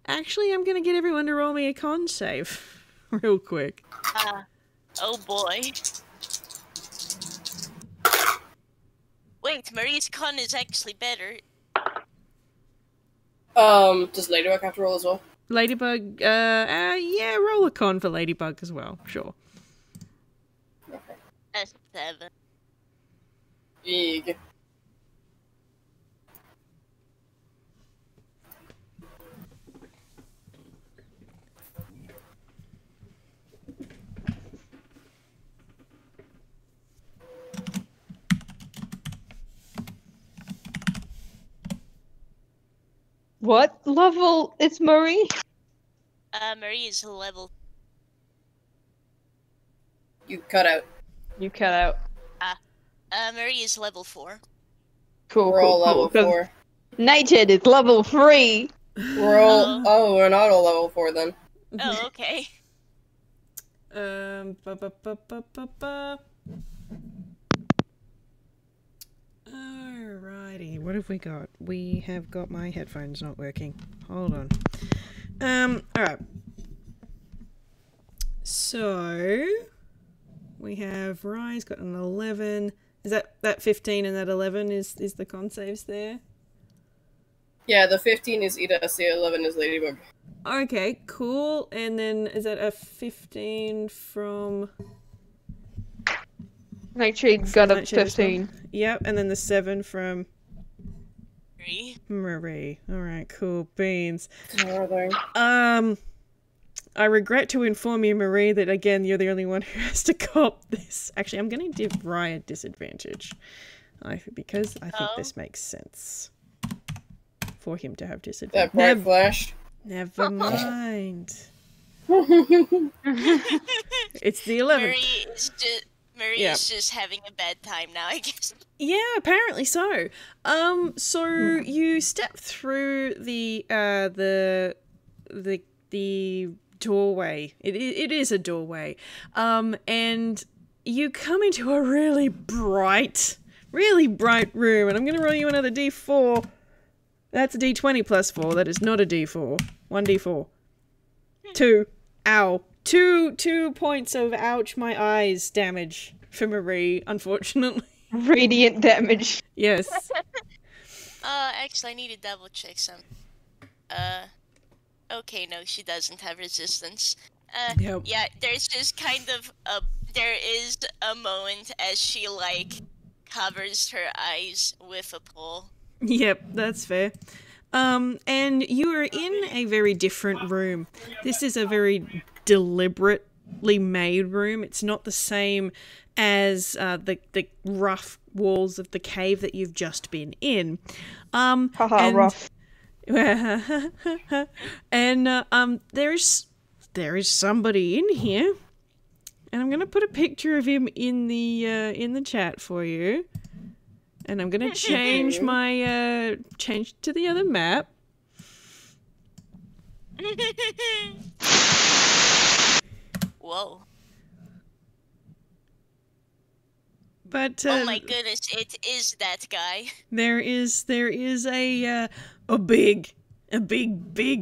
actually, I'm going to get everyone to roll me a con save real quick. Oh boy. Wait, Marie's con is actually better. Does Ladybug have to roll as well? Ladybug, yeah, roll a con for Ladybug as well, sure. Okay. A 7. Eeg. What level is Marie? Marie is level. You cut out. You cut out. Marie is level 4. Cool, We're all level 'cause 4. Nightshade is level 3. We're all... Oh, we're not all level 4 then. Oh, okay. Alrighty, what have we got? We have got my headphones not working. Hold on. Alright. So we have Rai's got an 11. Is that 15 and that 11 is the con saves there? Yeah, the 15 is Idas, the 11 is Ladybug. Okay, cool. And then is that a 15 from Nightshade got a Nightshade as well? 15. Yep, and then the 7 from Marie. Marie. Alright, cool. Beans. Northern. I regret to inform you, Marie, that again you're the only one who has to cop this. Actually, I'm going to give Rai a disadvantage. Because I think this makes sense. For him to have disadvantage. That bright flash. Never mind. It's the 11th. Marie is just having a bad time now, I guess. Yeah, apparently so. So you step through the doorway. It is a doorway. And you come into a really bright room. And I'm going to roll you another D4. That's a D20 plus 4. That is not a D4. 1D4. 2. Ow. 2 points of ouch my eyes damage for Marie, unfortunately. Radiant damage. Yes. Actually, I need to double check some. Okay, no, she doesn't have resistance. Yep. Yeah, there's just kind of there is a moment as she, like, covers her eyes with a pole. Yep, that's fair. And you are in a very different room. This is a very deliberately made room. It's not the same as the rough walls of the cave that you've just been in. Rough. And there is somebody in here, and I'm gonna put a picture of him in the chat for you. And I'm gonna change my change to the other map. Whoa. But oh my goodness, it is that guy. There is a big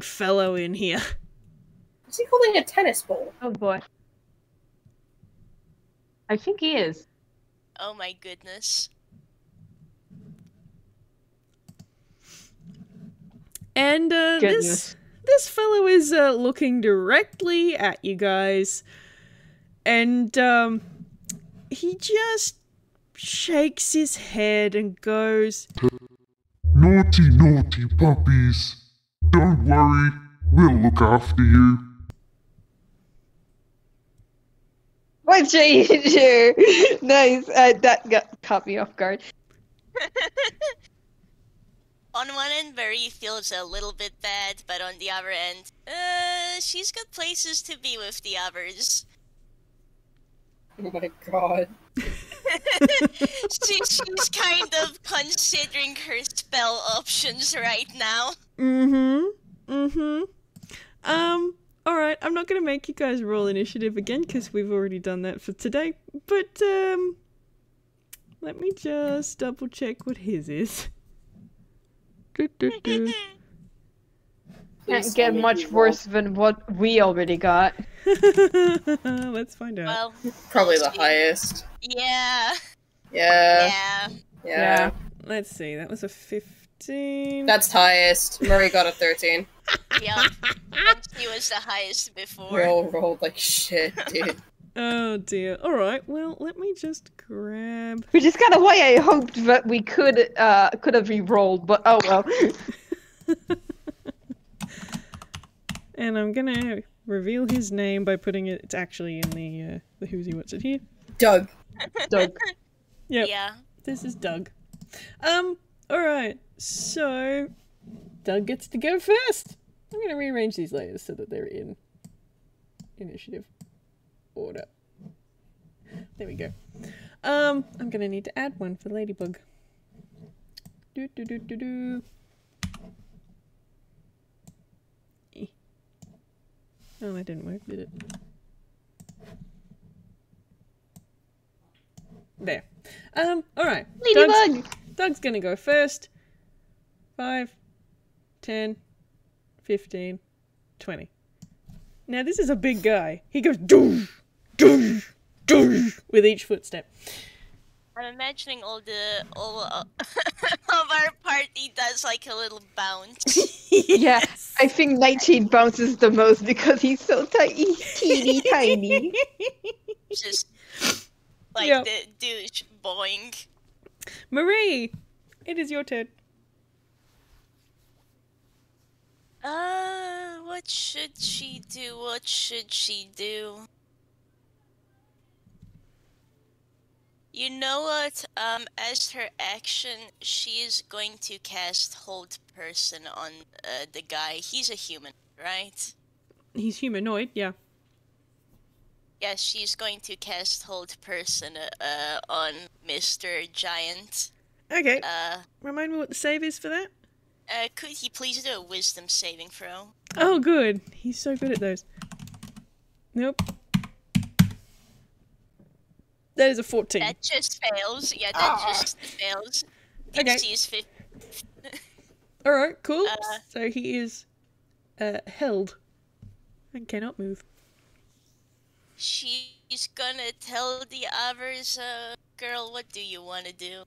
fellow in here. Is he holding a tennis ball? Oh boy. I think he is. Oh my goodness. And this fellow is looking directly at you guys, and he just shakes his head and goes, Naughty, naughty puppies. Don't worry, we'll look after you. What changer? Nice. That caught me off guard. On one end, Marie feels a little bit bad, but on the other end, she's got places to be with the others. Oh my god. She's kind of considering her spell options right now. Alright, I'm not gonna make you guys roll initiative again, because we've already done that for today, but, let me just double check what his is. Can't get much worse than what we already got. Let's find out. Well, Probably the highest. Yeah. Yeah. Yeah. Let's see, that was a 15. 13. That's highest. Murray got a 13. Yep. And she was the highest before. We all rolled like shit, dude. Oh dear. Alright, well, let me just grab... Which is kind of why I hoped that we could have re-rolled, but oh well. And I'm gonna reveal his name by putting it... It's actually in the Who's He What's It here. Doug. Doug. Yep. Yeah. This is Doug. Alright, so... Doug gets to go first! I'm gonna rearrange these layers so that they're in initiative order. There we go. I'm gonna need to add one for Ladybug. Do do do do do. Oh, that didn't work, did it? There. Alright. Ladybug! Doug's gonna go first. 5, 10, 15, 20. Now this is a big guy. He goes doosh, doosh, doosh with each footstep. I'm imagining all of our party does like a little bounce. Yeah, I think Nightshade bounces the most because he's so tiny, teeny tiny. Just like Yep. the douche boing. Marie, it is your turn. What should she do? What should she do? You know what? As her action, she is going to cast Hold Person on the guy. He's a human, right? He's humanoid, yeah. Yes, she's going to cast Hold Person on Mr. Giant. Okay. Remind me what the save is for that? Could he please do a Wisdom saving throw? Oh, good. He's so good at those. Nope. That is a 14. That just fails. Yeah, that just fails. Okay. DC is 50. Alright, cool. So he is held and cannot move. She's gonna tell the others, girl, what do you want to do?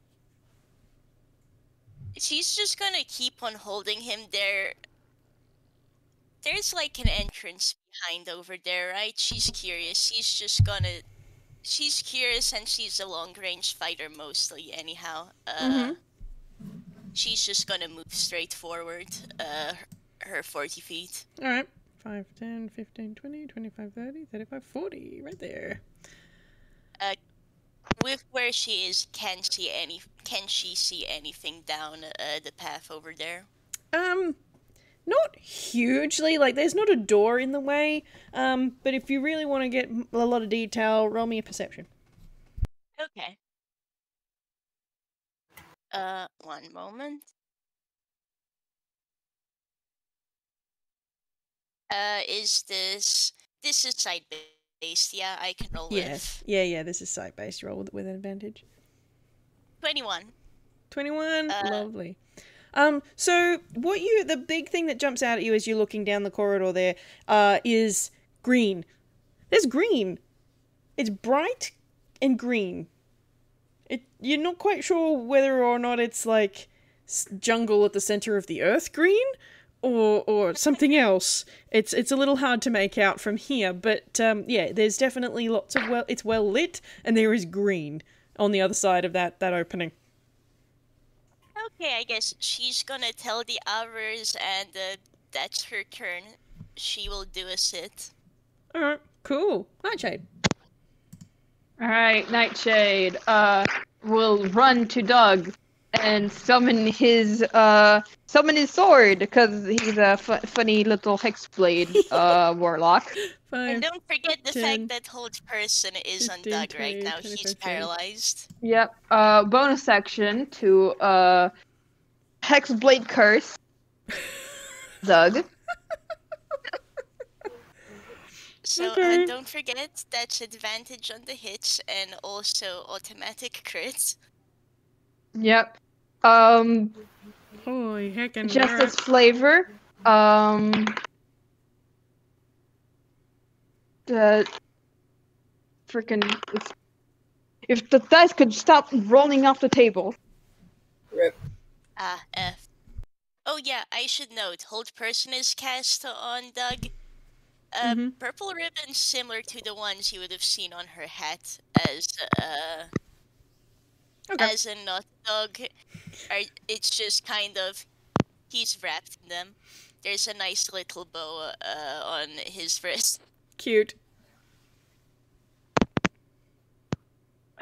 She's just gonna keep on holding him there. There's like an entrance behind over there, right? She's curious. She's curious and she's a long-range fighter mostly, anyhow. She's just gonna move straight forward, her 40 feet. Alright. 5, 10, 15, 20, 25, 30, 35, 40. Right there. With where she is, can she see anything down the path over there? Not hugely. Like, there's not a door in the way. But if you really want to get a lot of detail, roll me a perception. Okay. One moment. Is this is side-based, yeah, I can roll with. Yeah, this is site-based. Roll with an advantage. 21. 21? Lovely. So the big thing that jumps out at you as you're looking down the corridor there, is green. There's green. It's bright and green. You're not quite sure whether or not it's like jungle at the center of the earth green, or something else. It's a little hard to make out from here, but yeah, there's definitely lots of it's well lit, and there is green on the other side of that opening. Okay, I guess she's gonna tell the others, and that's her turn. She will do a sit. Alright, cool. Nightshade. Alright, Nightshade will run to Doug and summon his sword, because he's a funny little hexblade warlock. 5, And don't forget the 10, fact that Hold Person is 15, on Doug 20, right now. 25, He's 30. paralyzed. Yep. Bonus action to hexblade curse Doug. So Okay. don't forget that's advantage on the hits and also automatic crits. Yep. Holy heckin'. Just alright. as flavor, the freaking, if the dice could stop rolling off the table. Rip. Ah, F. Oh yeah, I should note, hold person is cast on Doug. Purple ribbon similar to the ones you would have seen on her hat as a not dog. It's just kind of, he's wrapped in them. There's a nice little bow on his wrist. Cute.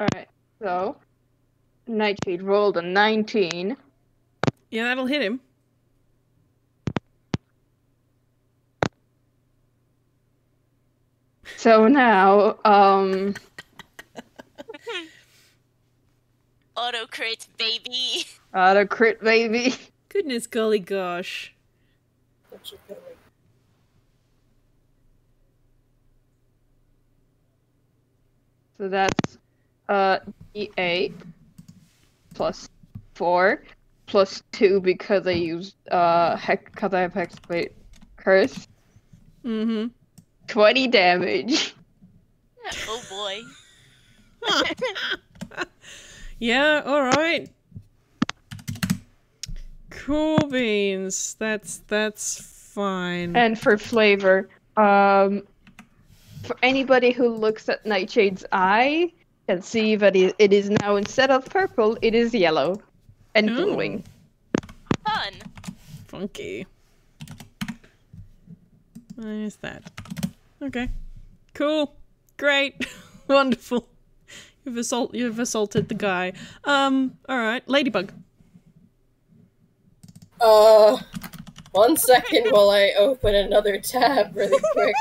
Alright, so Nightshade rolled a 19. Yeah, that'll hit him. So now, Auto crit, baby. auto crit, baby. Goodness golly gosh. So that's D8 plus 4 plus 2 because I used because I have Hexblade Curse. 20 damage. Oh boy. Yeah, alright. Cool beans. That's fine. And for flavor, for anybody who looks at Nightshade's eye can see that it is now, instead of purple, it is yellow and glowing. Fun. Funky. Why is that? Okay. Cool. Great. Wonderful. You've assaulted the guy. Alright. Ladybug. 1 second while I open another tab really quick.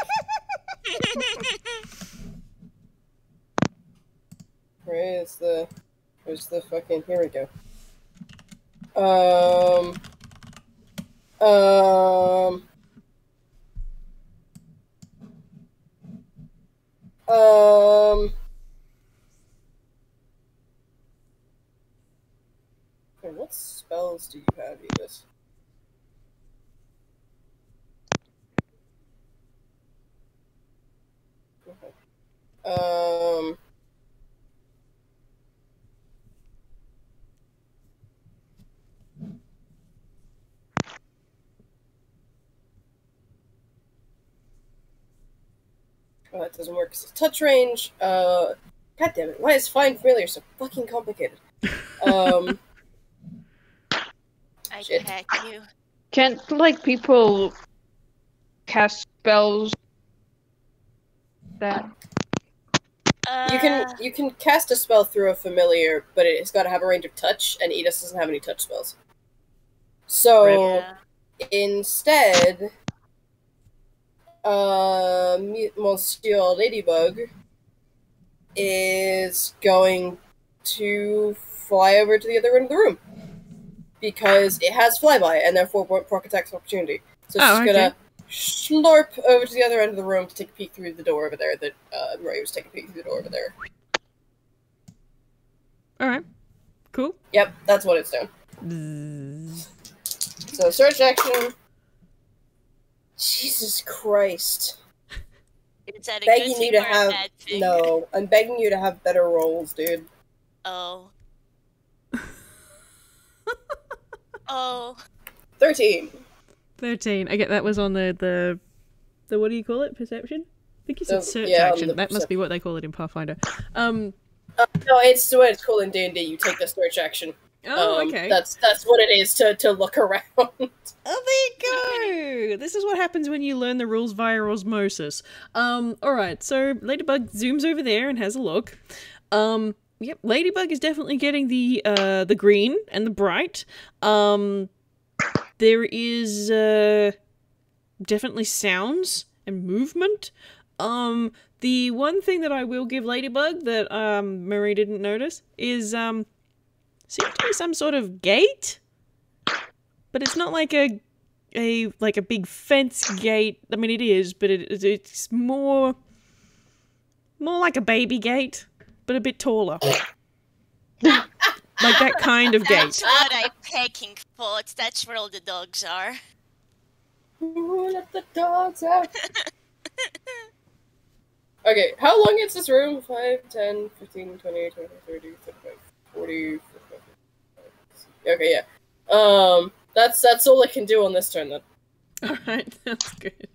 Where's the fucking, here we go. Okay, what spells do you have, Evis? Okay. Oh, that doesn't work 'cause it's touch range. God damn it, why is Find Familiar so fucking complicated? I Shit. attack you. Can't, like, people cast spells that... You can cast a spell through a familiar, but it's got to have a range of touch, and Edis doesn't have any touch spells. So instead, Monsieur Ladybug is going to fly over to the other end of the room because it has flyby and therefore won't proc attacks opportunity. So she's gonna slurp over to the other end of the room to take a peek through the door over there that Ray was taking a peek through the door over there. Alright. Cool. Yep, that's what it's doing. So search action. Jesus Christ. Is that a Begging good you thing to or a have bad thing? no. I'm begging you to have better rolls, dude. Oh. Oh. 13. 13. I get that was on the what do you call it? Perception? I think you said search yeah, action. That must be what they call it in Pathfinder. No, it's what it's called in D&D. You take the search action. Oh, okay. That's what it is to look around. Oh, there you go! This is what happens when you learn the rules via osmosis. Alright, so Ladybug zooms over there and has a look. Yep, Ladybug is definitely getting the green and the bright. There is, definitely sounds and movement. The one thing that I will give Ladybug that, Marie didn't notice is, seems to be some sort of gate, but it's not like a big fence gate. I mean, it is, but it's more like a baby gate, but a bit taller. Like that kind of gate. That's what I'm pecking for. That's where all the dogs are. Ooh, let the dogs out. Okay, how long is this room? 5, 10, 15, 20, 25, 30, 35, 40, 45, 46. Okay, yeah. That's all I can do on this turn then. Alright, that's good.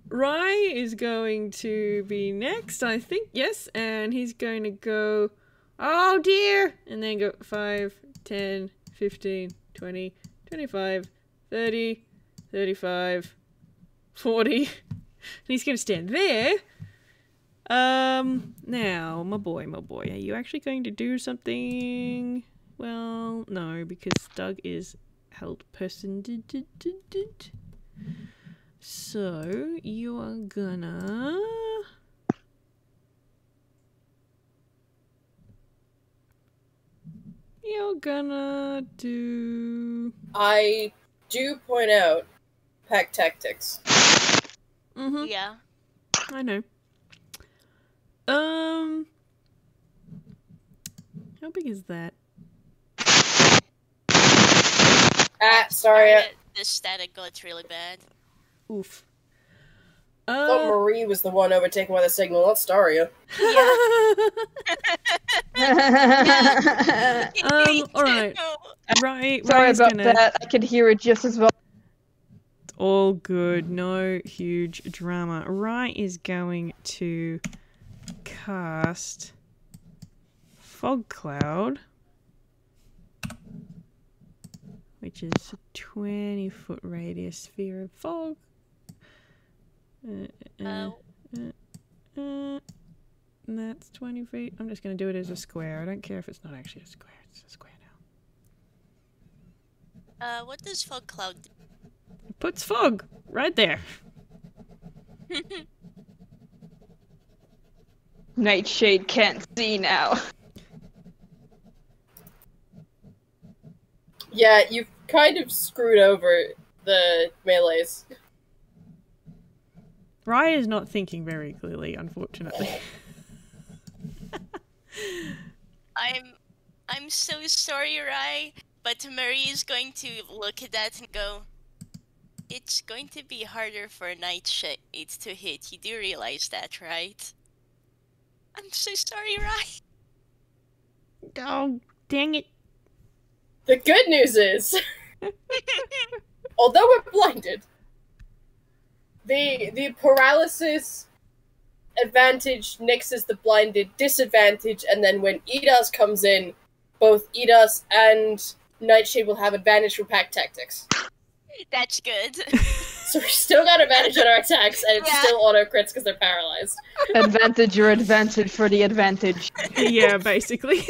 Rai is going to be next, I think. Yes, and he's going to go, oh dear, and then go 5, 10, 15, 20, 25, 30, 35, 40. And he's going to stand there. Now, my boy, are you actually going to do something? Well, no, because Doug is held person. So, you are gonna... You're gonna do... I do point out pack tactics. Mm-hmm. Yeah. I know. How big is that? Sorry. The static got really bad. Oof. I thought Marie was the one overtaken by the signal, not Staria. Alright. Right. Sorry about gonna... that. I could hear it just as well. It's all good. No huge drama. Rai is going to cast Fog Cloud, which is a 20-foot radius sphere of fog. That's 20 feet. I'm just going to do it as a square. I don't care if it's not actually a square. It's a square now. What does fog cloud do? It puts fog right there. Nightshade can't see now. Yeah, you've kind of screwed over the melees. Rai is not thinking very clearly, unfortunately. I'm so sorry, Rai, but Marie is going to look at that and go, it's going to be harder for Nightshade to hit. You do realize that, right? I'm so sorry, Rai. Oh, dang it. The good news is, although we're blinded, the paralysis advantage nixes the blinded disadvantage, and then when Idas comes in, both Idas and Nightshade will have advantage for pack tactics. That's good. So we still got advantage on our attacks, and it's still auto crits because they're paralyzed. Advantage or advantage for the advantage. Yeah, basically.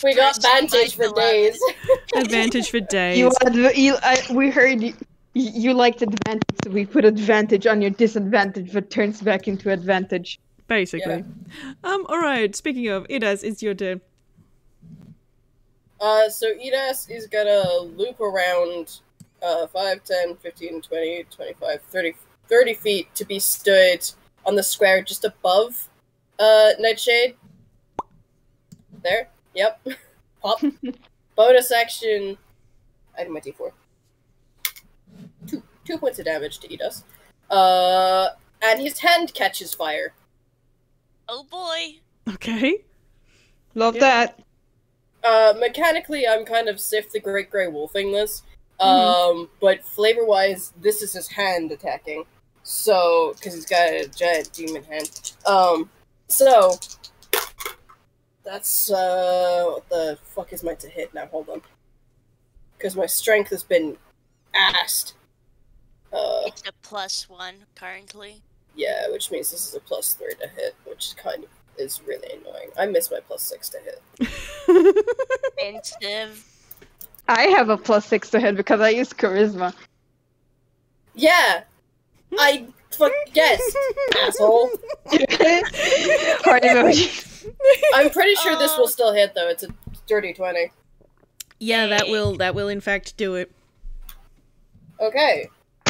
We got advantage for days. Advantage for days. We heard you liked advantage, so we put advantage on your disadvantage, but turns back into advantage. Basically. Yeah. Alright, speaking of, Idas, it's your turn. So Idas is gonna loop around 5, 10, 15, 20, 25, 30 feet to be stood on the square just above Nightshade. There. Yep. Pop. Bonus action. I did my D4. 2 points of damage to Idas. And his hand catches fire. Oh boy. Okay. Love that. Mechanically, I'm kind of Sif the Great Grey Wolfing this. But flavor-wise, this is his hand attacking. So, because he's got a giant demon hand. So, that's, what the fuck is my to hit now? Hold on. Because my strength has been assed. It's a +1 currently. Yeah, which means this is a +3 to hit, which kind of is really annoying. I miss my +6 to hit. Expensive. I have a +6 to hit because I use charisma. Yeah! I guessed, asshole. Heart emoji. I'm pretty sure this will still hit, though. It's a dirty 20. Yeah, that will in fact do it. Okay.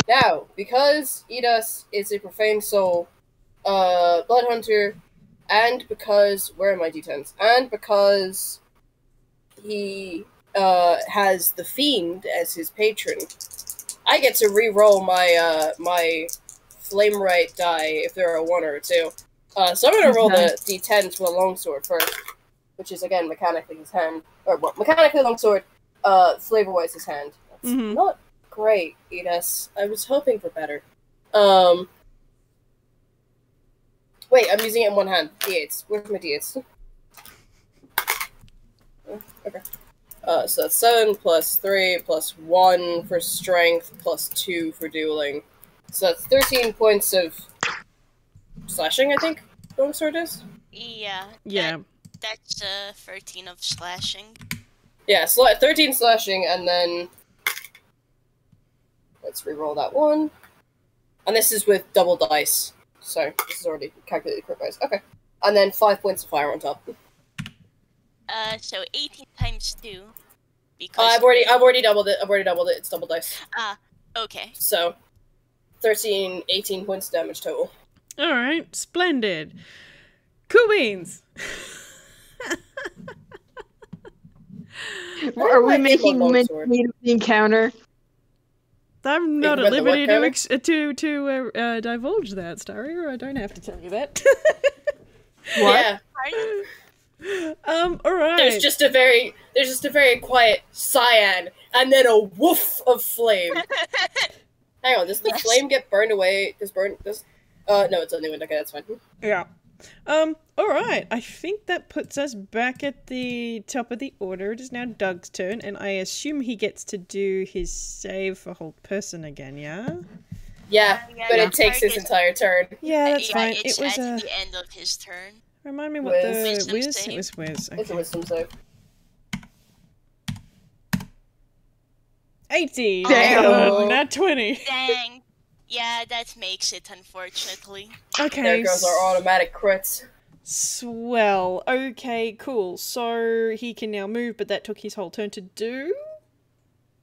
Now, because Idas is a profane soul, blood hunter, and because where are my d10s? And because he has the fiend as his patron, I get to re-roll my my flame right die if there are 1 or 2. So I'm gonna roll the d10 for the longsword first, which is again mechanically his hand, or well, mechanically longsword, Flavor-Wise's hand. That's not great, Edis. I was hoping for better. Wait, I'm using it in one hand. D8s. Where's my D8s? Okay. So that's 7 plus 3 plus 1 for strength plus 2 for dueling. So that's 13 points of slashing, I think. Longsword is? Yeah. Yeah. That's 13 of slashing. Yeah, 13 slashing, and then let's reroll that one. And this is with double dice. So this is already calculated crit dice. Okay. And then 5 points of fire on top. So 18 times 2. Because I've already doubled it. It's double dice. Okay. So 18 points of damage total. Alright, splendid. Cool beans. Are we making mention of the encounter? I'm not at liberty to divulge that, Staria. I don't have to tell you that. What? Yeah. Alright. There's just a very quiet cyan, and then a woof of flame. Hang on, does the flame get burned away? No, it's only wind. Okay, that's fine. Yeah. Alright. I think that puts us back at the top of the order. It is now Doug's turn, and I assume he gets to do his save for hold person again, yeah? Yeah, but it takes his entire turn. Yeah, that's fine. It's it was at the end of his turn. Remind me what the Whis? It was Whis. Okay. It's a wisdom save. 80! Damn. Not 20. Dang. Yeah, that makes it, unfortunately. Okay. There goes our automatic crits. Swell. Okay, cool. So he can now move, but that took his whole turn to do?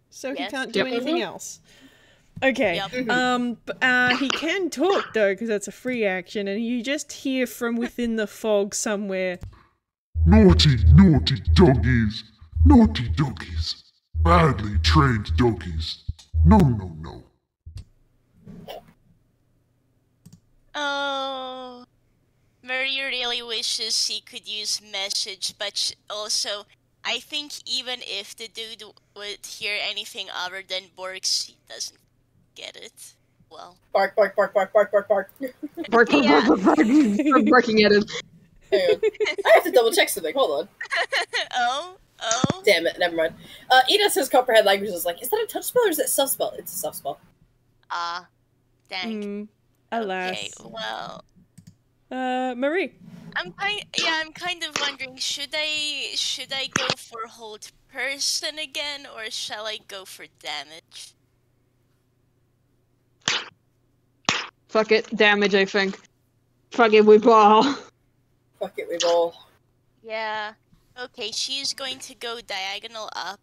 So he can't do anything else. Okay. Yep. He can talk, though, because that's a free action, and you just hear from within the fog somewhere. Naughty, naughty doggies. Naughty doggies. Badly trained doggies. No, no, no. Oh, Murray really wishes he could use message, but also, I think even if the dude would hear anything other than Borks, he doesn't get it. Well. Bark, bark, bark, bark, bark, bark, bark. Bark, bark, bark, bark. I'm barking at him. Hang on. I have to double check something. Hold on. Oh. Damn it, never mind. Edith says comprehend language is like, is that a touch spell or is it a self spell? It's a self spell. Dang. Alas. Okay, well. Marie. I'm kind of wondering, should I go for hold person again, or shall I go for damage? Fuck it, damage, I think. Fuck it, we ball. Fuck it, we ball. Yeah. Okay, she's going to go diagonal up,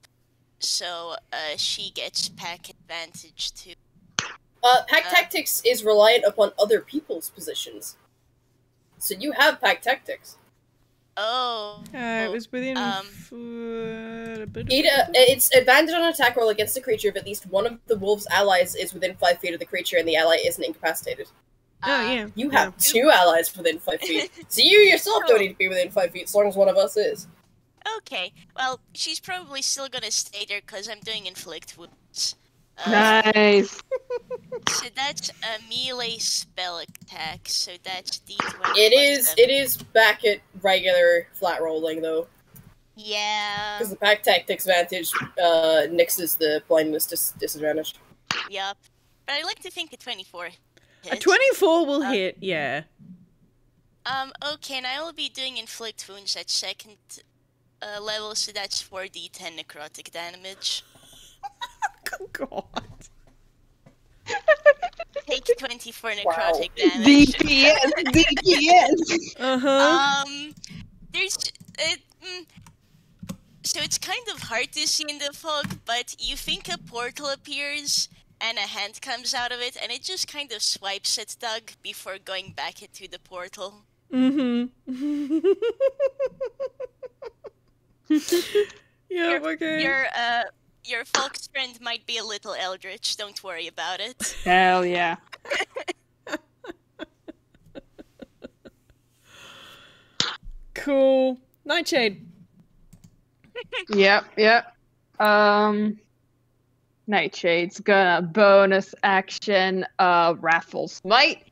so she gets pack advantage too. Pack tactics is reliant upon other people's positions. So you have pack tactics. Oh. It was within it's advantage on an attack roll against the creature if at least one of the wolf's allies is within 5 feet of the creature and the ally isn't incapacitated. Yeah. You have 2 allies within 5 feet. So you yourself don't need to be within 5 feet as long as one of us is. Okay. Well, she's probably still gonna stay there because I'm doing inflict wounds. Nice. So that's a melee spell attack, so that's D20. It is back at regular flat rolling though. Yeah. Because the pack tactics advantage nixes the blindness disadvantage. Yup. But I like to think a 24 hits. A 24 will hit, yeah. Okay, and I will be doing inflict wounds at second level, so that's 4d10 necrotic damage. Oh, God. Take 24 necrotic damage. DPS! Uh-huh. So it's kind of hard to see in the fog, but you think a portal appears, and a hand comes out of it, and it just kind of swipes at Doug before going back into the portal. Mm-hmm. Yeah, okay. Your fox friend might be a little eldritch, don't worry about it. Hell yeah. Cool. Nightshade. Yep. Nightshade's gonna bonus action Raffle Smite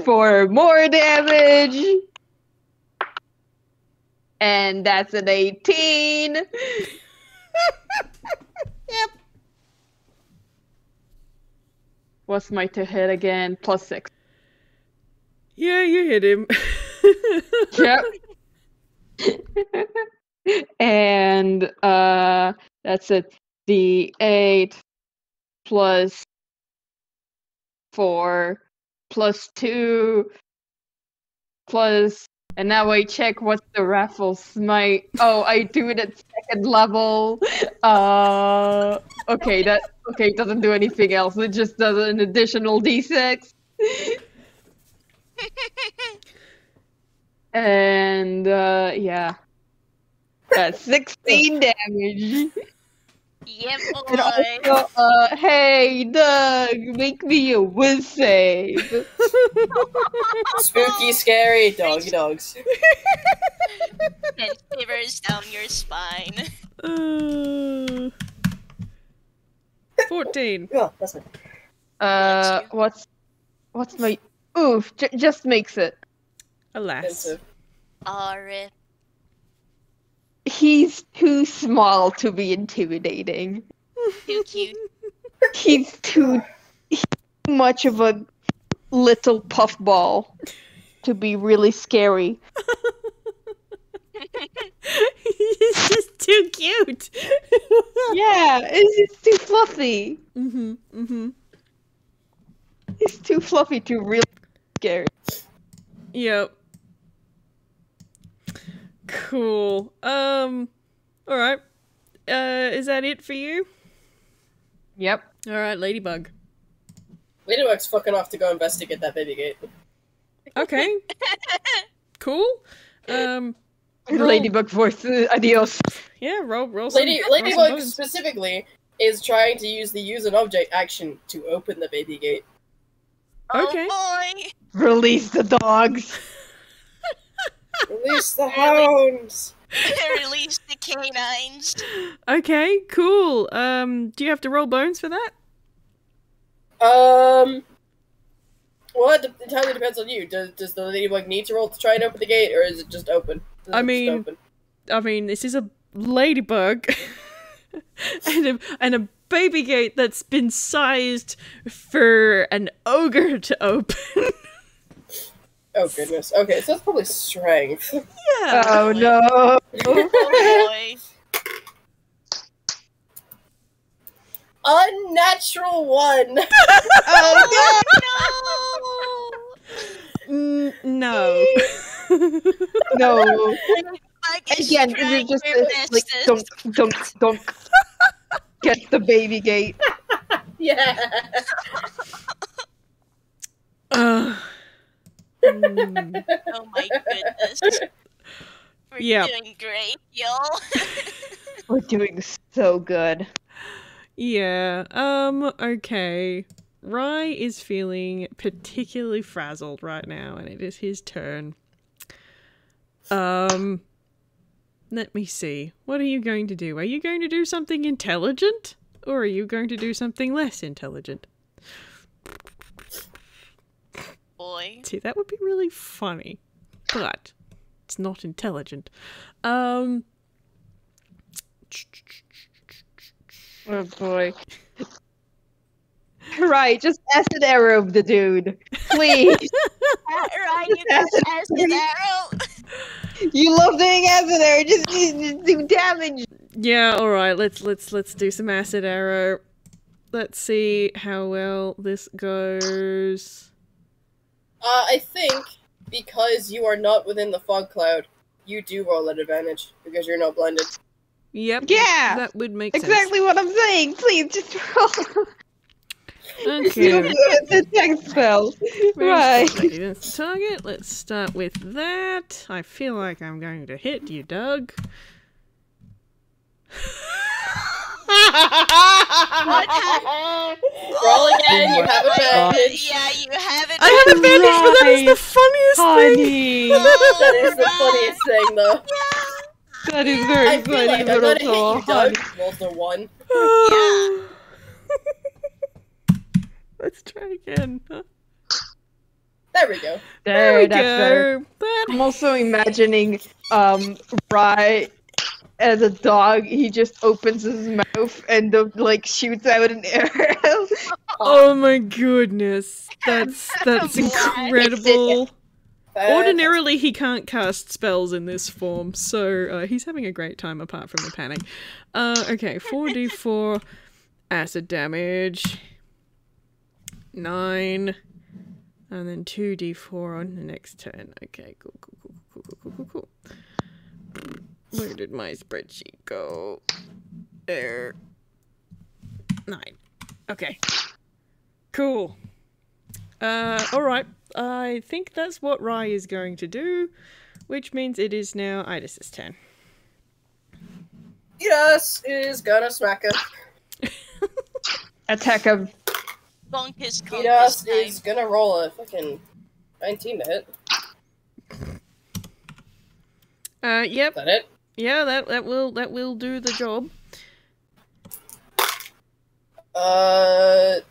for more damage. And that's an 18. Yep. What's my to hit again? +6. Yeah, you hit him. Yep. And that's a D8 plus 4 plus 2 plus, and now I check what's the Raffle Smite. Oh, I do it at 2nd level. Okay, it doesn't do anything else. It just does an additional D6. And yeah. That's 16 damage. Yep, And boy. also, hey, Doug, make me a Whis save. Spooky, scary, doggy dogs. And shivers down your spine. 14. Oh, that's it. What's my oof? Just makes it. Alas. Expensive. Rip. He's too small to be intimidating. Too cute. He's too much of a little puffball to be really scary. He's just too cute. Yeah, it's just too fluffy. Mm-hmm. He's too fluffy to really scary. Yep. Cool. Alright. Is that it for you? Yep. Alright, Ladybug. Ladybug's fucking off to go investigate that baby gate. Okay. Cool. Roll. Ladybug voice, adios. Yeah, roll some. Ladybug specifically is trying to use the use an object action to open the baby gate. Okay. Oh boy! Release the dogs. Release the hounds! Release the canines. Okay, cool. Do you have to roll bones for that? Well, it entirely depends on you. Does the Ladybug need to roll to try and open the gate, or is it just open? I mean, this is a ladybug. and a baby gate that's been sized for an ogre to open. Oh goodness. Okay, so that's probably strength. Yeah. Oh no. Oh boy. Unnatural 1! Oh No. no. I guess Again, trying it's just your like bestest. dunk. Get the baby gate. Yeah! Oh my goodness. We're doing great, y'all. We're doing so good. Yeah. Okay. Rai is feeling particularly frazzled right now, and it is his turn. Let me see. What are you going to do? Are you going to do something intelligent? Or are you going to do something less intelligent? Boy. See, that would be really funny. But it's not intelligent. Oh boy. Right, just acid arrow the dude. Please. Right, you got acid arrow. You love doing acid arrow, just do damage. Yeah, alright, let's do some acid arrow. Let's see how well this goes. I think because you are not within the fog cloud, you do roll at advantage because you're not blinded. Yep. Yeah. That would make sense. Exactly what I'm saying. Please just roll. Okay. You detect spells. Right. That's the target. Let's start with that. I feel like I'm going to hit you, Doug. Roll again, you have advantage. Yeah, you have it. I have advantage, but that is the funniest thing. That is the funniest thing, though. That is very funny, like but I'm gonna also hit you, funny. Doug. Rolls the 1. Yeah. Let's try again. There we go. There we That's better. go. That... I'm also imagining Rai as a dog. He just opens his mouth and like shoots out an arrow. Oh my goodness. That's incredible. Ordinarily, he can't cast spells in this form, so he's having a great time apart from the panic. Okay, 4d4 acid damage. 9. And then 2d4 on the next turn. Okay, cool. Where did my spreadsheet go? There. 9. Okay. Cool. Alright. I think that's what Rai is going to do, which means it is now Idis's turn. Yes, is gonna smack him. Attack him. Bonk his conk Yes, this is gonna roll a fucking 19 to hit. Yep. Is that it? Yeah, that will do the job.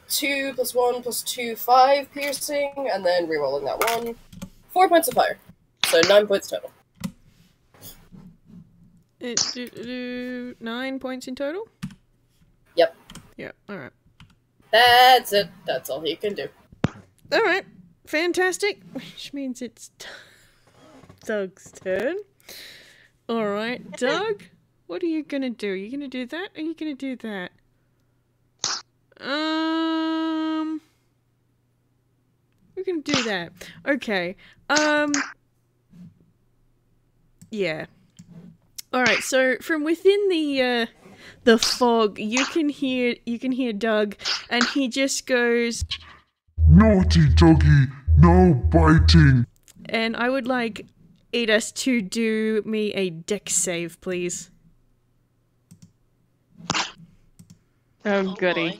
2 plus 1 plus 2, 5 piercing, and then rerolling that 1. 4 points of fire. So 9 points total. 9 points in total? Yep. Yeah, alright. That's it. That's all he can do. Alright, fantastic. Which means it's Doug's turn. Alright, Doug, what are you gonna do? Are you gonna do that, or are you gonna do that? We're gonna do that. Okay. Yeah. Alright, so from within the fog, you can hear Doug, and he just goes, Naughty doggy, no biting. and I would like Edis to do me a dex save, please. Oh, goody. boy.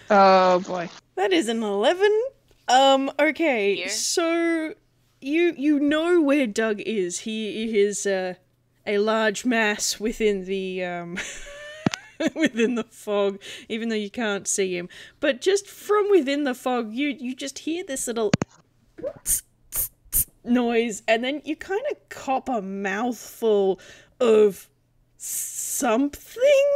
Oh boy. That is an 11. Okay, Here. so you know where Doug is. He is a large mass within the within the fog, even though you can't see him. But just from within the fog, you just hear this little noise, and then you kind of cop a mouthful of something,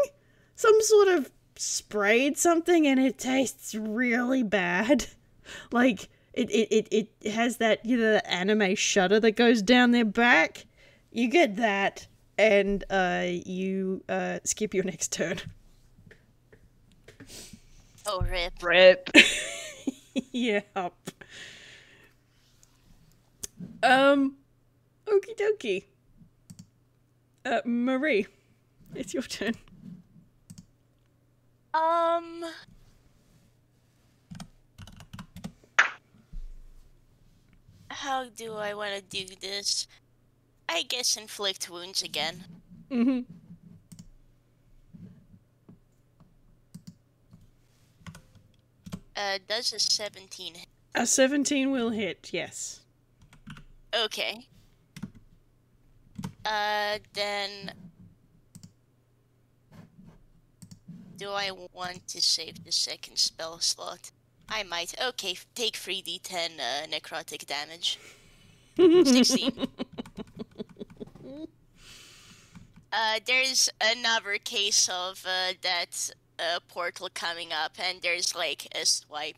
some sort of sprayed something, and it tastes really bad. Like it has that, you know, that anime shudder that goes down their back. You get that, and you skip your next turn. Oh, rip. Rip. Yep. Okie dokie. Marie, it's your turn. How do I want to do this? I guess inflict wounds again. Mm-hmm. Does a 17 hit? A 17 will hit, yes. Okay. Then... Do I want to save the second spell slot? I might. Okay, take 3d10 necrotic damage. 16. There's another case of that portal coming up, and there's like a swipe.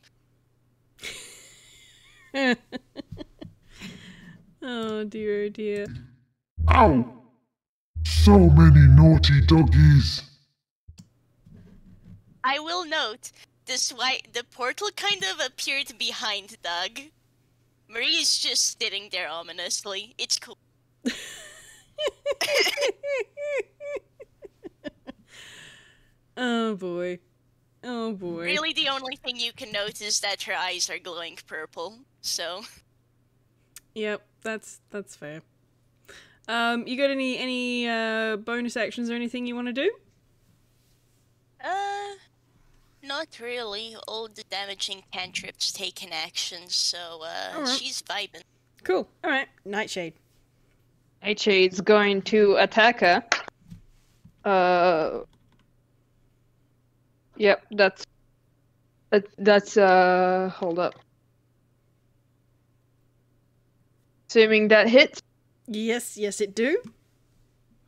Oh dear, oh dear. Ow! So many naughty doggies. I will note, the portal kind of appeared behind Doug. Marie's just sitting there ominously. It's cool. Oh boy. Oh boy. Really, the only thing you can notice is that her eyes are glowing purple. So. Yep, that's fair. You got any bonus actions or anything you want to do? Not really. All the damaging cantrips take an action, so right. she's vibing. Cool. All right, Nightshade. Nightshade's going to attack her. Yep, that's hold up. Assuming that hits. Yes, it do.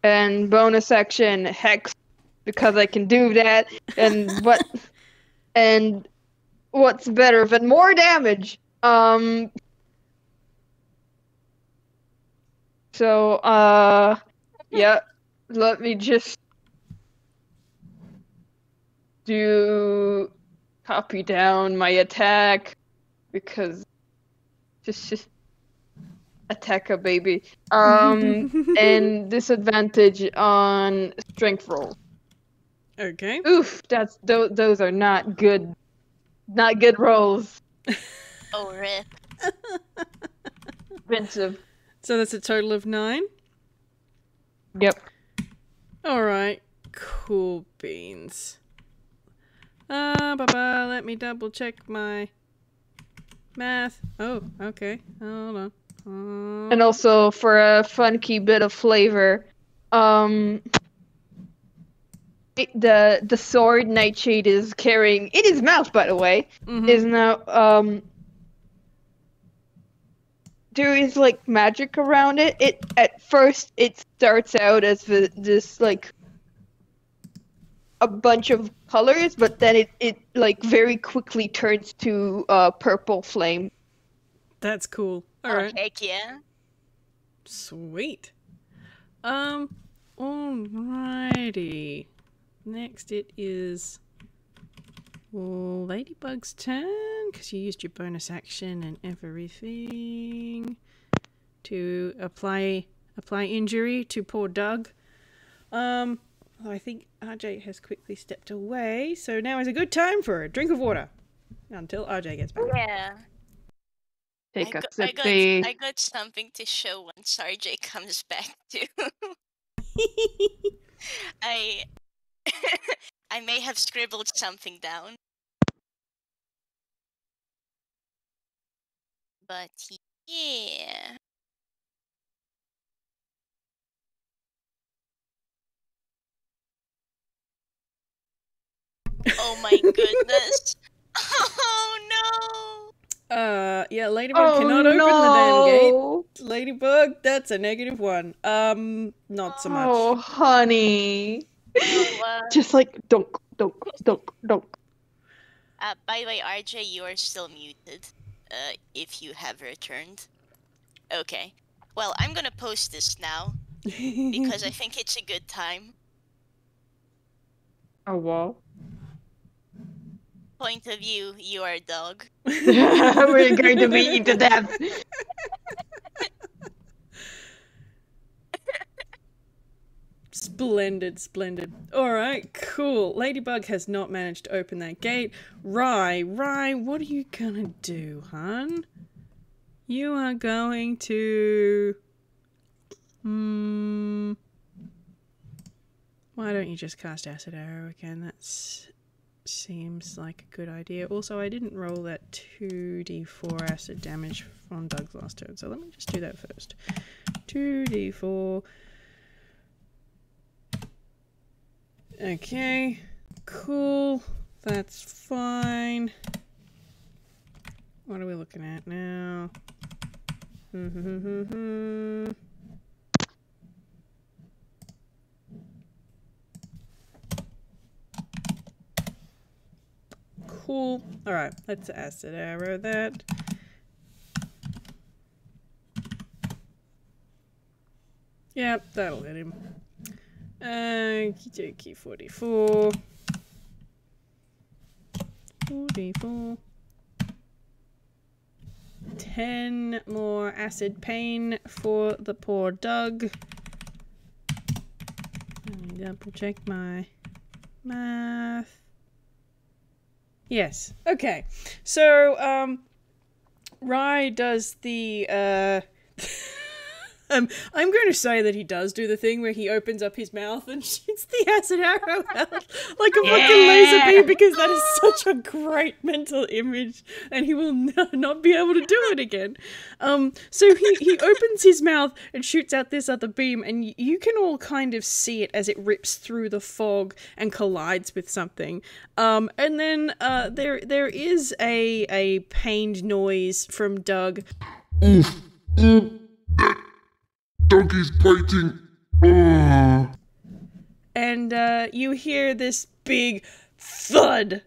And bonus action hex, because I can do that. And what's better than more damage? So yeah, let me just copy down my attack, because just attack a baby. And disadvantage on strength roll. Okay. Oof, those are not good rolls. Oh, rip. Expensive. So that's a total of 9? Yep. Alright. Cool beans. Let me double check my math. Oh, okay. Hold on. And also, for a funky bit of flavor, the sword Nightshade is carrying in his mouth, by the way, is now there is like magic around it. At first it starts out as this like a bunch of colors, but then it like very quickly turns to purple flame. That's cool. Alright. Oh, heck yeah. Sweet. Alrighty. Next it is Ladybug's turn, because you used your bonus action and everything to apply injury to poor Doug. I think RJ has quickly stepped away, so now is a good time for a drink of water until RJ gets back. Yeah. Take a I sippy. got something to show once RJ comes back too. I may have scribbled something down. But yeah. Oh my goodness. Oh no. Yeah, Ladybug cannot open the damn gate. Ladybug, that's a -1. Not so much. Oh, honey. Oh, Just like dunk. By the way, RJ, you are still muted. If you have returned. Okay. Well, I'm gonna post this now because I think it's a good time. Oh, wow. Point of view, you are a dog. We're going to beat you to death. Splendid. Alright, cool. Ladybug has not managed to open that gate. Rai, what are you gonna do, hun? You are going to... Why don't you just cast Acid Arrow again? That seems like a good idea. Also, I didn't roll that 2d4 acid damage from Doug's last turn, so let me just do that first. 2d4... Okay, cool, that's fine. What are we looking at now? Cool. Alright, let's acid arrow that. Yep, that'll hit him. Okie dokie, 44. 10 more acid pain for the poor Doug. Let me double check my math. Yes. Okay. So, Rai does the, I'm going to say that he does do the thing where he opens up his mouth and shoots the acid arrow out like a fucking laser beam, because that is such a great mental image, and he will not be able to do it again. So he opens his mouth and shoots out this other beam, and you can all kind of see it as it rips through the fog and collides with something. And then there is a pained noise from Doug. Oof. Doggy's biting. And you hear this big thud,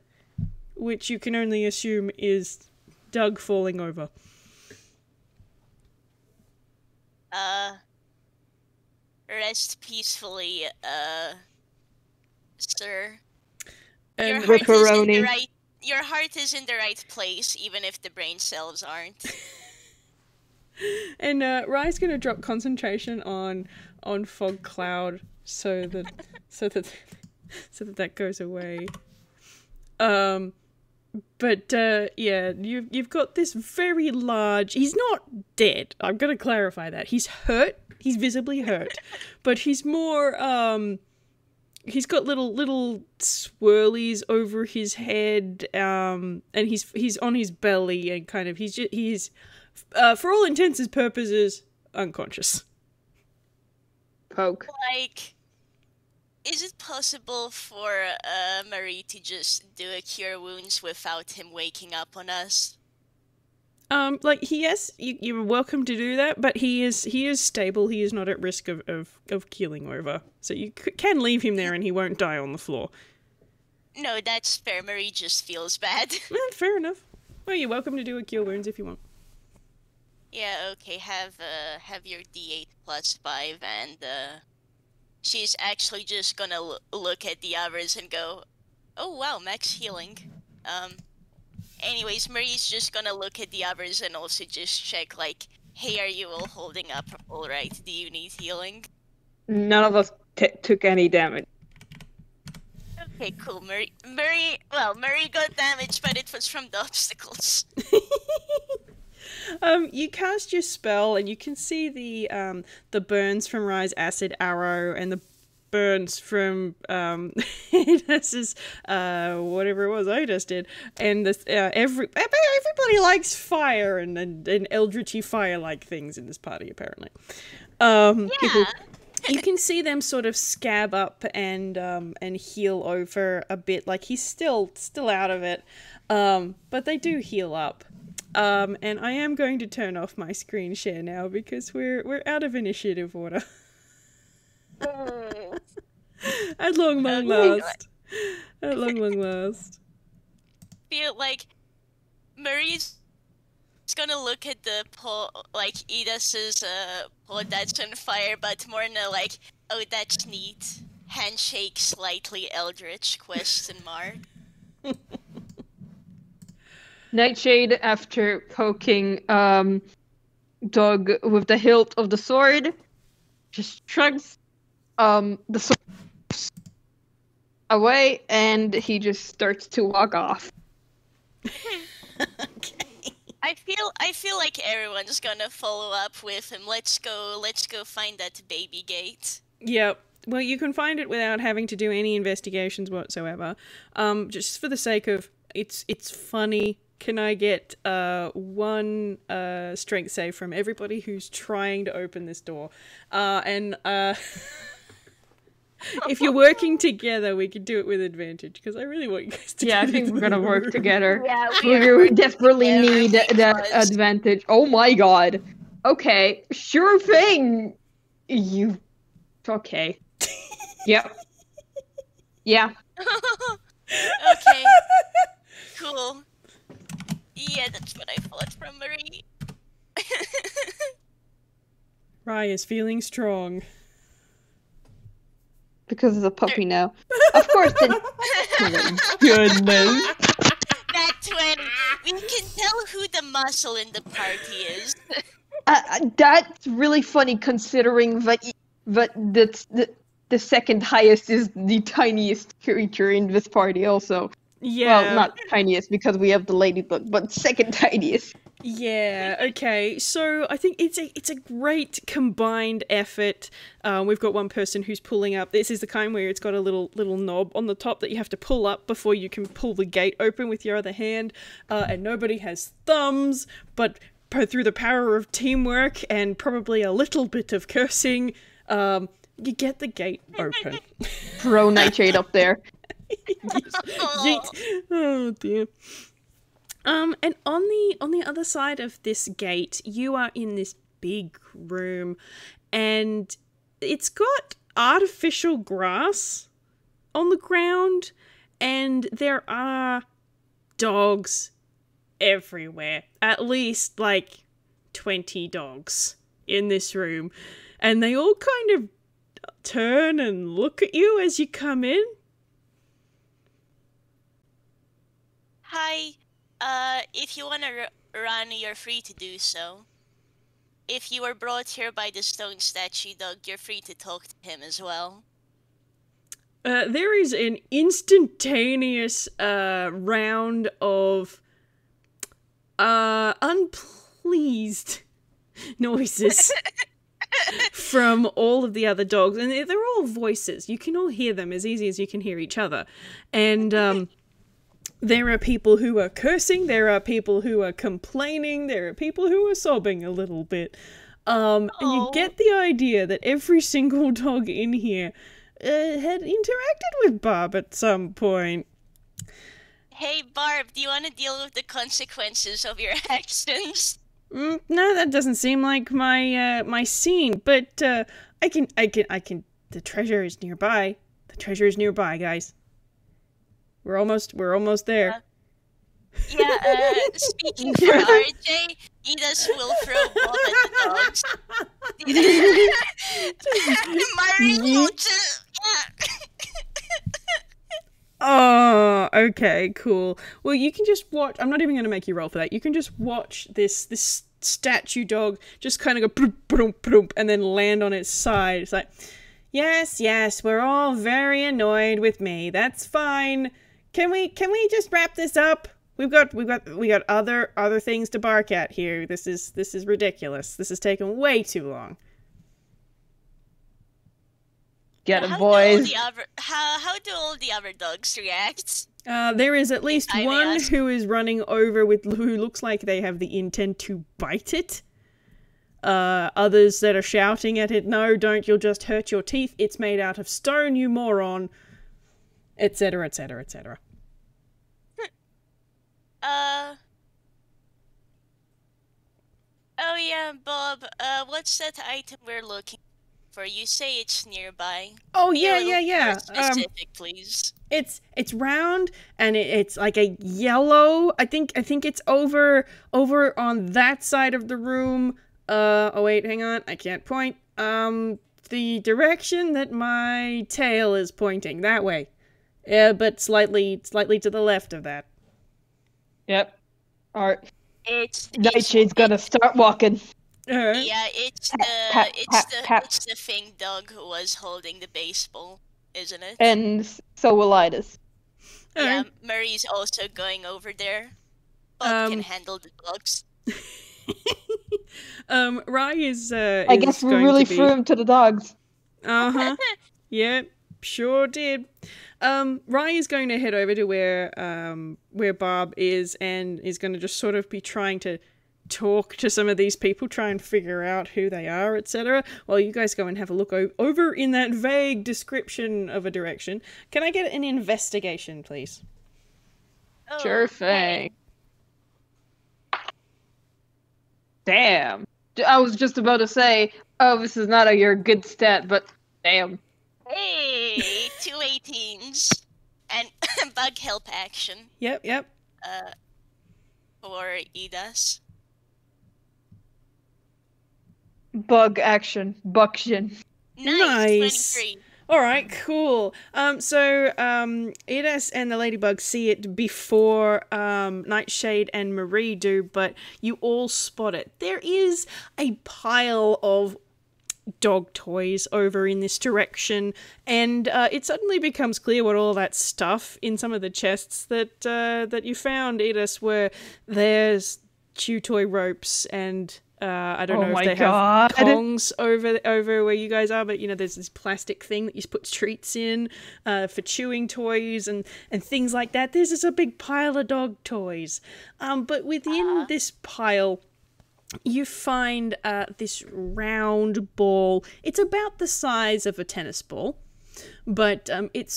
which you can only assume is Doug falling over. Rest peacefully, sir. And your heart is in the right place, even if the brain cells aren't. And Rai's gonna drop concentration on fog cloud so that goes away. But yeah, you've got this very large. He's not dead. I'm gonna clarify that. He's hurt. He's visibly hurt, but he's more. He's got little swirlies over his head. And he's on his belly, and kind of he's for all intents and purposes unconscious. Poke. Like, is it possible for Marie to just do a cure wounds without him waking up on us? Like, yes, you're welcome to do that, but he is stable. He is not at risk of keeling over. So you can leave him there and he won't die on the floor. No, that's fair. Marie just feels bad. Fair enough. Well, you're welcome to do a cure wounds if you want. Yeah, okay, have your D8 plus 5, and she's actually just gonna look at the others and go, oh wow, max healing. Anyways, Marie's just gonna look at the others and also just check, like, hey, are you all holding up alright? Do you need healing? None of us took any damage. Okay, cool. Marie got damage, but it was from the obstacles. You cast your spell, and you can see the burns from Rai's acid arrow and the burns from Idas's whatever it was I just did, and this everybody likes fire and eldritchy fire-like things in this party apparently. Yeah. You can see them sort of scab up and heal over a bit. Like, he's still out of it, but they do heal up. And I am going to turn off my screen share now because we're out of initiative order. At long last. At long last. Feel like Marie's gonna look at the paw, like Idas's paw that's on fire, but more in a like, oh, that's neat. Handshake slightly eldritch ? Nightshade, after poking Doug with the hilt of the sword, just shrugs the sword away, and he just starts to walk off. Okay. I feel like everyone's gonna follow up with him. Let's go find that baby gate. Yep. Well, you can find it without having to do any investigations whatsoever. Just for the sake of it's funny. Can I get one strength save from everybody who's trying to open this door? If you're working together, we could do it with advantage, because I really want you guys to I think we're gonna work together. Yeah, we desperately need that advantage. Oh my god. Okay, sure thing. Okay. Yep. Yeah. Okay. Cool. Yeah, that's what I thought from Marie. Rai is feeling strong. Because of the puppy now. Of course, goodness. That 20. We can tell who the muscle in the party is. That's really funny, considering that that's the second highest is the tiniest creature in this party also. Yeah. Well, not tiniest because we have the ladybug, but second tiniest. Yeah, okay. So I think it's a great combined effort. We've got one person who's pulling up. This is the kind where it's got a little knob on the top that you have to pull up before you can pull the gate open with your other hand. And nobody has thumbs, but through the power of teamwork and probably a little bit of cursing, you get the gate open. Throw Nightshade up there. Yeet. Oh dear. And on the other side of this gate, you are in this big room, and it's got artificial grass on the ground, and there are dogs everywhere. At least, 20 dogs in this room. And they all kind of turn and look at you as you come in. Hi. If you want to run, you're free to do so. If you were brought here by the stone statue dog, you're free to talk to him as well. There is an instantaneous round of unpleased noises from all of the other dogs, and they're all voices. You can all hear them as easy as you can hear each other. And there are people who are cursing, there are people who are complaining, there are people who are sobbing a little bit. And you get the idea that every single dog in here had interacted with Bob at some point. Hey, Barb, do you want to deal with the consequences of your actions? No, that doesn't seem like my scene, but I can. The treasure is nearby. The treasure is nearby, guys. We're almost there. Speaking for RJ, Edith will throw Bob at the dogs. Marie will just... Oh, okay, cool. Well, you can just watch. I'm not even going to make you roll for that. You can just watch this statue dog just kind of go bloop, bloop, bloop, and then land on its side. It's like, yes, we're all very annoyed with me. That's fine. Can we just wrap this up? We got other things to bark at here. This is ridiculous. This is taking way too long. Get it, boys. How do all the other dogs react? There is at least one who is running over who looks like they have the intent to bite it. Others that are shouting at it, no, don't, you'll just hurt your teeth. It's made out of stone, you moron. Etc., etc., etc. Oh yeah, Bob, what's that item we're looking for? You say it's nearby. Oh, yeah. Specific, please. It's round, and it's like a yellow. I think it's over on that side of the room. Oh wait, hang on, I can't point. The direction that my tail is pointing, that way. Yeah, but slightly to the left of that. Yep. Alright. It's Nightshade's gonna start walking. Alright. Yeah, it's the thing dog who was holding the baseball, isn't it? And so will Idas. Yeah, Marie's also going over there. Bob can handle the dogs. Rai is I guess we really threw him to the dogs. Uh-huh. Yeah, sure did. Rai is going to head over to where Bob is, and is going to just sort of be trying to talk to some of these people, try and figure out who they are, etc. While you guys go and have a look over in that vague description of a direction. Can I get an investigation, please? Oh, sure thing. Damn. I was just about to say, oh, this is not your good stat, but damn. Hey, 2 18s. And bug help action. Yep. For Idas. Bug action. Buction. Nice. 23. Alright, cool. So Idas and the Ladybug see it before Nightshade and Marie do, but you all spot it. There is a pile of dog toys over in this direction, and it suddenly becomes clear what all that stuff in some of the chests that you found, Edis, were there's chew toy ropes and I don't know if they have Kongs over where you guys are, but there's this plastic thing that you put treats in for chewing toys and things like that. There's just a big pile of dog toys. But within this pile, you find this round ball. It's about the size of a tennis ball, but it's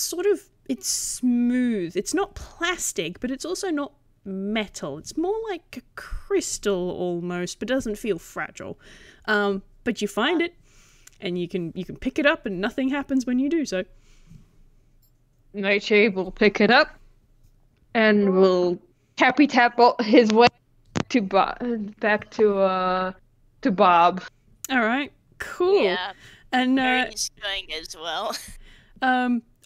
smooth. It's not plastic, but it's also not metal. It's more like a crystal almost, but doesn't feel fragile. But you find it, and you can pick it up, and nothing happens when you do so. Nightshade will pick it up, and will tappy tap his way to back to Bob. All right, cool. Yeah, and Mary's going as well.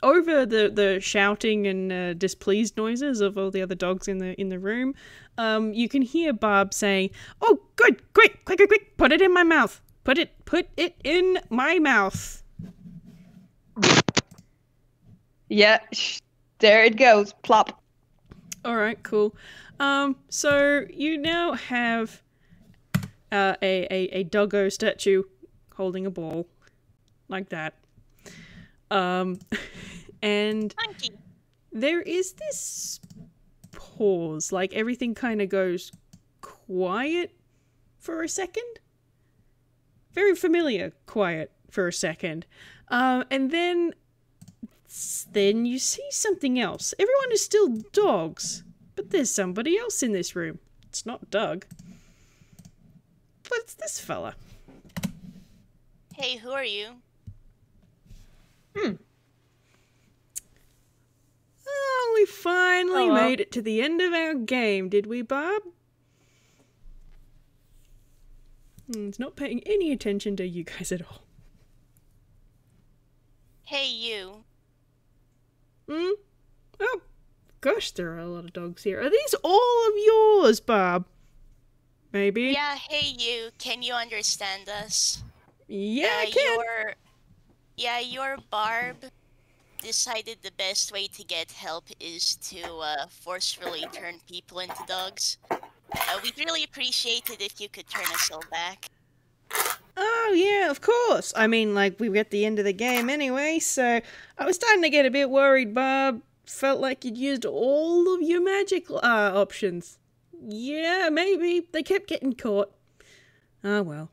Over the shouting and displeased noises of all the other dogs in the room, you can hear Barb saying, "Oh, good, quick, put it in my mouth. Put it in my mouth." Yeah, there it goes. Plop. All right, cool. So you now have a doggo statue holding a ball like that. And Funky. there is this pause, like everything kind of goes quiet for a second. Very familiar quiet for a second. And then you see something else. Everyone is still dogs, but there's somebody else in this room. It's not Doug, but it's this fella. Hey, who are you? Oh, we finally made it to the end of our game, did we, Bob? He's not paying any attention to you guys at all. Hey, you. Oh, gosh, there are a lot of dogs here. Are these all of yours, Bob? Maybe? Yeah, hey, you. Can you understand us? Yeah, I can. Your Barb decided the best way to get help is to forcefully turn people into dogs. We'd really appreciate it if you could turn us all back. Oh, yeah, of course. I mean, like, we were at the end of the game anyway, so I was starting to get a bit worried, Bob. Felt like you'd used all of your magic options. Yeah, maybe. They kept getting caught. Oh, well.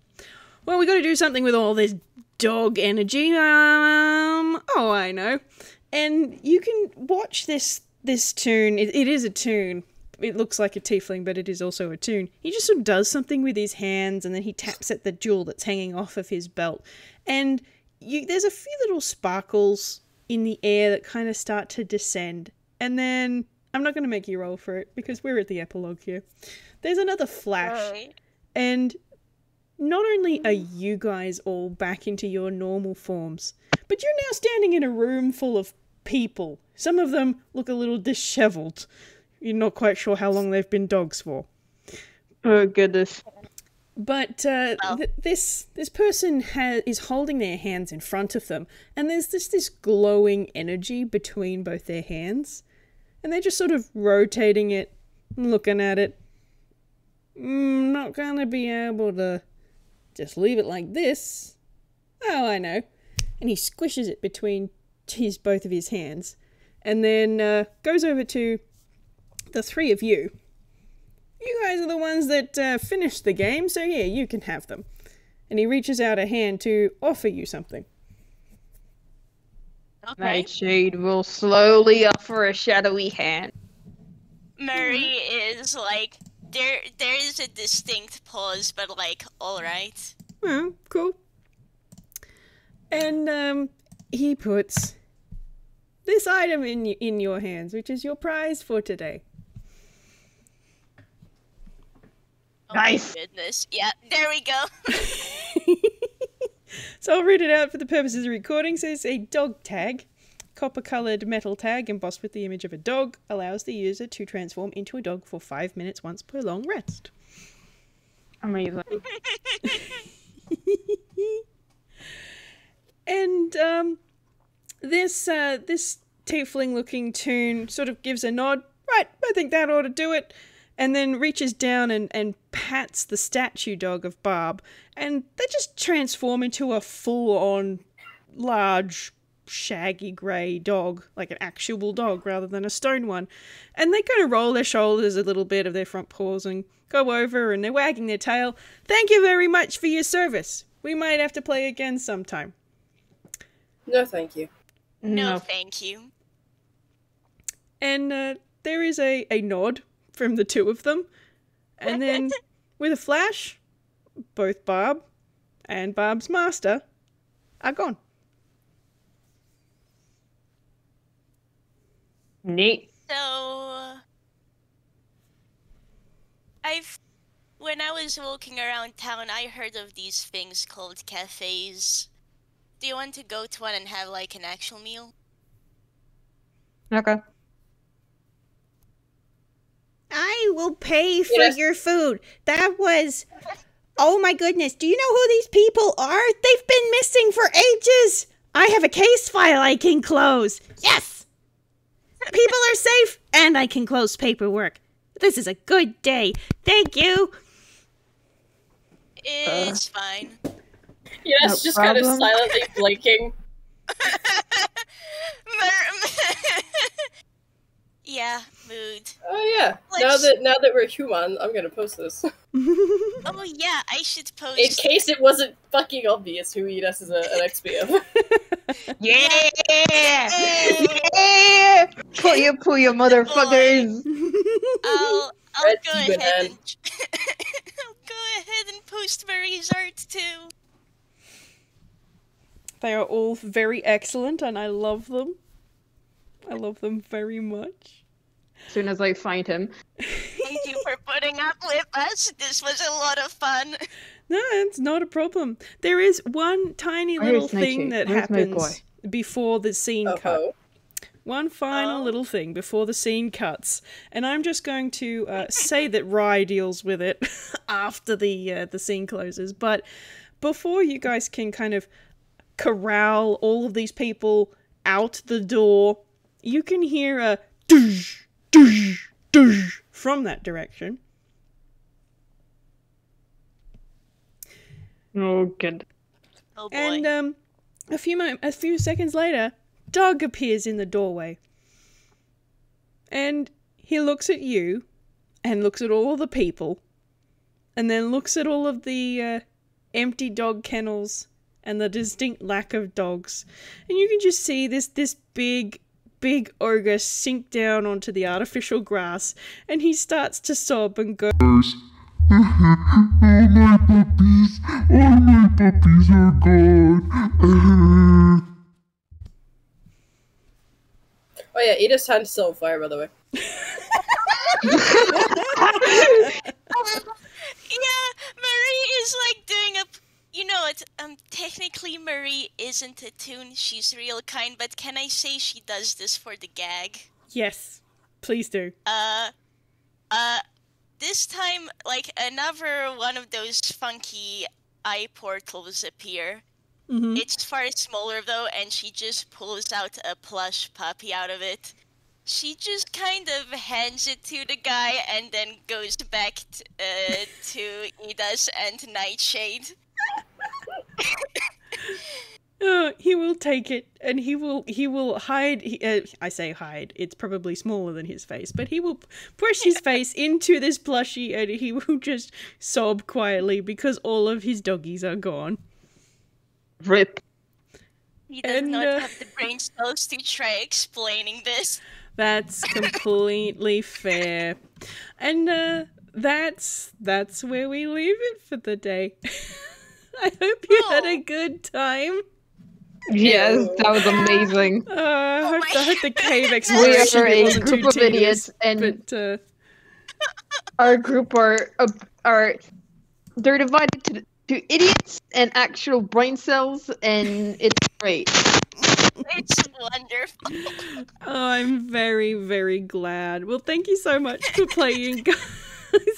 Well, we got to do something with all this dog energy. Oh, I know. And you can watch this toon. It is a toon. It looks like a tiefling, but it is also a toon. He just sort of does something with his hands, and then he taps at the jewel that's hanging off of his belt. And there's a few little sparkles in the air that kind of start to descend. And then, I'm not going to make you roll for it, because we're at the epilogue here. There's another flash, and not only are you guys all back into your normal forms, but you're now standing in a room full of people. Some of them look a little disheveled. You're not quite sure how long they've been dogs for. Oh, goodness. But this person is holding their hands in front of them, and there's this glowing energy between both their hands, and they're just sort of rotating it, looking at it. Not gonna be able to just leave it like this. Oh, I know. And he squishes it between both of his hands, and then goes over to the three of you. You guys are the ones that finished the game, so here, you can have them. And he reaches out a hand to offer you something. Okay. Nightshade will slowly offer a shadowy hand. Murray is like, there is a distinct pause, but like, alright. Oh, cool. And he puts this item in your hands, which is your prize for today. Oh nice. My goodness. Yeah, there we go. So I'll read it out for the purposes of recording. So it's a dog tag. Copper-coloured metal tag embossed with the image of a dog allows the user to transform into a dog for 5 minutes once per long rest. Amazing. And this tiefling-looking toon sort of gives a nod. Right, I think that ought to do it. And then reaches down and pats the statue dog of Barb. And they just transform into a full-on, large, shaggy grey dog. Like an actual dog rather than a stone one. And they kind of roll their shoulders a little bit of their front paws and go over and they're wagging their tail. Thank you very much for your service. We might have to play again sometime. No, thank you. No, thank you. And there is a nod from the two of them. And then, with a flash, both Barb and Barb's master are gone. Neat. So, when I was walking around town, I heard of these things called cafes. Do you want to go to one and have, like, an actual meal? Okay. I will pay for your food. That was... Oh my goodness, do you know who these people are? They've been missing for ages! I have a case file I can close. Yes! People are safe, and I can close paperwork. This is a good day. Thank you. It's fine. Yes, just kind of silently blinking. Yeah, mood. Oh yeah. Now that we're human, I'm gonna post this. Oh yeah, I should post. In case it wasn't fucking obvious who Enos is an XP of. Yeah! Yeah! Pull your motherfuckers! I'll Red go tea ahead banana. and I'll go ahead and post Marie's art too. They are all very excellent and I love them. I love them very much. As soon as I find him. Thank you for putting up with us. This was a lot of fun. No, it's not a problem. There is one tiny little thing that happens before the scene cut. One final little thing before the scene cuts. And I'm just going to say that Rai deals with it after the scene closes. But before you guys can kind of corral all of these people out the door, you can hear a doosh, doosh, doosh from that direction. Oh, good. Oh boy. And a few seconds later, Doug appears in the doorway. And he looks at you, and looks at all the people, and then looks at all of the empty dog kennels and the distinct lack of dogs. And you can just see this big ogre sink down onto the artificial grass, and he starts to sob and go, All my puppies are gone. Oh yeah, Edith's hand's still on fire, by the way. Yeah, Marie is like doing a... You know what, technically Marie isn't a toon, she's real kind, but can I say she does this for the gag? yes, please do. This time, like, another one of those funky eye portals appear. Mm-hmm. It's far smaller though, and she just pulls out a plush puppy out of it. She just kind of hands it to the guy and then goes back to Ida's and Nightshade. He will take it, and he will hide. I say hide. It's probably smaller than his face, but he will push his face into this plushie, and he will just sob quietly because all of his doggies are gone. Rip. He does not have the brain cells to try explaining this. That's completely fair, and that's where we leave it for the day. I hope you had a good time. Yes, that was amazing. I hope the cave exploration We are wasn't a group too of tedious, idiots, and but our group are they're divided to idiots and actual brain cells, and it's great. It's wonderful. Oh, I'm very, very glad. Well, thank you so much for playing, guys.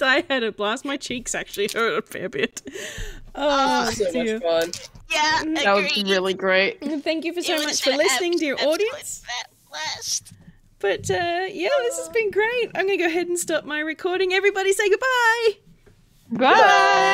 I had a blast. My cheeks actually hurt a fair bit. Oh, So dear. much fun. Yeah, that was really great. Thank you so much for listening, dear audience. But yeah, this has been great. I'm going to go ahead and stop my recording. Everybody say goodbye. Bye.